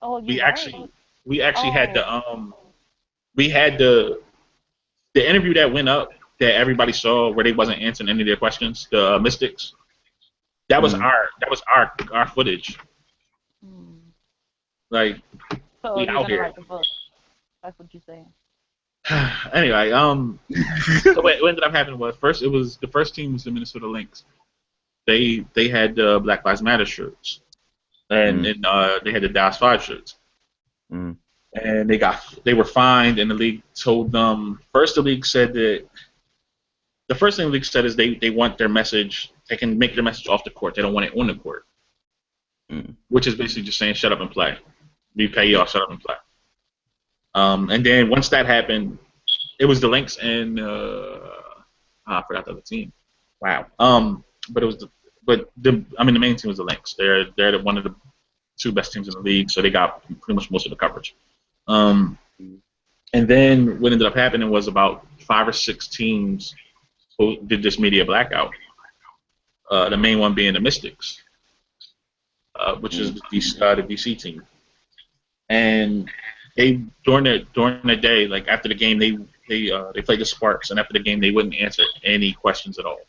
Speaker 3: Oh, you
Speaker 2: we
Speaker 3: right.
Speaker 2: actually we actually had
Speaker 3: Oh.
Speaker 2: we had the interview that went up that everybody saw where they wasn't answering any of their questions. The Mystics.
Speaker 1: Mm.
Speaker 2: That was our footage.
Speaker 3: Hmm.
Speaker 2: Like
Speaker 3: So
Speaker 2: we
Speaker 3: you're
Speaker 2: out
Speaker 3: gonna
Speaker 2: here.
Speaker 3: write the book. That's what you're saying.
Speaker 2: Anyway, so what ended up happening was first it was the first team was the Minnesota Lynx. They had the Black Lives Matter shirts
Speaker 1: Mm.
Speaker 2: and they had the Dallas Five shirts.
Speaker 1: Mm.
Speaker 2: And they were fined and the league told them first the league said that the first thing the league said is they want their message they can make their message off the court. They don't want it on the court.
Speaker 1: Mm.
Speaker 2: Which is basically just saying shut up and play. We pay
Speaker 1: Yeah.
Speaker 2: y'all, shut up and play. And then once that happened, it was the Lynx and I forgot the other team. Wow. But it was the main team was the Lynx. One of the two best teams in the league, so they got pretty much most of the coverage. Um,
Speaker 1: Mm.
Speaker 2: and then what ended up happening was about 5 or 6 teams who did this media blackout. The main one being the Mystics, which is
Speaker 1: Mm.
Speaker 2: the DC team. And they during the day, like after the game, they played the Sparks, and after the game, they wouldn't answer any questions at all,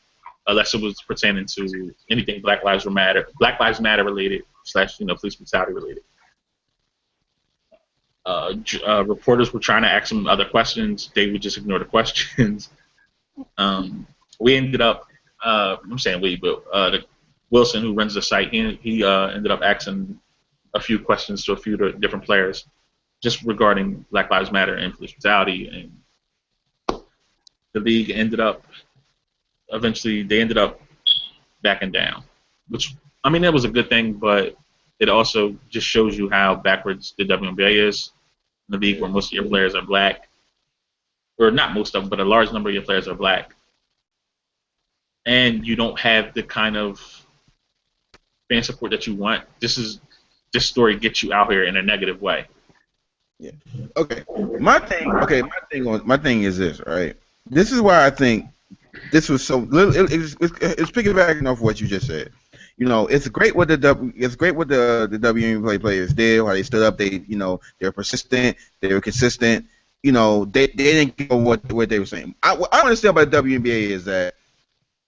Speaker 2: unless it was pertaining to anything Black Lives Matter related slash police brutality related. Reporters were trying to ask them other questions. They would just ignore the questions. Um, we ended up, I'm saying we, but Wilson, who runs the site, he ended up asking a few questions to a few different players just regarding Black Lives Matter and police brutality, and the league ended up backing down, which I mean that was a good thing, but it also just shows you how backwards the WNBA is. In the league where most of your players are black, or not most of them, but a large number of your players are black, and you don't have the kind of fan support that you want. This story gets you out here in a negative way.
Speaker 1: Yeah. Okay. My thing is this, right? This is why I think this was so. It's piggybacking off what you just said. It's great what it's great what the WNBA players did. How they stood up. They're persistent. They were consistent. They didn't give what they were saying. What I understand about the WNBA is that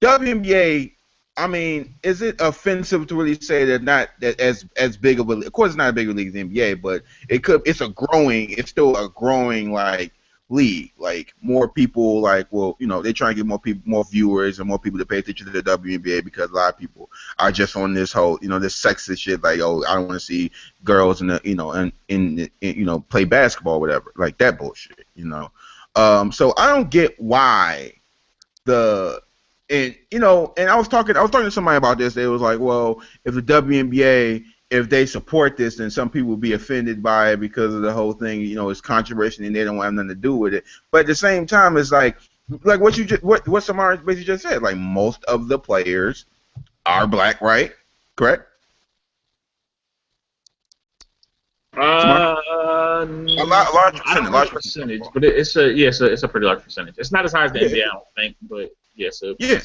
Speaker 1: WNBA, I mean, is it offensive to really say that not that as big of a, of course it's not a bigger league as the NBA, but it's still a growing like league. Like more people they try and get more people, more viewers and more people to pay attention to the WNBA because a lot of people are just on this whole, this sexist shit like, oh, I don't want to see girls in the, play basketball or whatever, like that bullshit. So I don't get why the And and I was talking to somebody about this. They was like, well, if the WNBA, if they support this, then some people will be offended by it because of the whole thing. It's controversial and they don't have nothing to do with it. But at the same time, it's like what you just what Samara basically just said. Like most of the players are black, right? Correct, Samara? A large
Speaker 2: I
Speaker 1: percentage,
Speaker 2: don't know the
Speaker 1: large percentage.
Speaker 2: percentage, but it's a pretty large percentage. It's not as high as the
Speaker 1: Yeah,
Speaker 2: NBA, I don't think, but yes,
Speaker 1: yeah.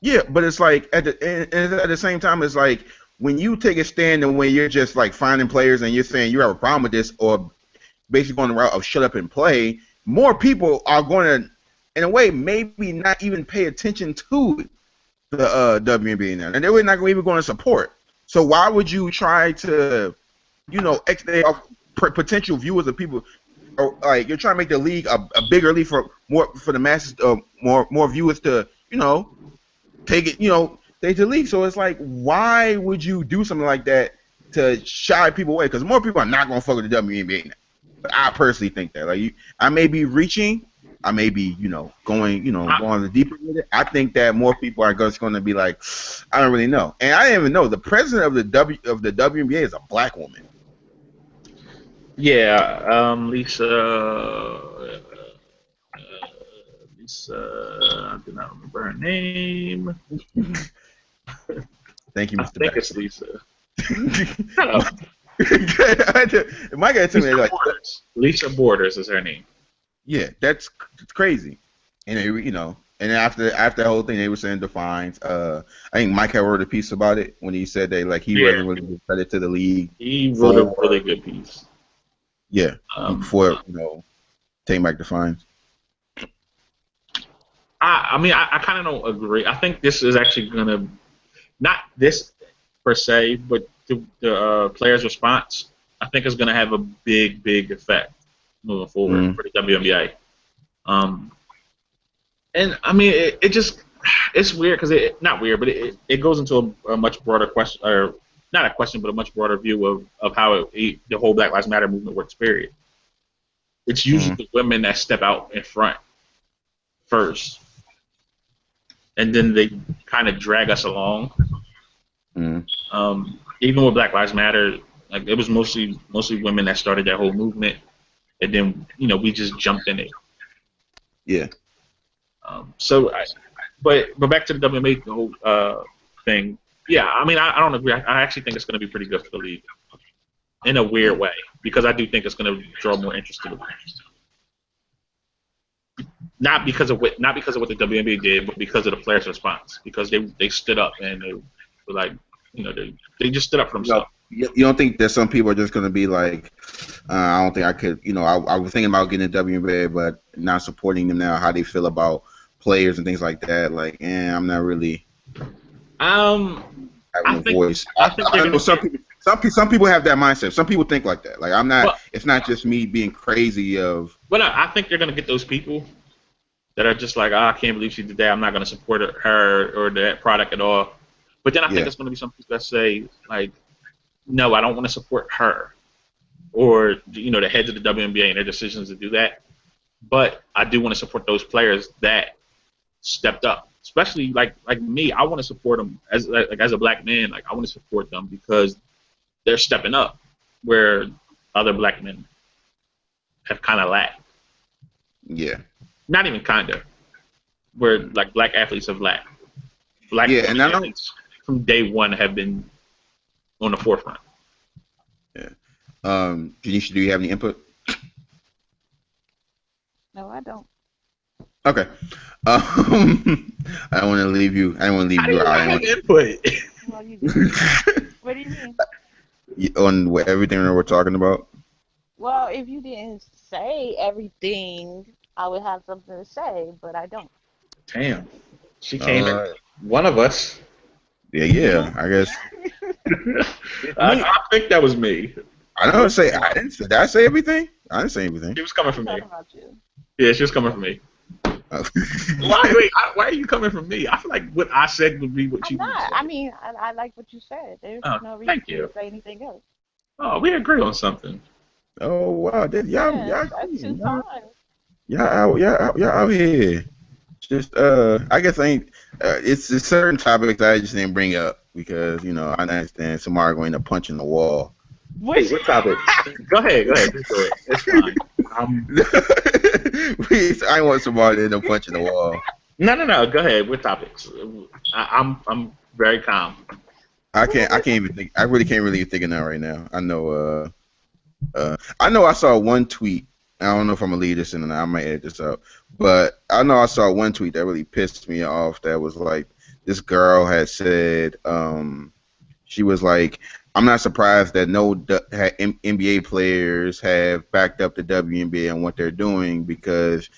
Speaker 1: Yeah, but it's like at the same time, it's like when you take a stand and when you're just like finding players and you're saying you have a problem with this, or basically going the route of shut up and play, more people are going to, in a way, maybe not even pay attention to the WNBA now, and they're not even going to support. So why would you try to, X off potential viewers of people? Or, like you're trying to make the league a bigger league for the masses, more viewers to take it, they delete. So it's like, why would you do something like that to shy people away? Because more people are not going to fuck with the WNBA now. But I personally think that, like, I may be reaching, I may be, going the deeper with it. I think that more people are just going to be like, I don't really know. And I didn't even know the president of the WNBA is a black woman.
Speaker 2: Yeah, Lisa, I do not remember her name.
Speaker 1: Thank you,
Speaker 2: I
Speaker 1: Mr.
Speaker 2: think it's
Speaker 1: Baxter.
Speaker 2: Lisa. Shut up.
Speaker 1: Mike got to me like,
Speaker 2: Lisa Borders is her name.
Speaker 1: yeah, that's crazy. And they, and then after the whole thing, they were saying defines. I think Mike had wrote a piece about it when he said that he
Speaker 2: Yeah.
Speaker 1: wasn't really giving credit to the league.
Speaker 2: He wrote a really good piece.
Speaker 1: Yeah, for taking back the fines.
Speaker 2: I mean, I kind of don't agree. I think this is actually gonna not this per se, but the players' response. I think is gonna have a big effect moving forward for the WNBA. And I mean, it's weird because not weird, but it goes into a much broader question, or not a question, but a much broader view of how the whole Black Lives Matter movement works. Period. It's usually the women that step out in front first, and then they kind of drag us along. Even with Black Lives Matter, like it was mostly women that started that whole movement, and then we just jumped in it.
Speaker 1: Yeah.
Speaker 2: But back to the WNBA whole thing. Yeah, I mean, I don't agree. I actually think it's going to be pretty good for the league in a weird way because I do think it's going to draw more interest to the league. Not because of what the WNBA did, but because of the players' response. Because they stood up and they were like, they just stood up for themselves.
Speaker 1: You don't think that some people are just going to be like, I don't think I could, I was thinking about getting a WNBA, but not supporting them now. How they feel about players and things like that. Like, I'm not really having a voice. I know some people have that mindset. Some people think like that. Like, I'm not. Well, it's not just me being crazy of.
Speaker 2: Well, no, I think you're going to get those people that are just like, I can't believe she did that. I'm not going to support her or that product at all. But then I think it's going to be some people that say, like, no, I don't want to support her or, the heads of the WNBA and their decisions to do that. But I do want to support those players that stepped up, especially like me. I want to support them as a black man. Like, I want to support them because they're stepping up where other black men have kind of lacked.
Speaker 1: Yeah.
Speaker 2: Not even kind of. Where, like, black athletes have lacked. Black athletes from day one have been on the forefront.
Speaker 1: Yeah. Janisha, do you have any input?
Speaker 3: No, I don't.
Speaker 1: Okay. I don't want to leave you. I don't want to leave you out.
Speaker 2: I have input.
Speaker 3: Well, you do. What do you mean?
Speaker 1: On everything that we're talking about?
Speaker 3: Well, if you didn't say everything, I would have something to say, but I don't.
Speaker 2: Damn. She came in. One of us.
Speaker 1: Yeah, I guess.
Speaker 2: I think that was me.
Speaker 1: I don't say. Did I say everything? I didn't say everything.
Speaker 2: She was coming from me.
Speaker 3: About you.
Speaker 2: Yeah, she was coming from me. Why are you coming from me? I feel like what I said would be what you would say.
Speaker 3: I mean, I like what you said. There's no reason to say anything else.
Speaker 2: Oh, we agree on something.
Speaker 1: Oh wow, y'all
Speaker 3: that's too fun.
Speaker 1: Y'all out here Just I guess I ain't. It's certain topics I just didn't bring up because I understand Samara going to punch in the wall.
Speaker 2: Wait, what topics? Go ahead, just do it. It's fine.
Speaker 1: I want Samara to end up punching the wall.
Speaker 2: No. Go ahead. What topics? I'm very calm.
Speaker 1: I can't even think. I really can't really think of that right now. I know. I know I saw one tweet. I don't know if I'm gonna leave this in, and I might edit this out. But I know I saw one tweet that really pissed me off. That was like this girl had said, she was like, "I'm not surprised that no NBA players have backed up the WNBA and what they're doing because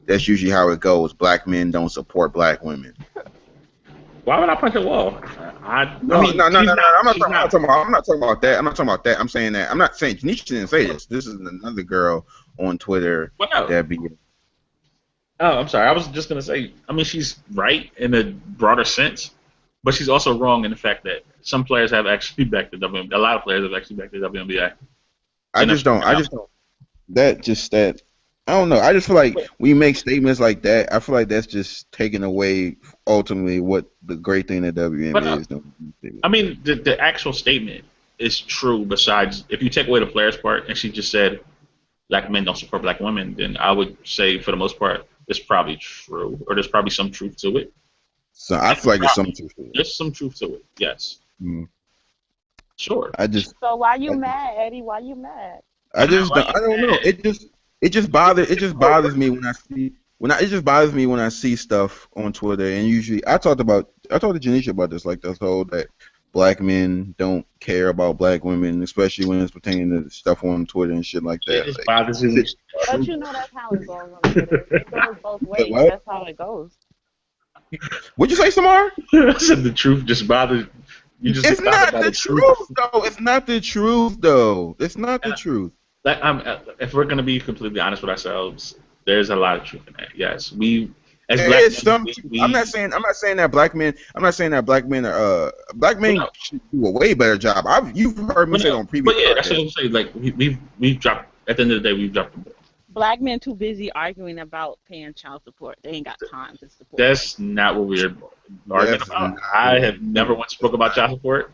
Speaker 1: that's usually how it goes. Black men don't support black women."
Speaker 2: Why would I punch a wall? I
Speaker 1: No,
Speaker 2: mean,
Speaker 1: no, no, no, no. I'm not,
Speaker 2: she's not.
Speaker 1: I'm not talking about that. I'm not talking about that. I'm saying that. I'm not saying Tanisha didn't say this. This is another girl on Twitter
Speaker 2: Well, no.
Speaker 1: that be.
Speaker 2: Oh, I'm sorry. I was just gonna say. I mean, she's right in a broader sense, but she's also wrong in the fact that some players have actually backed the WNBA. A lot of players have actually backed the WNBA.
Speaker 1: I just don't. That. I don't know. I just feel like when you make statements like that, I feel like that's just taking away ultimately what the great thing that WNBA is doing.
Speaker 2: I mean, the actual statement is true. Besides, if you take away the player's part, and she just said black men don't support black women, then I would say for the most part it's probably true, or there's probably some truth to it.
Speaker 1: So I feel like there's some truth to it.
Speaker 2: There's some truth to it. Yes.
Speaker 1: Mm.
Speaker 2: Sure.
Speaker 3: So why you mad, Eddie? Why you mad?
Speaker 1: I don't know. It just bothers me when I see it just bothers me when I see stuff on Twitter. And usually I talked to Janisha about this, like this whole that black men don't care about black women, especially when it's pertaining to stuff on Twitter and shit like that.
Speaker 2: It just bothers me.
Speaker 3: But you know that's how it goes on Twitter. It goes both ways. That's how it goes.
Speaker 1: What'd you say, Samar?
Speaker 2: I said the truth just bothers you. Just
Speaker 1: it's not the truth, though. It's not the truth, though. It's not the truth.
Speaker 2: Like, if we're gonna be completely honest with ourselves, there's a lot of truth in that. Yes,
Speaker 1: I'm not saying that black men. I'm not saying that black men are. Black men should do a way better job. You've heard me say it on previous.
Speaker 2: But yeah, that's what I'm saying. Like we've dropped. At the end of the day, we've dropped the ball.
Speaker 3: Black men too busy arguing about paying child support. They ain't got time to support.
Speaker 2: That's not what we're arguing about. I have never once spoke about child support.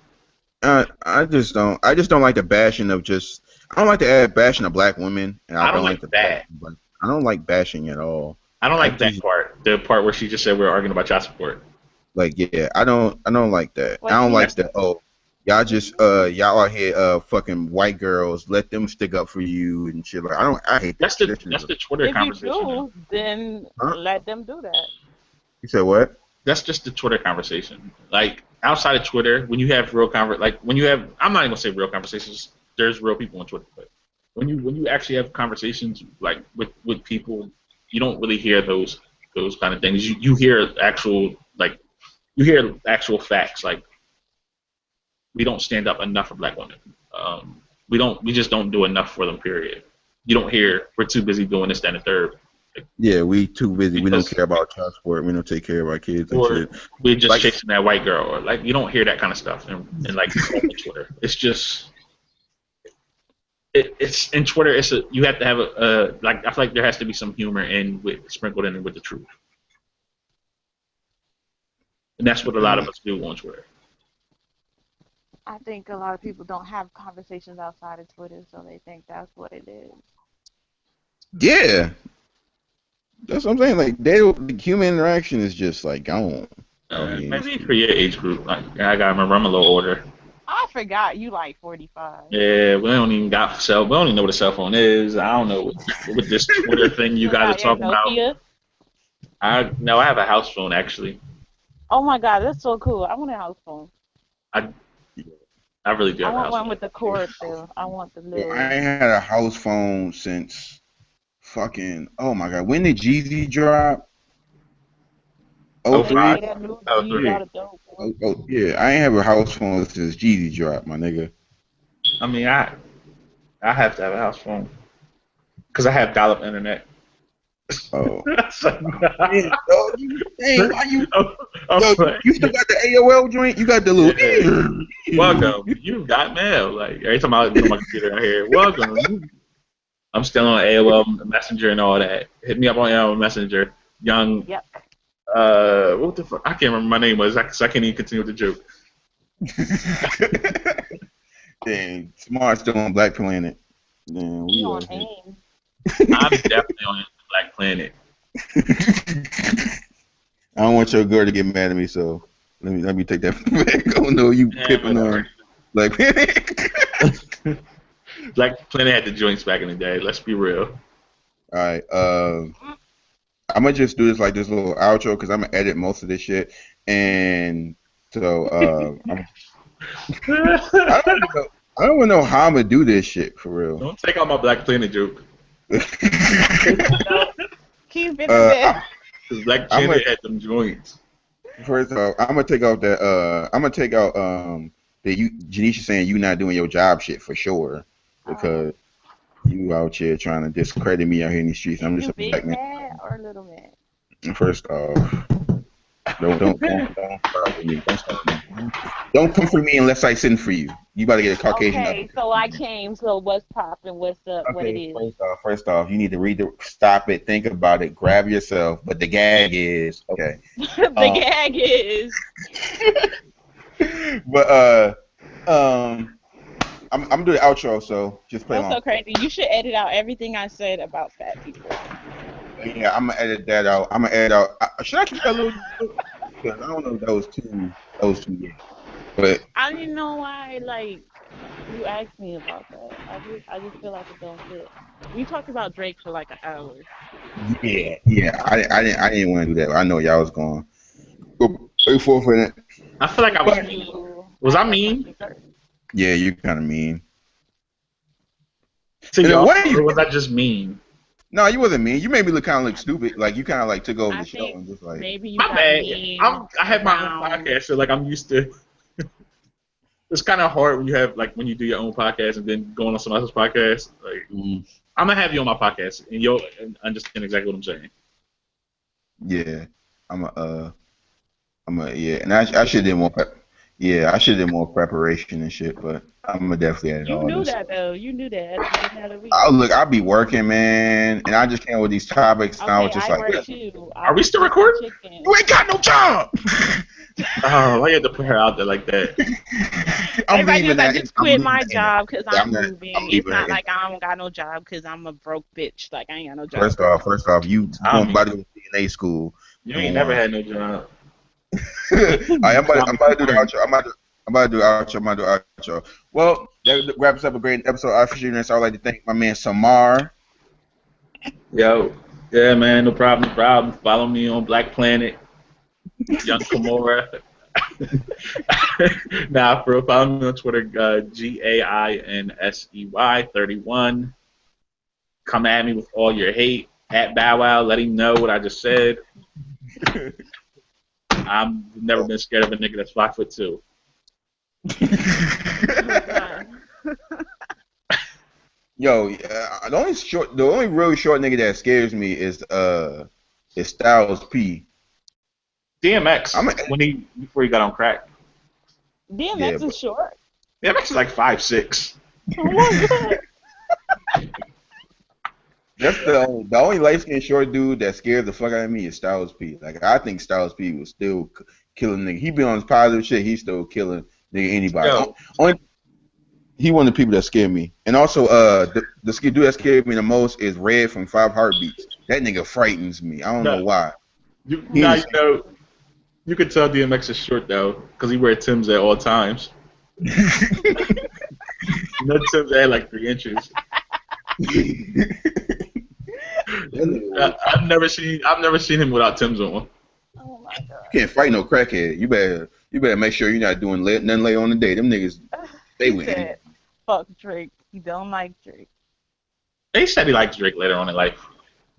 Speaker 1: I just don't like the bashing of just. I don't like the bashing of black women, and I don't like that. I don't like bashing at all.
Speaker 2: I don't like that part. The part where she just said we're arguing about child support.
Speaker 1: Like, yeah, I don't like that. I don't like that. Oh, y'all just y'all out here fucking white girls. Let them stick up for you and shit. Like, I hate
Speaker 2: that. That's the Twitter conversation.
Speaker 3: If you do, then let them do that.
Speaker 1: You said what?
Speaker 2: That's just the Twitter conversation. Like outside of Twitter, when you have real I'm not even gonna say real conversations. There's real people on Twitter, but when you actually have conversations like with people, you don't really hear those kind of things. You hear actual facts. Like we don't stand up enough for black women. We just don't do enough for them. Period. You don't hear we're too busy doing this, that, and the third.
Speaker 1: Yeah, we too busy. We don't care about child support. We don't take care of our kids and shit.
Speaker 2: We're just chasing that white girl, or like you don't hear that kind of stuff and like on Twitter. It's just. It's in Twitter. You have to have I feel like there has to be some humor sprinkled in with the truth, and that's what a lot of us do on Twitter.
Speaker 3: I think a lot of people don't have conversations outside of Twitter, so they think that's what it is.
Speaker 1: Yeah, that's what I'm saying. Like, the human interaction is just like gone.
Speaker 2: Maybe for your age group, I gotta remember I'm a little older.
Speaker 3: I forgot you like 45.
Speaker 2: Yeah, we don't even know what a cell phone is. I don't know what this Twitter thing you guys are talking about. I have a house phone actually.
Speaker 3: Oh my god, that's so cool. I want a house phone.
Speaker 2: I really do.
Speaker 3: I want one with the cord still. I want the little.
Speaker 1: I ain't had a house phone since fucking. Oh my god, when did Jeezy drop? Oh, 03? Oh, yeah, I ain't have a house phone since Jeezy dropped, my nigga.
Speaker 2: I mean, I have to have a house phone because I have dial-up internet.
Speaker 1: Oh.
Speaker 2: Like,
Speaker 1: why you? You still got the AOL joint? You got the little.
Speaker 2: Welcome. You got mail. Like every time I go on my computer, I hear welcome. I'm still on AOL Messenger and all that. Hit me up on AOL Messenger. Young.
Speaker 3: Yep.
Speaker 2: What the fuck? I can't remember my name was, so I can't even continue with the joke.
Speaker 1: Dang, Samar's still on Black Planet. Damn,
Speaker 3: He
Speaker 1: we
Speaker 3: on
Speaker 1: over here.
Speaker 3: AIM.
Speaker 2: I'm definitely on Black Planet.
Speaker 1: I don't want your girl to get mad at me, so let me take that back. Oh no, you
Speaker 2: Yeah,
Speaker 1: pipping
Speaker 2: whatever.
Speaker 1: on Black Planet.
Speaker 2: Black Planet had the joints back in the day. Let's be real.
Speaker 1: All right, I'm gonna just do this like this little outro because I'm gonna edit most of this shit, and so I don't even know. I don't even know how I'm gonna do this shit for real.
Speaker 2: Don't take out my Black Planet joke.
Speaker 3: No, keep it in
Speaker 1: Uh,
Speaker 3: there.
Speaker 2: Because Black
Speaker 1: I'm
Speaker 2: Planet had them joints.
Speaker 1: First off, I'm gonna take out that. I'm gonna take out that you Janisha saying you not doing your job shit for sure because you out here trying to discredit me out here in the streets.
Speaker 3: Is
Speaker 1: I'm just
Speaker 3: you
Speaker 1: a black
Speaker 3: big
Speaker 1: man.
Speaker 3: mad or little mad?
Speaker 1: First off, don't start with me. Don't start with me. Don't come for me unless I send for you. You about to get a Caucasian up.
Speaker 3: Okay, so I came. So what's popping? What's up? What it
Speaker 1: Okay,
Speaker 3: is?
Speaker 1: first off, you need to read the. Stop it. Think about it. Grab yourself. But the gag is okay.
Speaker 3: The gag is.
Speaker 1: But I'm doing the outro, so just play
Speaker 3: That's
Speaker 1: along.
Speaker 3: so crazy. You should edit out everything I said about fat people.
Speaker 1: Yeah, I'm gonna edit that out. I'm gonna edit out. Should I keep that little? Because I don't know if that was too gay. But
Speaker 3: I don't even know why. Like you asked me about that. I just feel like it don't fit. We talked about Drake for like an hour.
Speaker 1: yeah, I didn't want to do that. I know y'all was going go forth for that.
Speaker 2: I feel like I was
Speaker 1: But
Speaker 2: mean.
Speaker 3: You
Speaker 2: Was I
Speaker 3: asked that
Speaker 2: mean
Speaker 3: question first.
Speaker 1: yeah, you kind of mean.
Speaker 2: to
Speaker 1: In a
Speaker 2: y'all,
Speaker 1: way,
Speaker 2: or was I just mean?
Speaker 1: no, you wasn't mean. You made me look kind of look stupid. Like you kind of like took over
Speaker 3: I
Speaker 1: the show
Speaker 3: think
Speaker 1: and just like.
Speaker 3: maybe you
Speaker 2: My
Speaker 3: got
Speaker 2: bad.
Speaker 3: mean
Speaker 2: I have my own
Speaker 3: around.
Speaker 2: podcast, so like I'm used to. It's kind of hard when you have like when you do your own podcast and then going on someone else's podcast. Like
Speaker 1: Mm,
Speaker 2: I'm gonna have you on my podcast and you'll understand exactly what I'm saying.
Speaker 1: yeah, yeah, and I should did more. Yeah, I should did more preparation and shit, but I'm gonna definitely edit
Speaker 3: You
Speaker 1: all
Speaker 3: knew
Speaker 1: this.
Speaker 3: that though. You knew that at the beginning of the week.
Speaker 1: Oh, look, I'll be working, man, and I just came with these topics, and I
Speaker 3: Okay,
Speaker 1: was just
Speaker 3: I
Speaker 1: like,
Speaker 3: work
Speaker 1: yeah,
Speaker 3: too. I
Speaker 2: Are we
Speaker 3: be
Speaker 2: still
Speaker 3: flipping
Speaker 2: recording?
Speaker 3: chicken.
Speaker 1: you ain't got no job.
Speaker 2: Oh, I had to put her out there like that.
Speaker 1: I'm
Speaker 3: Everybody
Speaker 1: leaving
Speaker 3: knows I
Speaker 1: that.
Speaker 3: just
Speaker 1: I'm
Speaker 3: quit
Speaker 1: leaving
Speaker 3: my
Speaker 1: that in there.
Speaker 3: job because
Speaker 1: Yeah,
Speaker 3: I'm
Speaker 1: I'm
Speaker 3: moving. It's
Speaker 1: leaving her
Speaker 3: not
Speaker 1: in
Speaker 3: like I don't got no job because I'm a broke bitch. Like I ain't got no
Speaker 1: there.
Speaker 3: job.
Speaker 1: First off, you going
Speaker 2: Tommy,
Speaker 1: about to go to DNA school.
Speaker 2: you
Speaker 1: Number
Speaker 2: ain't never
Speaker 1: one.
Speaker 2: had no job.
Speaker 1: All right, I'm
Speaker 2: Tommy
Speaker 1: about to do the
Speaker 2: confirmed.
Speaker 1: outro. I'm about to do the outro. I'm about to do the outro. Well, that wraps up a great episode. I appreciate this. I would like to thank my man Samar.
Speaker 2: Yo, yeah, man, no problem, no problem. Follow me on Black Planet, Young Kimura. Nah, for real, follow me on Twitter, GAINSEY31. Come at me with all your hate at Bow Wow. Let him know what I just said. I've never been scared of a nigga that's 5'2".
Speaker 1: Yo, the only really short nigga that scares me is Styles P. I'm a,
Speaker 2: DMX before he got on crack.
Speaker 1: yeah,
Speaker 3: DMX
Speaker 1: but
Speaker 3: is short.
Speaker 2: DMX is like 5'6".
Speaker 3: Oh my god.
Speaker 1: that's the only light skinned short dude that scares the fuck out of me is Styles P. Like I think Styles P was still killing nigga. He been on his positive shit. He's still killing nigga anybody.
Speaker 2: Yo,
Speaker 1: Only he one of the people that scare me. And also the dude that scared me the most is Red from Five Heartbeats. That nigga frightens me. I don't know
Speaker 2: no,
Speaker 1: why. He
Speaker 2: now you
Speaker 1: just
Speaker 2: know. You could tell DMX is short though, because he wears Timbs at all times. No Timbs at like 3 inches. I've never seen him without Timbs on.
Speaker 3: Oh my god.
Speaker 1: You can't fight no crackhead. You better make sure you're not doing nothing later on the day. Them niggas they
Speaker 3: He
Speaker 1: win.
Speaker 3: said, "Fuck Drake. He don't like Drake."
Speaker 2: He said he likes Drake later on in life.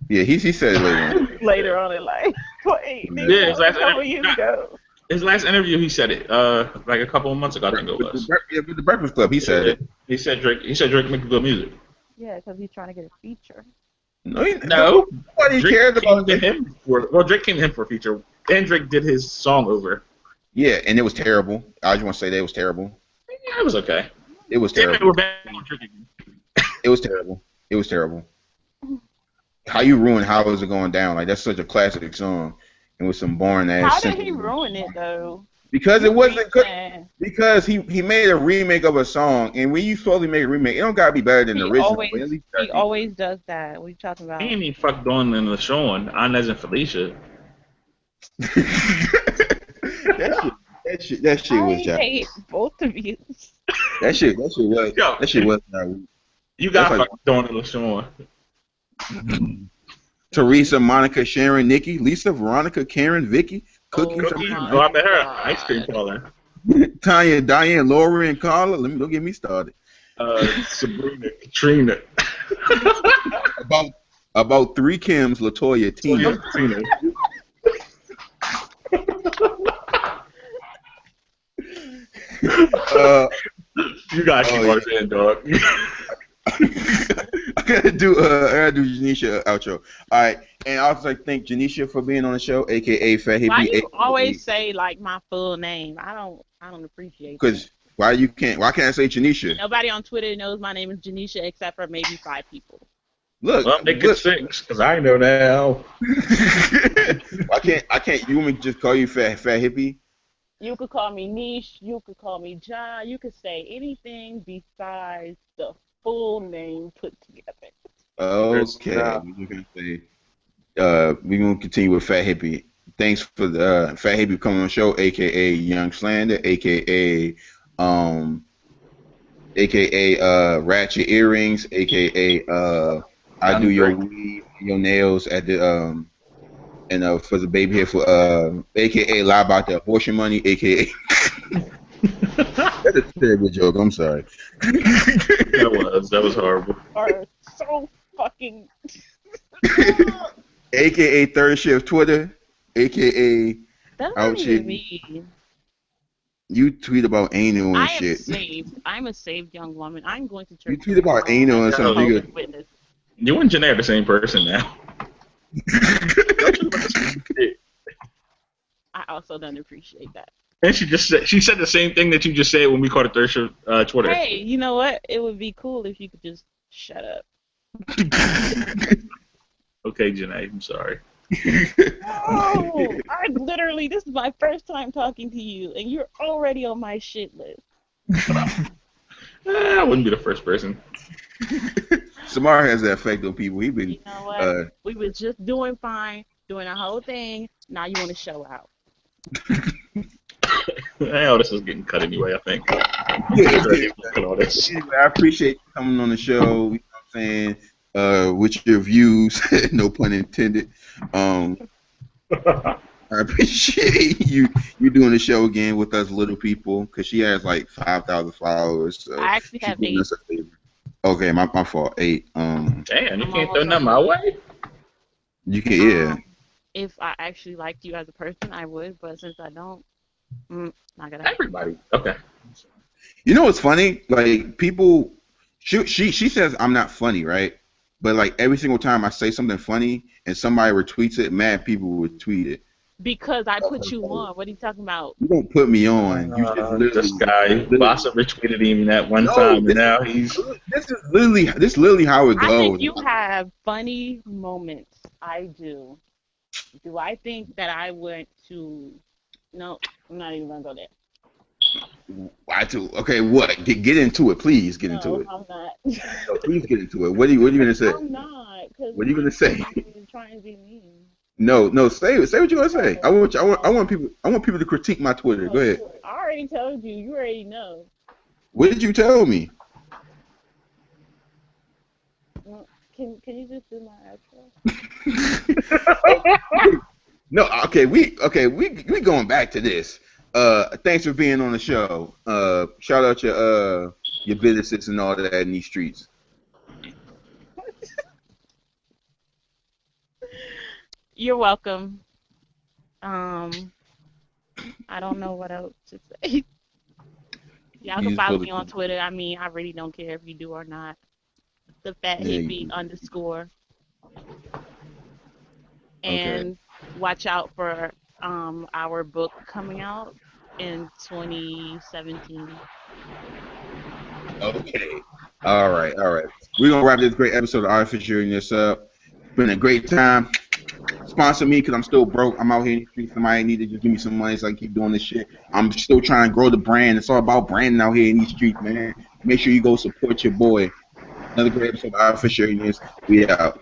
Speaker 1: Yeah, he said it later on.
Speaker 3: Later on in life. Wait,
Speaker 1: Yeah.
Speaker 3: nigga,
Speaker 2: Yeah,
Speaker 3: that was a couple years ago.
Speaker 2: his last interview he said it. Like a couple of months ago I think it was.
Speaker 1: With the Breakfast Club, he said
Speaker 2: Yeah,
Speaker 1: it.
Speaker 2: he said Drake make good music.
Speaker 3: Yeah, because he's trying to get a feature.
Speaker 2: No,
Speaker 1: Nobody
Speaker 2: Drake
Speaker 1: cared
Speaker 2: came
Speaker 1: about
Speaker 2: to
Speaker 1: it.
Speaker 2: him Drake came to him for a feature. Then Drake did his song over.
Speaker 1: Yeah, and it was terrible. I just want to say that it was terrible.
Speaker 2: Yeah, it was okay.
Speaker 1: It was
Speaker 2: Damn it,
Speaker 1: terrible.
Speaker 2: we're back on Drake again.
Speaker 1: It was terrible. It was terrible. How you ruin How Is It Going Down? Like that's such a classic song. and with some boring ass
Speaker 3: How did
Speaker 1: simple.
Speaker 3: he ruin it though?
Speaker 1: Because it
Speaker 3: You
Speaker 1: wasn't good.
Speaker 3: reaching.
Speaker 1: Because he made a remake of a song, and when you supposedly make a remake, it don't gotta be better than the original, but at least it
Speaker 4: He
Speaker 1: gotta be
Speaker 4: always does that. What are you talking
Speaker 2: He
Speaker 4: about?
Speaker 2: ain't even fucked Dawn and LaShawn, Inez and Felicia.
Speaker 1: that shit was
Speaker 4: I
Speaker 1: just
Speaker 4: hate both of you.
Speaker 2: Yo,
Speaker 1: that shit was not weak.
Speaker 2: you
Speaker 1: That's
Speaker 2: got
Speaker 1: like
Speaker 2: fucked Dawn and LaShawn.
Speaker 1: Teresa, Monica, Sharon, Nikki, Lisa, Veronica, Karen, Vicky, Cookie,
Speaker 4: Oh
Speaker 2: Cookie,
Speaker 4: my
Speaker 2: go out to her. Ice cream
Speaker 4: god.
Speaker 2: parlor.
Speaker 1: Tanya, Diane, Lori, and Carla. Don't get me started.
Speaker 2: Sabrina, Katrina.
Speaker 1: About about three Kims, Latoya, Tina.
Speaker 2: Toya, Tina.
Speaker 1: Uh,
Speaker 2: You gotta keep
Speaker 1: oh,
Speaker 2: on saying, dog.
Speaker 1: I gotta do Janisha outro. All right, and I also like thank Janisha for being on the show, aka Fat
Speaker 3: Why
Speaker 1: Hippie,
Speaker 3: you always
Speaker 1: aka
Speaker 3: say like my full name? I don't appreciate that.
Speaker 1: because why can't I say Janisha?
Speaker 3: Nobody on Twitter knows my name is Janisha except for maybe 5 people.
Speaker 1: Look,
Speaker 2: Well, make it
Speaker 1: look.
Speaker 2: 6, because I know now.
Speaker 1: I can't. You want me to just call you Fat Hippie?
Speaker 3: You could call me Niche, you could call me John, you could say anything besides the full name put together.
Speaker 2: There's
Speaker 1: Okay, we're gonna continue with Fat Hippie. Thanks for the Fat Hippie coming on the show, aka Young Slander, um, aka Ratchet Earrings, aka I do
Speaker 2: Young
Speaker 1: your
Speaker 2: Drake.
Speaker 1: weave, your nails at the and for the baby here for aka lie about the abortion money, aka that's a terrible joke. I'm sorry.
Speaker 2: That was horrible.
Speaker 3: Are so fucking.
Speaker 1: aka third shift Twitter, aka
Speaker 3: That's not
Speaker 1: out here.
Speaker 3: even me.
Speaker 1: You tweet about anal and
Speaker 3: I am
Speaker 1: shit.
Speaker 3: saved. I'm a saved young woman. I'm going to
Speaker 1: You
Speaker 3: church
Speaker 1: tweet about anal
Speaker 3: as
Speaker 1: and
Speaker 3: a
Speaker 1: some
Speaker 2: Yo,
Speaker 1: nigga.
Speaker 3: Jehovah's Witness.
Speaker 2: you and Janae are the same person now. Y'all talking about the same shit.
Speaker 3: I also don't appreciate that.
Speaker 2: And she said the same thing that you just said when we called it third shift Twitter.
Speaker 3: Hey, you know what? It would be cool if you could just shut up.
Speaker 2: Okay, Janae, I'm sorry.
Speaker 3: Oh, this is my first time talking to you, and you're already on my shit list.
Speaker 2: I wouldn't be the first person.
Speaker 1: Samar has that effect on people. He been
Speaker 3: You know what? We were just doing fine, doing a whole thing. Now you want to show out.
Speaker 2: Hell, this is getting cut anyway, I think.
Speaker 1: yeah.
Speaker 2: Cut all this.
Speaker 1: Anyway, I appreciate you coming on the show. You know what I'm saying? With your views, no pun intended. I appreciate you doing the show again with us little people because she has like 5,000 followers. So
Speaker 3: I actually
Speaker 1: she's
Speaker 3: have
Speaker 1: doing
Speaker 3: 8.
Speaker 1: us a favor. Okay, my fault. 8.
Speaker 2: Damn, you
Speaker 3: I'm
Speaker 2: can't throw
Speaker 3: almost
Speaker 2: nothing my way?
Speaker 1: You can yeah.
Speaker 3: If I actually liked you as a person, I would, but since I don't, not gonna.
Speaker 2: Everybody. Okay.
Speaker 1: You know what's funny? Like people, she says I'm not funny, right? But like every single time I say something funny and somebody retweets it, mad people would tweet it.
Speaker 3: Because I put you on. What are you talking about?
Speaker 1: You don't put me on. You just
Speaker 2: This guy,
Speaker 1: literally.
Speaker 2: Bossa retweeted him that one
Speaker 1: No,
Speaker 2: time, and now he's.
Speaker 1: this is literally how it
Speaker 3: I think
Speaker 1: goes.
Speaker 3: you have funny moments. I do. Do I think that I went to? No, I'm not even gonna go there.
Speaker 1: I too. Okay, what? Get into it, please. Get into
Speaker 3: No,
Speaker 1: it.
Speaker 3: I'm not.
Speaker 1: No, please get into it. What are you gonna say?
Speaker 3: I'm not, because
Speaker 1: What are you gonna say?
Speaker 3: I'm trying to be mean.
Speaker 1: No. Say what you're gonna say. I want people to critique my Twitter. Go ahead.
Speaker 3: I already told you. You already know.
Speaker 1: What did you tell me?
Speaker 3: Can you just do my outro?
Speaker 1: No. Okay. We going back to this. Thanks for being on the show. Shout out your businesses and all that in these streets.
Speaker 3: You're welcome. I don't know what else to say. Y'all can follow me on Twitter. I mean, I really don't care if you do or not. The Fat Hippy _ and watch out for our book coming out in 2017.
Speaker 1: Okay. All right. We're gonna wrap this great episode of Artificial this up. It's been a great time. sponsor me because I'm still broke. I'm out here in the streets. Somebody need to just give me some money so I can keep doing this shit. I'm still trying to grow the brand. It's all about branding out here in these streets, man. Make sure you go support your boy. Another great episode of Artificial News. We out.